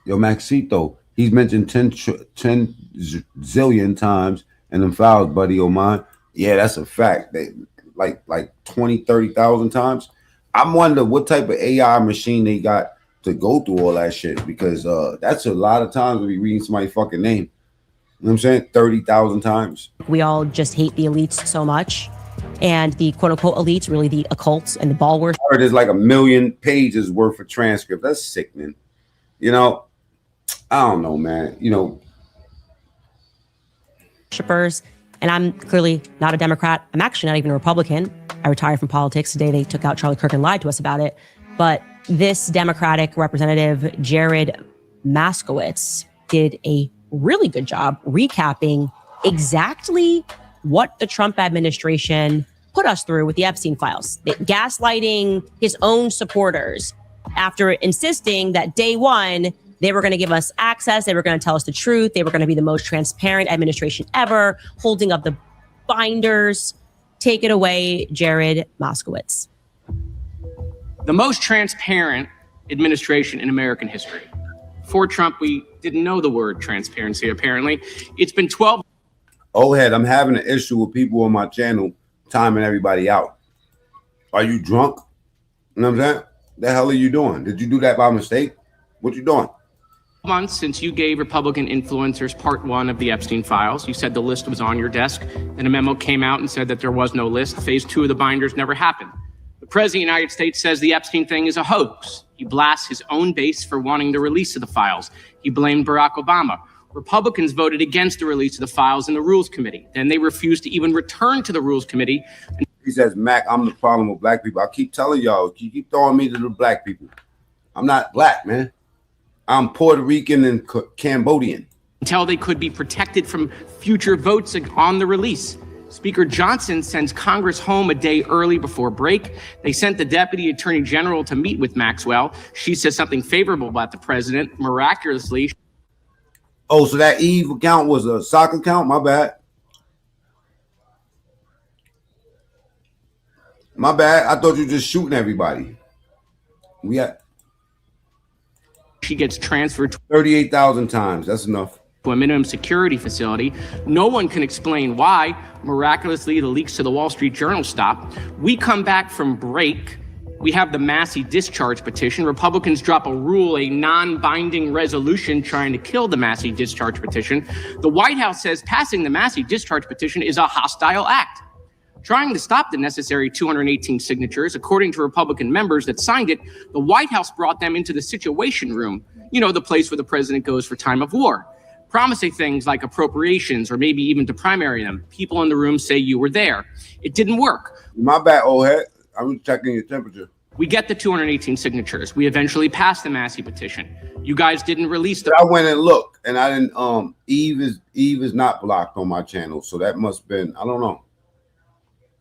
Yo, Maxito. He's mentioned 10 zillion times in them files, buddy of mine. Yeah, that's a fact. They like 20, 30,000 times. I'm wondering what type of AI machine they got to go through all that shit, because that's a lot of times when we reading somebody's fucking name. You know what I'm saying? 30,000 times. We all just hate the elites so much. And the quote unquote elites, really the occults and the ball worship. I heard there's like 1 million pages worth of transcript. That's sickening. You know, I don't know, man. You know, worshippers. And I'm clearly not a Democrat. I'm actually not even a Republican. I retired from politics today. They took out Charlie Kirk and lied to us about it. But this Democratic representative, Jared Moskowitz, did a really good job recapping exactly what the Trump administration put us through with the Epstein files, gaslighting his own supporters after insisting that day one, they were going to give us access. They were going to tell us the truth. They were going to be the most transparent administration ever, holding up the binders. Take it away, Jared Moskowitz. The most transparent administration in American history. Before Trump, we didn't know the word transparency, apparently. It's been 12. Oh, head, I'm having an issue with people on my channel timing everybody out. Are you drunk? You know what I'm saying? The hell are you doing? Did you do that by mistake? What you doing? Months since you gave Republican influencers part one of the Epstein files. You said the list was on your desk. Then a memo came out and said that there was no list. Phase 2 of the binders never happened. The president of the United States says the Epstein thing is a hoax. He blasts his own base for wanting the release of the files. He blamed Barack Obama. Republicans voted against the release of the files in the Rules Committee. Then they refused to even return to the Rules Committee. He says, Mac, I'm the problem with black people. I keep telling y'all, you keep throwing me to the black people. I'm not black, man. I'm Puerto Rican and Cambodian. Until they could be protected from future votes on the release. Speaker Johnson sends Congress home a day early before break. They sent the Deputy Attorney General to meet with Maxwell. She says something favorable about the president. Miraculously. Oh, so that Eve account was a sock account? My bad. My bad. I thought you were just shooting everybody. She gets transferred 38,000 times. That's enough. To a minimum security facility. No one can explain why. Miraculously, the leaks to the Wall Street Journal stop. We come back from break. We have the Massey discharge petition. Republicans drop a rule, a non-binding resolution trying to kill the Massey discharge petition. The White House says passing the Massey discharge petition is a hostile act. Trying to stop the necessary 218 signatures, according to Republican members that signed it, the White House brought them into the Situation Room, you know, the place where the president goes for time of war, promising things like appropriations or maybe even to primary them. People in the room say you were there. It didn't work. My bad, old head. I'm checking your temperature. We get the 218 signatures. We eventually passed the Massey petition. You guys didn't release the. I went and looked, and I didn't. Eve is not blocked on my channel, so that must have been. I don't know.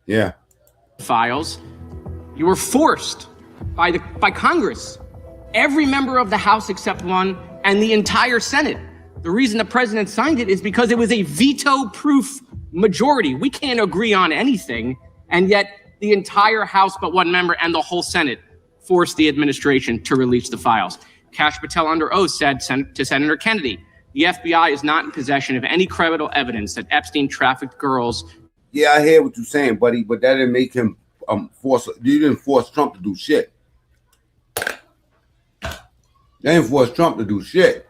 Yeah. Files. You were forced by Congress, every member of the House except one, and the entire Senate. The reason the president signed it is because it was a veto-proof majority. We can't agree on anything, and yet the entire House but one member and the whole Senate forced the administration to release the files. Kash Patel under oath said to Senator Kennedy, the FBI is not in possession of any credible evidence that Epstein trafficked girls. Yeah, I hear what you're saying, buddy, but that didn't make him force. You didn't force Trump to do shit. They didn't force Trump to do shit.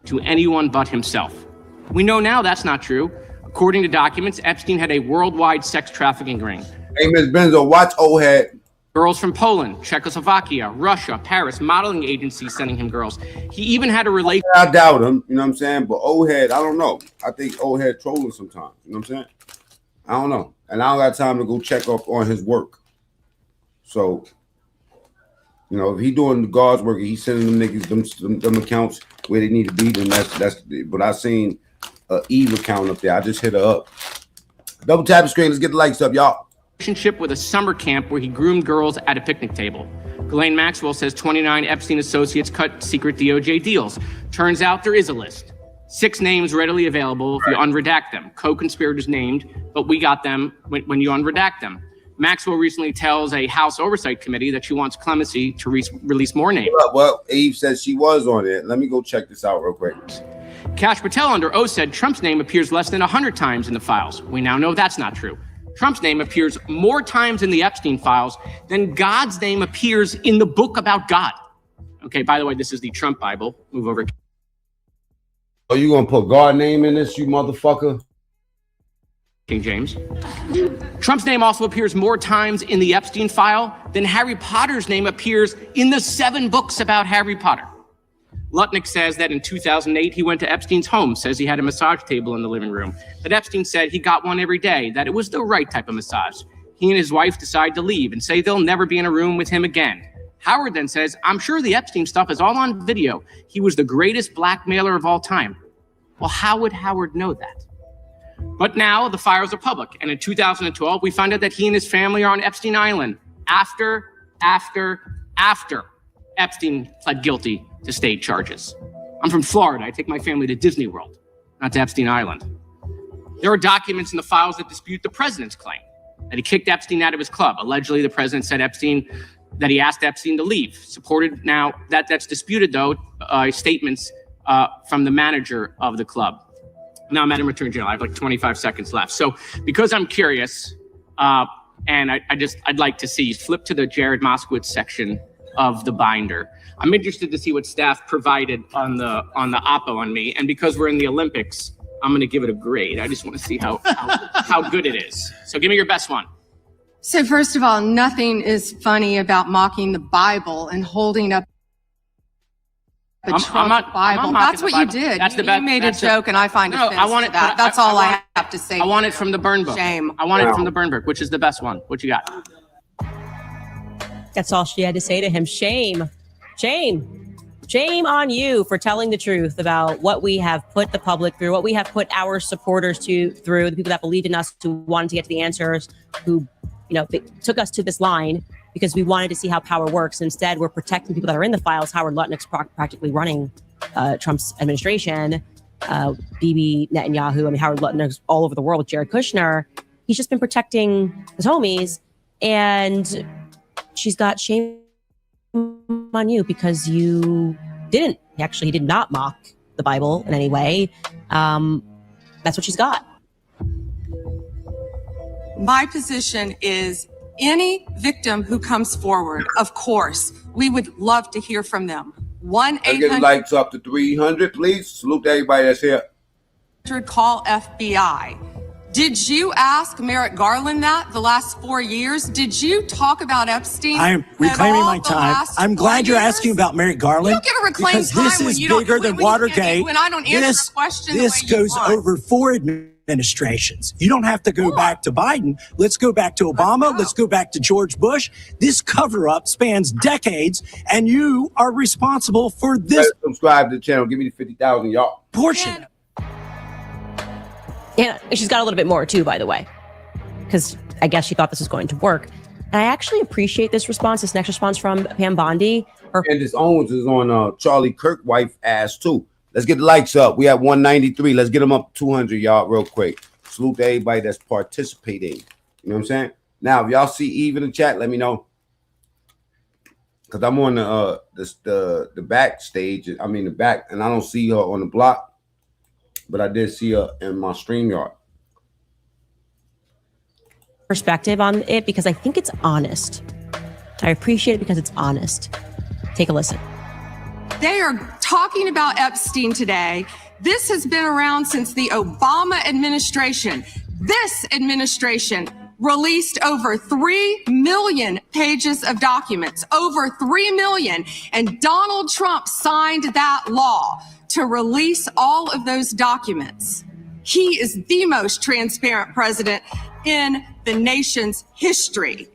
To anyone but himself. We know now that's not true. According to documents, Epstein had a worldwide sex trafficking ring. Hey, Ms. Benzo, watch old head. Girls from Poland, Czechoslovakia, Russia, Paris, modeling agencies sending him girls. He even had a relationship. I doubt him, you know what I'm saying? But old head, I don't know. I think old head trolling sometimes, you know what I'm saying? I don't know. And I don't got time to go check up on his work. So, you know, if he doing the God's work, he's sending them niggas them accounts where they need to be, then that's but I seen a Eve account up there. I just hit her up. Double tap the screen. Let's get the likes up, y'all. Relationship with a summer camp where he groomed girls at a picnic table. Ghislaine Maxwell says 29 Epstein associates cut secret DOJ deals. Turns out there is a list. 6 names readily available if you unredact them. Co-conspirators named, but we got them when you unredact them. Maxwell recently tells a House Oversight Committee that she wants clemency to release more names. Well, Eve says she was on it. Let me go check this out real quick. Kash Patel under oath said Trump's name appears less than 100 times in the files. We now know that's not true. Trump's name appears more times in the Epstein files than God's name appears in the book about God. Okay, by the way, this is the Trump Bible. Move over. Are you gonna put God's name in this, you motherfucker? King James. Trump's name also appears more times in the Epstein file than Harry Potter's name appears in the 7 books about Harry Potter. Lutnick says that in 2008, he went to Epstein's home, says he had a massage table in the living room, that Epstein said he got one every day, that it was the right type of massage. He and his wife decide to leave and say they'll never be in a room with him again. Howard then says, I'm sure the Epstein stuff is all on video. He was the greatest blackmailer of all time. Well, how would Howard know that? But now the files are public. And in 2012, we find out that he and his family are on Epstein Island after Epstein pled guilty to state charges. I'm from Florida. I take my family to Disney World, not to Epstein Island. There are documents in the files that dispute the president's claim that he kicked Epstein out of his club. Allegedly, the president said that he asked Epstein to leave. Supported now that's disputed though. Statements from the manager of the club. Now, Madam Attorney General, I have like 25 seconds left. So because I'm curious, and I'd like to see, flip to the Jared Moskowitz section of the binder. I'm interested to see what staff provided on the oppo on me. And because we're in the Olympics, I'm going to give it a grade. I just want to see how good it is. So give me your best one. So first of all, nothing is funny about mocking the Bible and holding up The I'm Trump not- Bible. I'm not That's mocking what the you Bible. did. That's the You best- made a that's the- joke, and I find No, offense I want to it. that. That's all I have to say. I want it from the burn book. Shame. I want it from the burn book, which is the best one. What you got? That's all she had to say to him. Shame. Shame. Shame on you for telling the truth about what we have put the public through, what we have put our supporters through, the people that believed in us, who wanted to get to the answers, who, took us to this line because we wanted to see how power works. Instead, we're protecting people that are in the files. Howard Lutnick's practically running Trump's administration. Bibi Netanyahu, Howard Lutnick's all over the world with Jared Kushner. He's just been protecting his homies, and she's got shame on you because you didn't. He did not mock the Bible in any way. That's what she's got. My position is any victim who comes forward, of course, we would love to hear from them. Let's get the likes up to 300, please. Salute to everybody that's here. Call FBI. Did you ask Merrick Garland that the last 4 years? Did you talk about Epstein? I'm reclaiming my time. I'm glad you're asking about Merrick Garland. You don't get to reclaim because this time is when you don't- bigger than when you can't- Watergate. when I don't answer the question the This way you goes want. over 4 administrations. You don't have to go back to Biden. Let's go back to Obama. Let's go back to George Bush. This cover-up spans decades, and you are responsible for this. Subscribe to the channel. Give me the 50,000, y'all. Portion. Yeah, she's got a little bit more too, by the way, because I guess she thought this was going to work. And I actually appreciate this response, this next response from Pam Bondi. Candace Owens is on Charlie Kirk wife ass too. Let's get the likes up. We at 193. Let's get them up to 200, y'all, real quick. Salute to everybody that's participating. You know what I'm saying? Now, if y'all see Eve in the chat, let me know. Because I'm on the backstage. I mean the back, and I don't see her on the block. But I did see her in my StreamYard. Perspective on it because I think it's honest. I appreciate it because it's honest. Take a listen. They are talking about Epstein today. This has been around since the Obama administration. This administration released over 3 million pages of documents, over 3 million. And Donald Trump signed that law to release all of those documents. He is the most transparent president in the nation's history.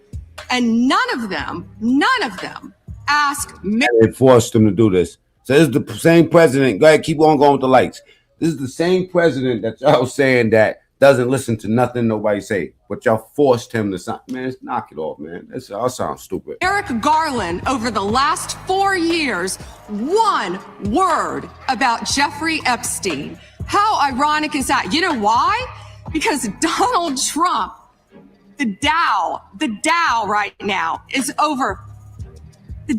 And none of them ask me. They forced him to do this. So this is the same president. Go ahead, keep on going with the likes. This is the same president that y'all saying that doesn't listen to nothing nobody say, but y'all forced him to sign. Man, knock it off, man. This all sounds stupid. Merrick Garland, over the last 4 years, one word about Jeffrey Epstein. How ironic is that? You know why? Because Donald Trump, the Dow right now is over.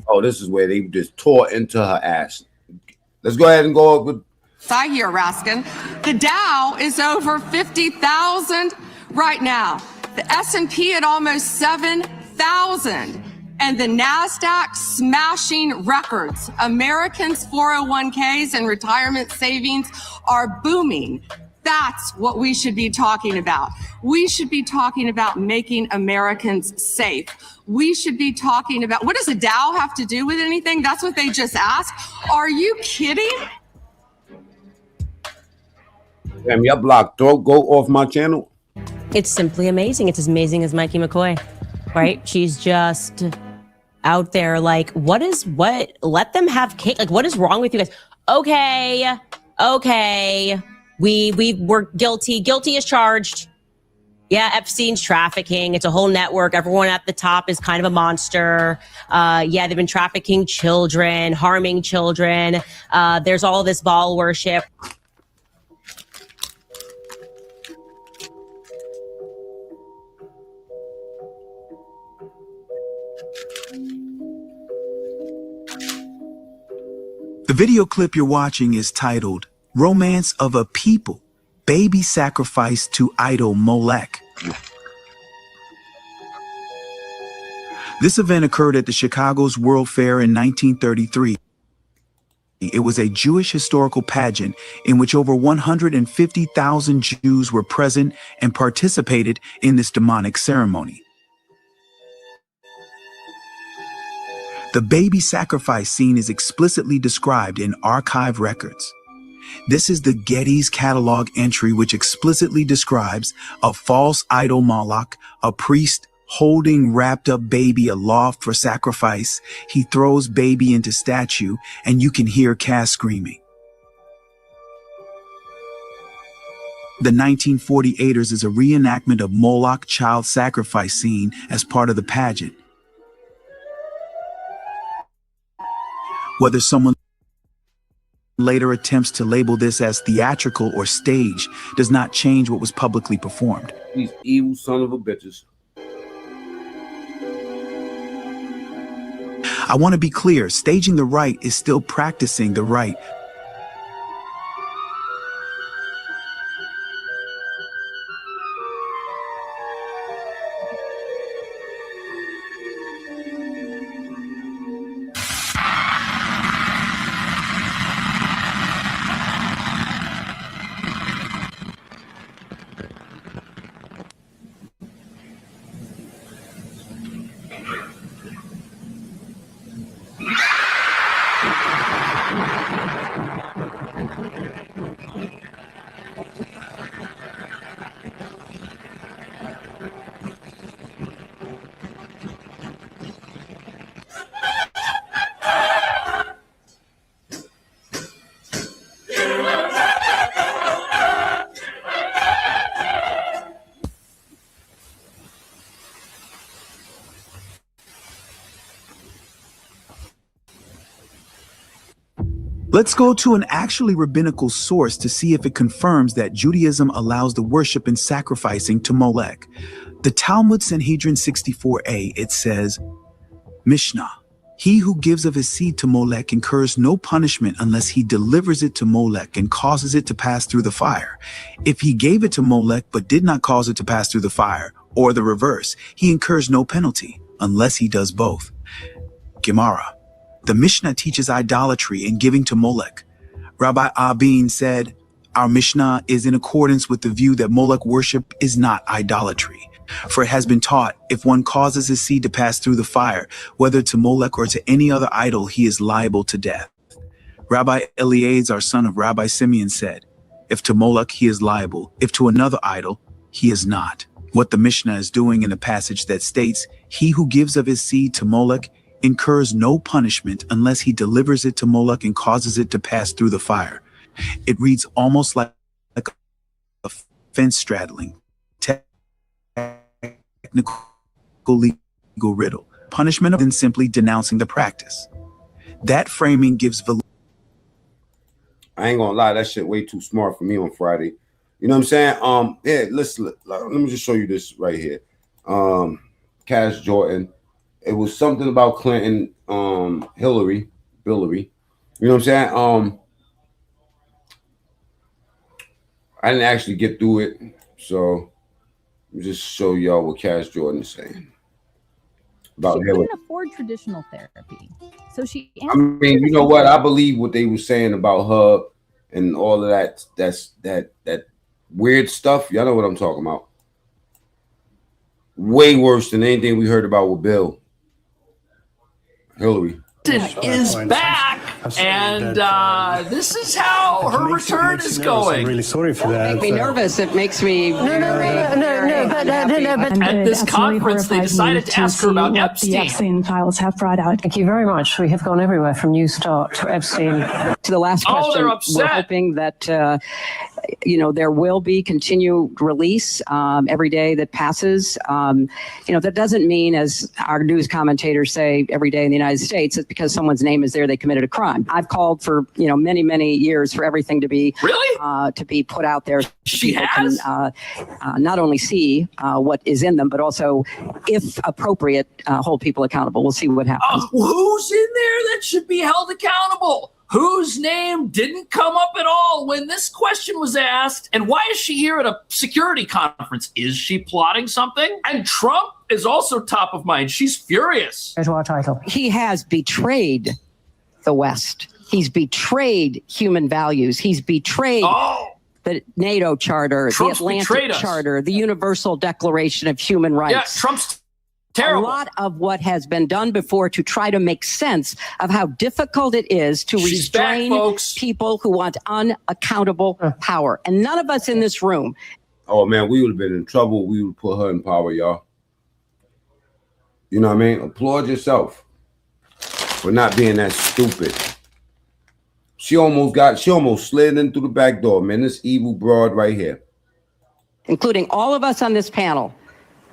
Oh, this is where they just tore into her ass. Let's go ahead and go up with. I hear Raskin. The Dow is over 50,000 right now. The S&P at almost 7,000. And the NASDAQ smashing records. Americans' 401ks and retirement savings are booming. That's what we should be talking about. We should be talking about making Americans safe. We should be talking about, what does the Dow have to do with anything? That's what they just asked. Are you kidding? Damn, y'all blocked. Go off my channel. It's simply amazing. It's as amazing as Mikey McCoy, right? She's just out there like, what? Let them have cake. Like, what is wrong with you guys? Okay. We're guilty. Guilty as charged. Yeah, Epstein's trafficking. It's a whole network. Everyone at the top is kind of a monster. Yeah, they've been trafficking children, harming children. There's all this Baal worship. The video clip you're watching is titled Romance of a People, Baby Sacrifice to Idol Molech. This event occurred at the Chicago's World Fair in 1933. It was a Jewish historical pageant in which over 150,000 Jews were present and participated in this demonic ceremony. The baby sacrifice scene is explicitly described in archive records. This is the Getty's catalog entry, which explicitly describes a false idol Moloch, a priest holding wrapped up baby aloft for sacrifice. He throws baby into statue, and you can hear Cass screaming. The 1948ers is a reenactment of Moloch child sacrifice scene as part of the pageant. Whether someone later attempts to label this as theatrical or stage does not change what was publicly performed. These evil son of a bitches. I want to be clear, staging the rite is still practicing the rite. Let's go to an actually rabbinical source to see if it confirms that Judaism allows the worship and sacrificing to Molech. The Talmud Sanhedrin 64a, it says, Mishnah, he who gives of his seed to Molech incurs no punishment unless he delivers it to Molech and causes it to pass through the fire. If he gave it to Molech but did not cause it to pass through the fire, or the reverse, he incurs no penalty unless he does both. Gemara. The Mishnah teaches idolatry and giving to Molech. Rabbi Abin said, our Mishnah is in accordance with the view that Molech worship is not idolatry. For it has been taught, if one causes his seed to pass through the fire, whether to Molech or to any other idol, he is liable to death. Rabbi Eleazar, son of Rabbi Simeon, said, if to Molech he is liable, if to another idol, he is not. What the Mishnah is doing in the passage that states, he who gives of his seed to Molech incurs no punishment unless he delivers it to Molech and causes it to pass through the fire. It reads almost like a fence straddling, technical legal riddle. Punishment than simply denouncing the practice. That framing gives validity. I ain't gonna lie, that shit way too smart for me on Friday. You know what I'm saying? Yeah, listen, let me just show you this right here. Cash Jordan. It was something about Clinton, Hillary. You know what I'm saying? I didn't actually get through it, so let me just show y'all what Cash Jordan is saying. About she couldn't afford traditional therapy, so she. I mean, you know what? I believe what they were saying about her and all of that. That weird stuff. Y'all know what I'm talking about. Way worse than anything we heard about with Bill. Hillary is back, and this is how her return is going. I'm really sorry for that. It makes me nervous. It makes me but at this conference, they decided to ask her about Epstein. The Epstein files have brought out. Thank you very much. We have gone everywhere from New Start to Epstein. To the last question, they're upset. we're hoping that there will be continued release every day that passes. That doesn't mean, as our news commentators say every day in the United States, it's because someone's name is there, they committed a crime. I've called for many years for everything to be to be put out there. She People has can, not only see what is in them, but also, if appropriate, hold people accountable. We'll see what happens. Who's in there that should be held accountable? Whose name didn't come up at all when this question was asked? And why is she here at a security conference? Is she plotting something? And Trump is also top of mind. She's furious. Here's our title. He has betrayed the West. He's betrayed human values. He's betrayed the NATO Charter, Trump's the Atlantic Charter, the Universal Declaration of Human Rights. Yeah, Trump's a lot of what has been done before to try to make sense of how difficult it is to restrain people who want unaccountable power. And none of us in this room. Oh man, we would have been in trouble. We would put her in power, y'all. You know what I mean? Applaud yourself for not being that stupid. She almost slid in through the back door, man. This evil broad right here. Including all of us on this panel,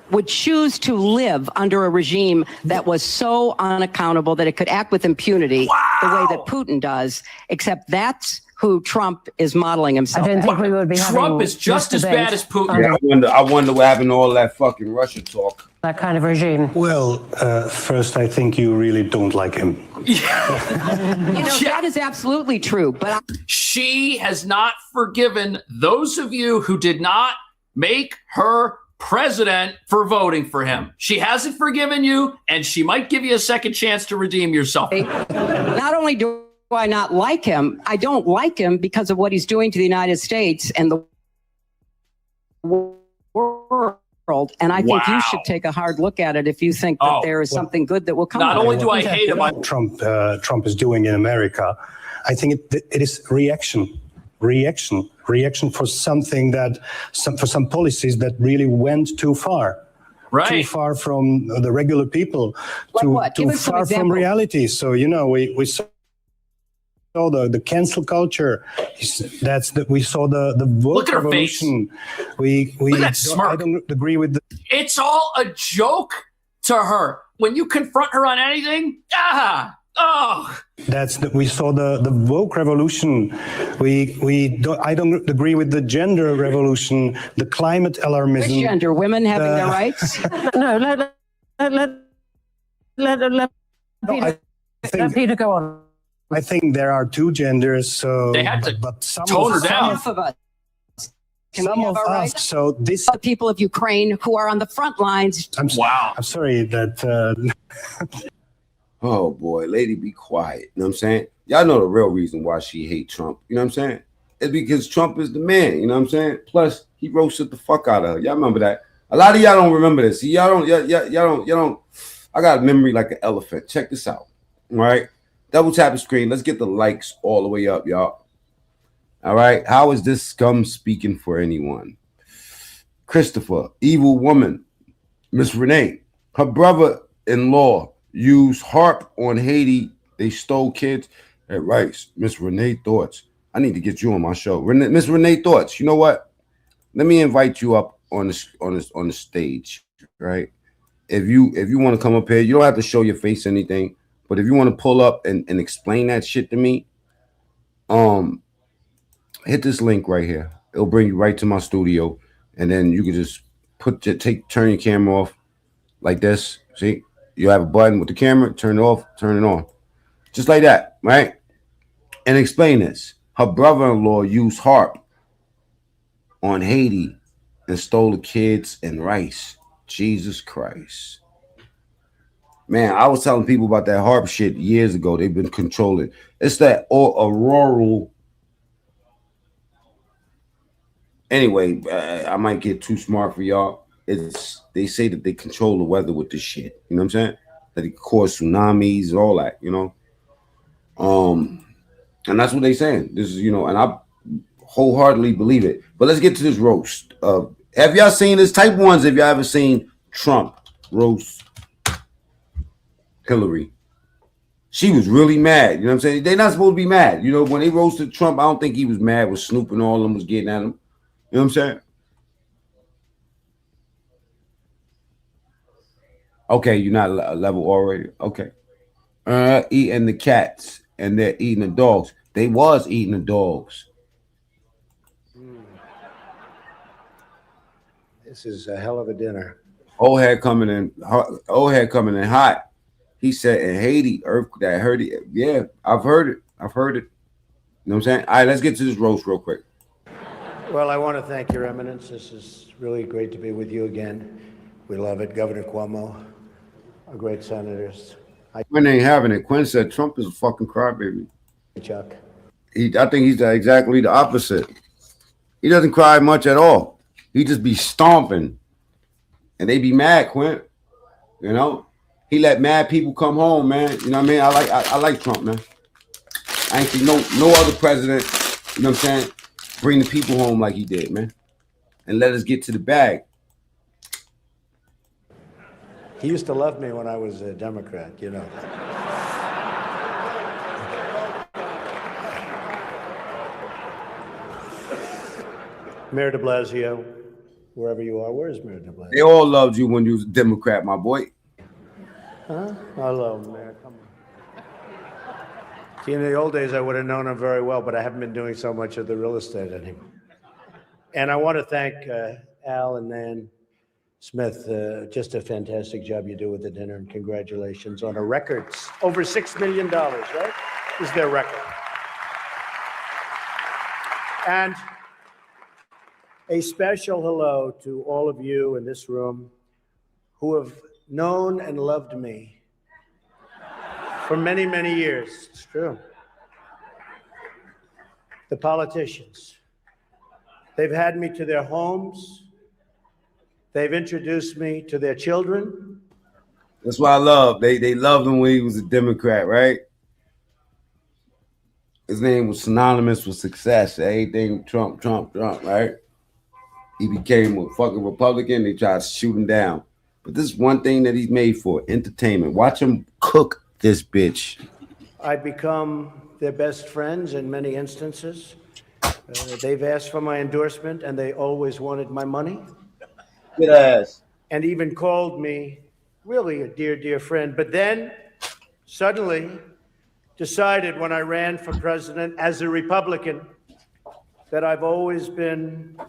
would choose to live under a regime that was so unaccountable that it could act with impunity the way that Putin does, except that's who Trump is modeling himself. I didn't think we would be Trump is just as bad as Putin. Yeah, I wonder what happened to all that fucking Russia talk. That kind of regime. Well, first, I think you really don't like him. That is absolutely true. But she has not forgiven those of you who did not make her president for voting for him. She hasn't forgiven you, and she might give you a second chance to redeem yourself. Not only do I not like him, I don't like him because of what he's doing to the United States and the world. And I think you should take a hard look at it if you think that there is something good that will come Not out only of it. do I hate him, Trump is doing in America. I think it is reaction for something for some policies that really went too far. Right. Too far from the regular people, too far from reality. So, we saw the cancel culture. We saw the vote Look at her revolution. face. Look at that smirk. I don't agree with It's all a joke to her. When you confront her on anything, we saw the woke revolution. I don't agree with the gender revolution, the climate alarmism. Which gender? Women having their rights? No, let Peter go on. I think there are two genders, so they had to tone her down. Some of us. Some of us. So this people of Ukraine who are on the front lines. I'm sorry that. Oh boy, lady, be quiet. You know what I'm saying? Y'all know the real reason why she hate Trump. You know what I'm saying? It's because Trump is the man. You know what I'm saying? Plus, he roasted the fuck out of her. Y'all remember that? A lot of y'all don't remember this. See, y'all don't. I got a memory like an elephant. Check this out. All right, double tap the screen. Let's get the likes all the way up, y'all. All right. How is this scum speaking for anyone? Christopher, evil woman. Miss Renee, her brother-in-law used harp on Haiti. They stole kids at Rice. Miss Renee Thoughts. I need to get you on my show. Miss Renee Thoughts. You know what? Let me invite you up on the stage, right? If you want to come up here, you don't have to show your face or anything, but if you want to pull up and explain that shit to me, hit this link right here. It'll bring you right to my studio, and then you can just turn your camera off like this. See? You have a button with the camera, turn it off, turn it on. Just like that, right? And explain this. Her brother-in-law used harp on Haiti and stole the kids and rice. Jesus Christ. Man, I was telling people about that harp shit years ago. They've been controlling. It's that rural. Anyway, I might get too smart for y'all. They say that they control the weather with this shit. You know what I'm saying? That it cause tsunamis, all that, you know. And that's what they saying. This is, and I wholeheartedly believe it. But let's get to this roast. Have y'all seen this? Type ones if y'all ever seen Trump roast Hillary. She was really mad. You know what I'm saying? They're not supposed to be mad. When they roasted Trump, I don't think he was mad with Snoop and all of them was getting at him. You know what I'm saying? Okay, you're not a level already. Okay. Eating the cats and they're eating the dogs. They was eating the dogs. This is a hell of a dinner. Old head coming in hot. He said in Haiti, that heard it. Yeah, I've heard it. You know what I'm saying? All right, let's get to this roast real quick. Well, I want to thank Your Eminence. This is really great to be with you again. We love it. Governor Cuomo, our great senators. Quinn ain't having it. Quinn said Trump is a fucking crybaby. Chuck. I think he's exactly the opposite. He doesn't cry much at all. He just be stomping. And they be mad, Quinn. You know, he let mad people come home, man. You know what I mean? I like Trump, man. I ain't seen no other president, you know what I'm saying, bring the people home like he did, man. And let us get to the bag. He used to love me when I was a Democrat, you know. Mayor de Blasio, wherever you are, where's Mayor de Blasio? They all loved you when you was a Democrat, my boy. Huh? Hello, Mayor, come on. See, in the old days, I would have known him very well, but I haven't been doing so much of the real estate anymore. And I want to thank Al and Nan Smith, just a fantastic job you do with the dinner, and congratulations on a record, over $6 million, right? Is their record. And a special hello to all of you in this room who have known and loved me for many, many years. It's true. The politicians. They've had me to their homes. They've introduced me to their children. That's what I love. They loved him when he was a Democrat, right? His name was synonymous with success. Everything Trump, right? He became a fucking Republican. They tried to shoot him down. But this is one thing that he's made for, entertainment. Watch him cook this bitch. I've become their best friends in many instances. They've asked for my endorsement, and they always wanted my money. Good ass. And even called me really a dear, dear friend. But then suddenly decided when I ran for president as a Republican that I've always been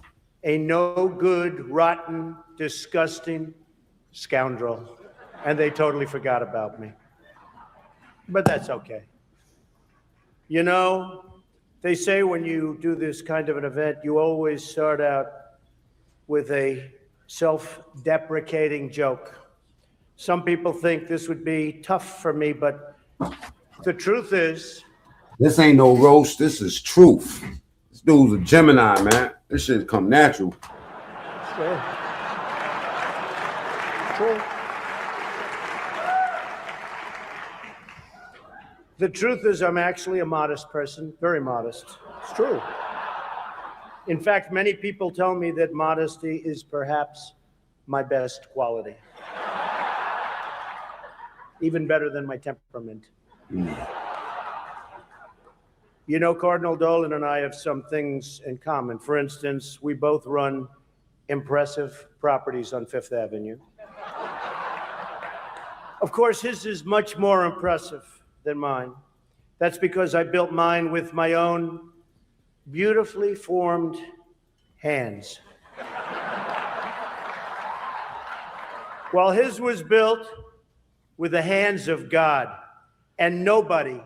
a no good, rotten, disgusting scoundrel. And they totally forgot about me. But that's okay. You know, they say when you do this kind of an event, you always start out with a self-deprecating joke. Some people think this would be tough for me, but the truth is... This ain't no roast. This is truth. This dude's a Gemini, man. This shit come natural. True. True. The truth is I'm actually a modest person, very modest. It's true. In fact, many people tell me that modesty is perhaps my best quality. Even better than my temperament. You know, Cardinal Dolan and I have some things in common. For instance, we both run impressive properties on Fifth Avenue. Of course, his is much more impressive than mine. That's because I built mine with my own beautifully formed hands. While his was built with the hands of God, and nobody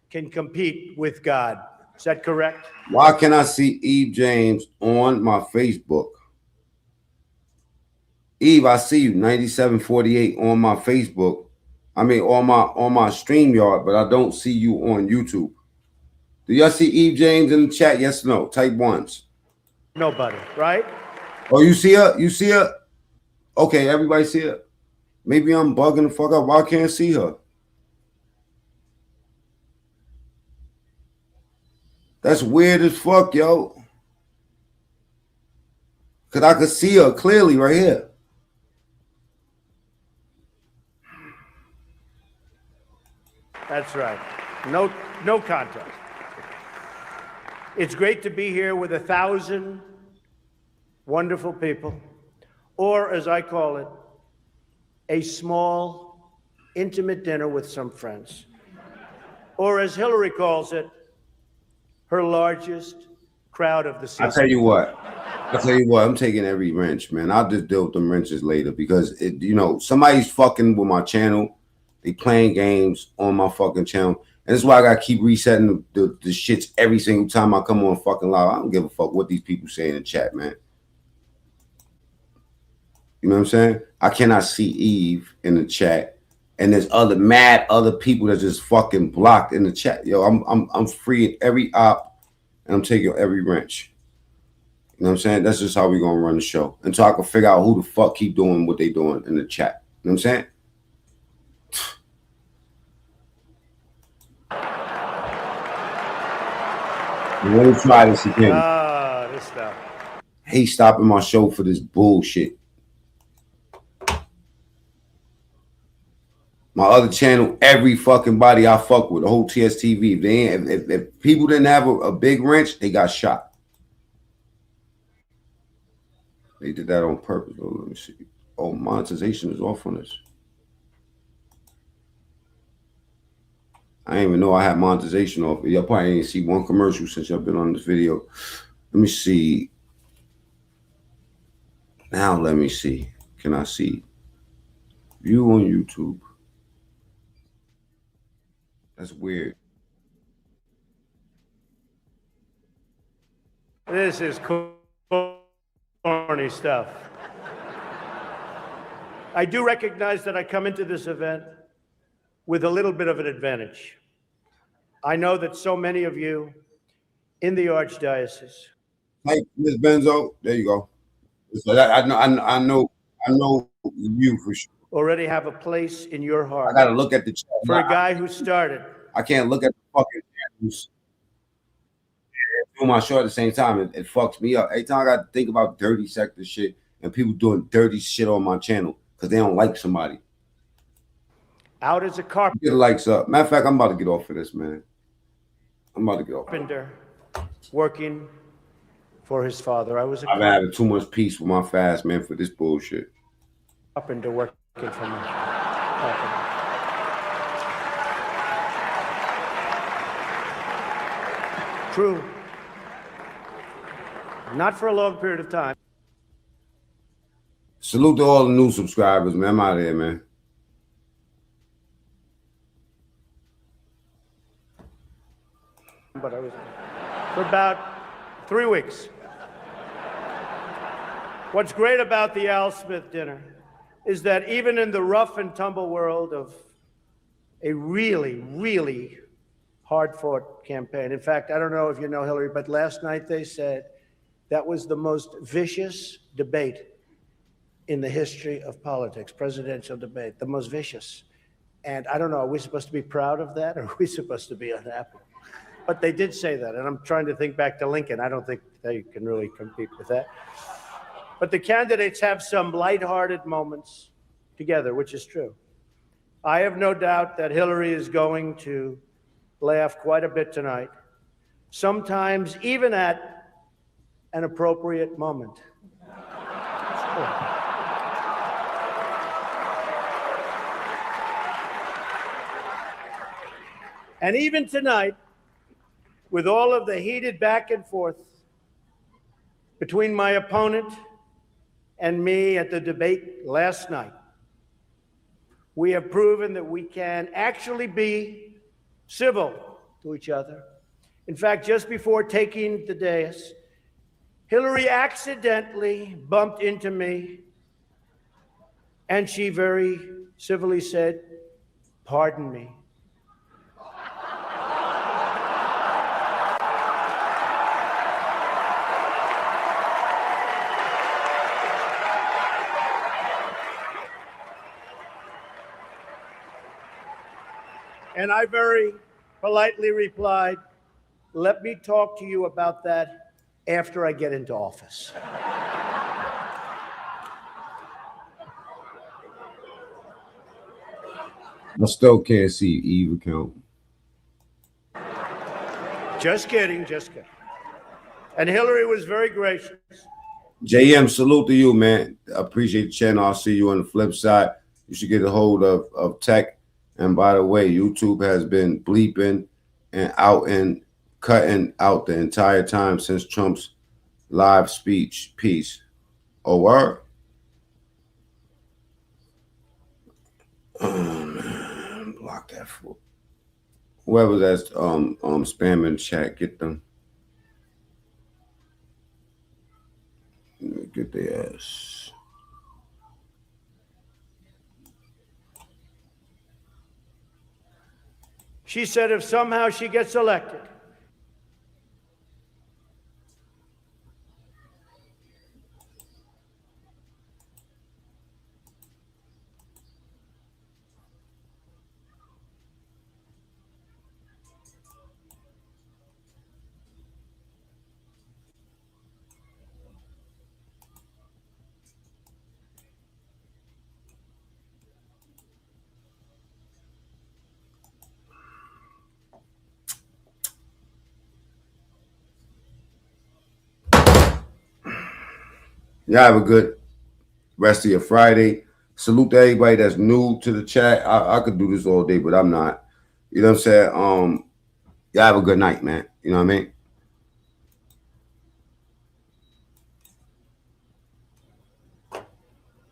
can compete with God. Is that correct? Why can I see Eve James on my Facebook? Eve, I see you 9748 on my Facebook. I mean on my StreamYard, but I don't see you on YouTube. Do y'all see Eve James in the chat? Yes or no? Type ones. Nobody, right? Oh, you see her? You see her? Okay, everybody see her. Maybe I'm bugging the fuck up. Why can't I see her? That's weird as fuck, yo. Cause I could see her clearly right here. That's right. No contest. It's great to be here with 1,000 wonderful people, or as I call it, a small, intimate dinner with some friends. Or as Hillary calls it, her largest crowd of the season. I tell you what, I'm taking every wrench, man. I'll just deal with them wrenches later because somebody's fucking with my channel. They playing games on my fucking channel. And that's why I gotta keep resetting the shits every single time I come on fucking live. I don't give a fuck what these people say in the chat, man. You know what I'm saying? I cannot see Eve in the chat. And there's other people that just fucking blocked in the chat. Yo, I'm freeing every op and I'm taking every wrench. You know what I'm saying? That's just how we're gonna run the show. Until I can figure out who the fuck keep doing what they doing in the chat. You know what I'm saying? Let me try this again. Ah, this stuff. He's stopping my show for this bullshit. My other channel, every fucking body I fuck with, the whole TSTV. If people didn't have a big wrench, they got shot. They did that on purpose. Oh, let me see. Oh, monetization is off on this. I didn't even know I had monetization off. Y'all probably ain't see one commercial since y'all been on this video. Let me see. Now let me see. Can I see? View on YouTube. That's weird. This is corny stuff. I do recognize that I come into this event with a little bit of an advantage. I know that so many of you in the Archdiocese. Hey, Ms. Benzo, there you go. So that, I know you for sure. Already have a place in your heart. I gotta look at the chat. For a guy who started. I can't look at the fucking channels. Do my show at the same time. It fucks me up. Every time I got to think about dirty sector shit and people doing dirty shit on my channel because they don't like somebody. Out as a carpenter. Get the likes up. Matter of fact, I'm about to get off of this, man. I'm about to get off. Carpenter working for his father. I've been having too much peace with my fast, man, for this bullshit. Carpenter working for me. Carpenter. True. Not for a long period of time. Salute to all the new subscribers, man. I'm out of here, man. But I was for about 3 weeks. What's great about the Al Smith dinner is that even in the rough and tumble world of a really, really hard-fought campaign. In fact, I don't know if you know Hillary, but last night they said that was the most vicious debate in the history of politics, presidential debate, the most vicious. And I don't know, are we supposed to be proud of that or are we supposed to be unhappy? But they did say that, and I'm trying to think back to Lincoln. I don't think they can really compete with that. But the candidates have some lighthearted moments together, which is true. I have no doubt that Hillary is going to laugh quite a bit tonight, sometimes even at an appropriate moment. And even tonight, with all of the heated back and forth between my opponent and me at the debate last night, we have proven that we can actually be civil to each other. In fact, just before taking the dais, Hillary accidentally bumped into me, and she very civilly said, "Pardon me." And I very politely replied, "Let me talk to you about that after I get into office." I still can't see Eve account. Just kidding, just kidding. And Hillary was very gracious. JM, salute to you, man. I appreciate the channel. I'll see you on the flip side. You should get a hold of tech. And by the way, YouTube has been bleeping and out and cutting out the entire time since Trump's live speech. Peace. Oh, word? Oh, man. Block that fool. Whoever that's spamming chat, get them. Get their ass. She said if somehow she gets elected, Y'all have a good rest of your Friday. Salute to everybody that's new to the chat. I could do this all day, but I'm not. You know what I'm saying? Y'all have a good night, man. You know what I mean?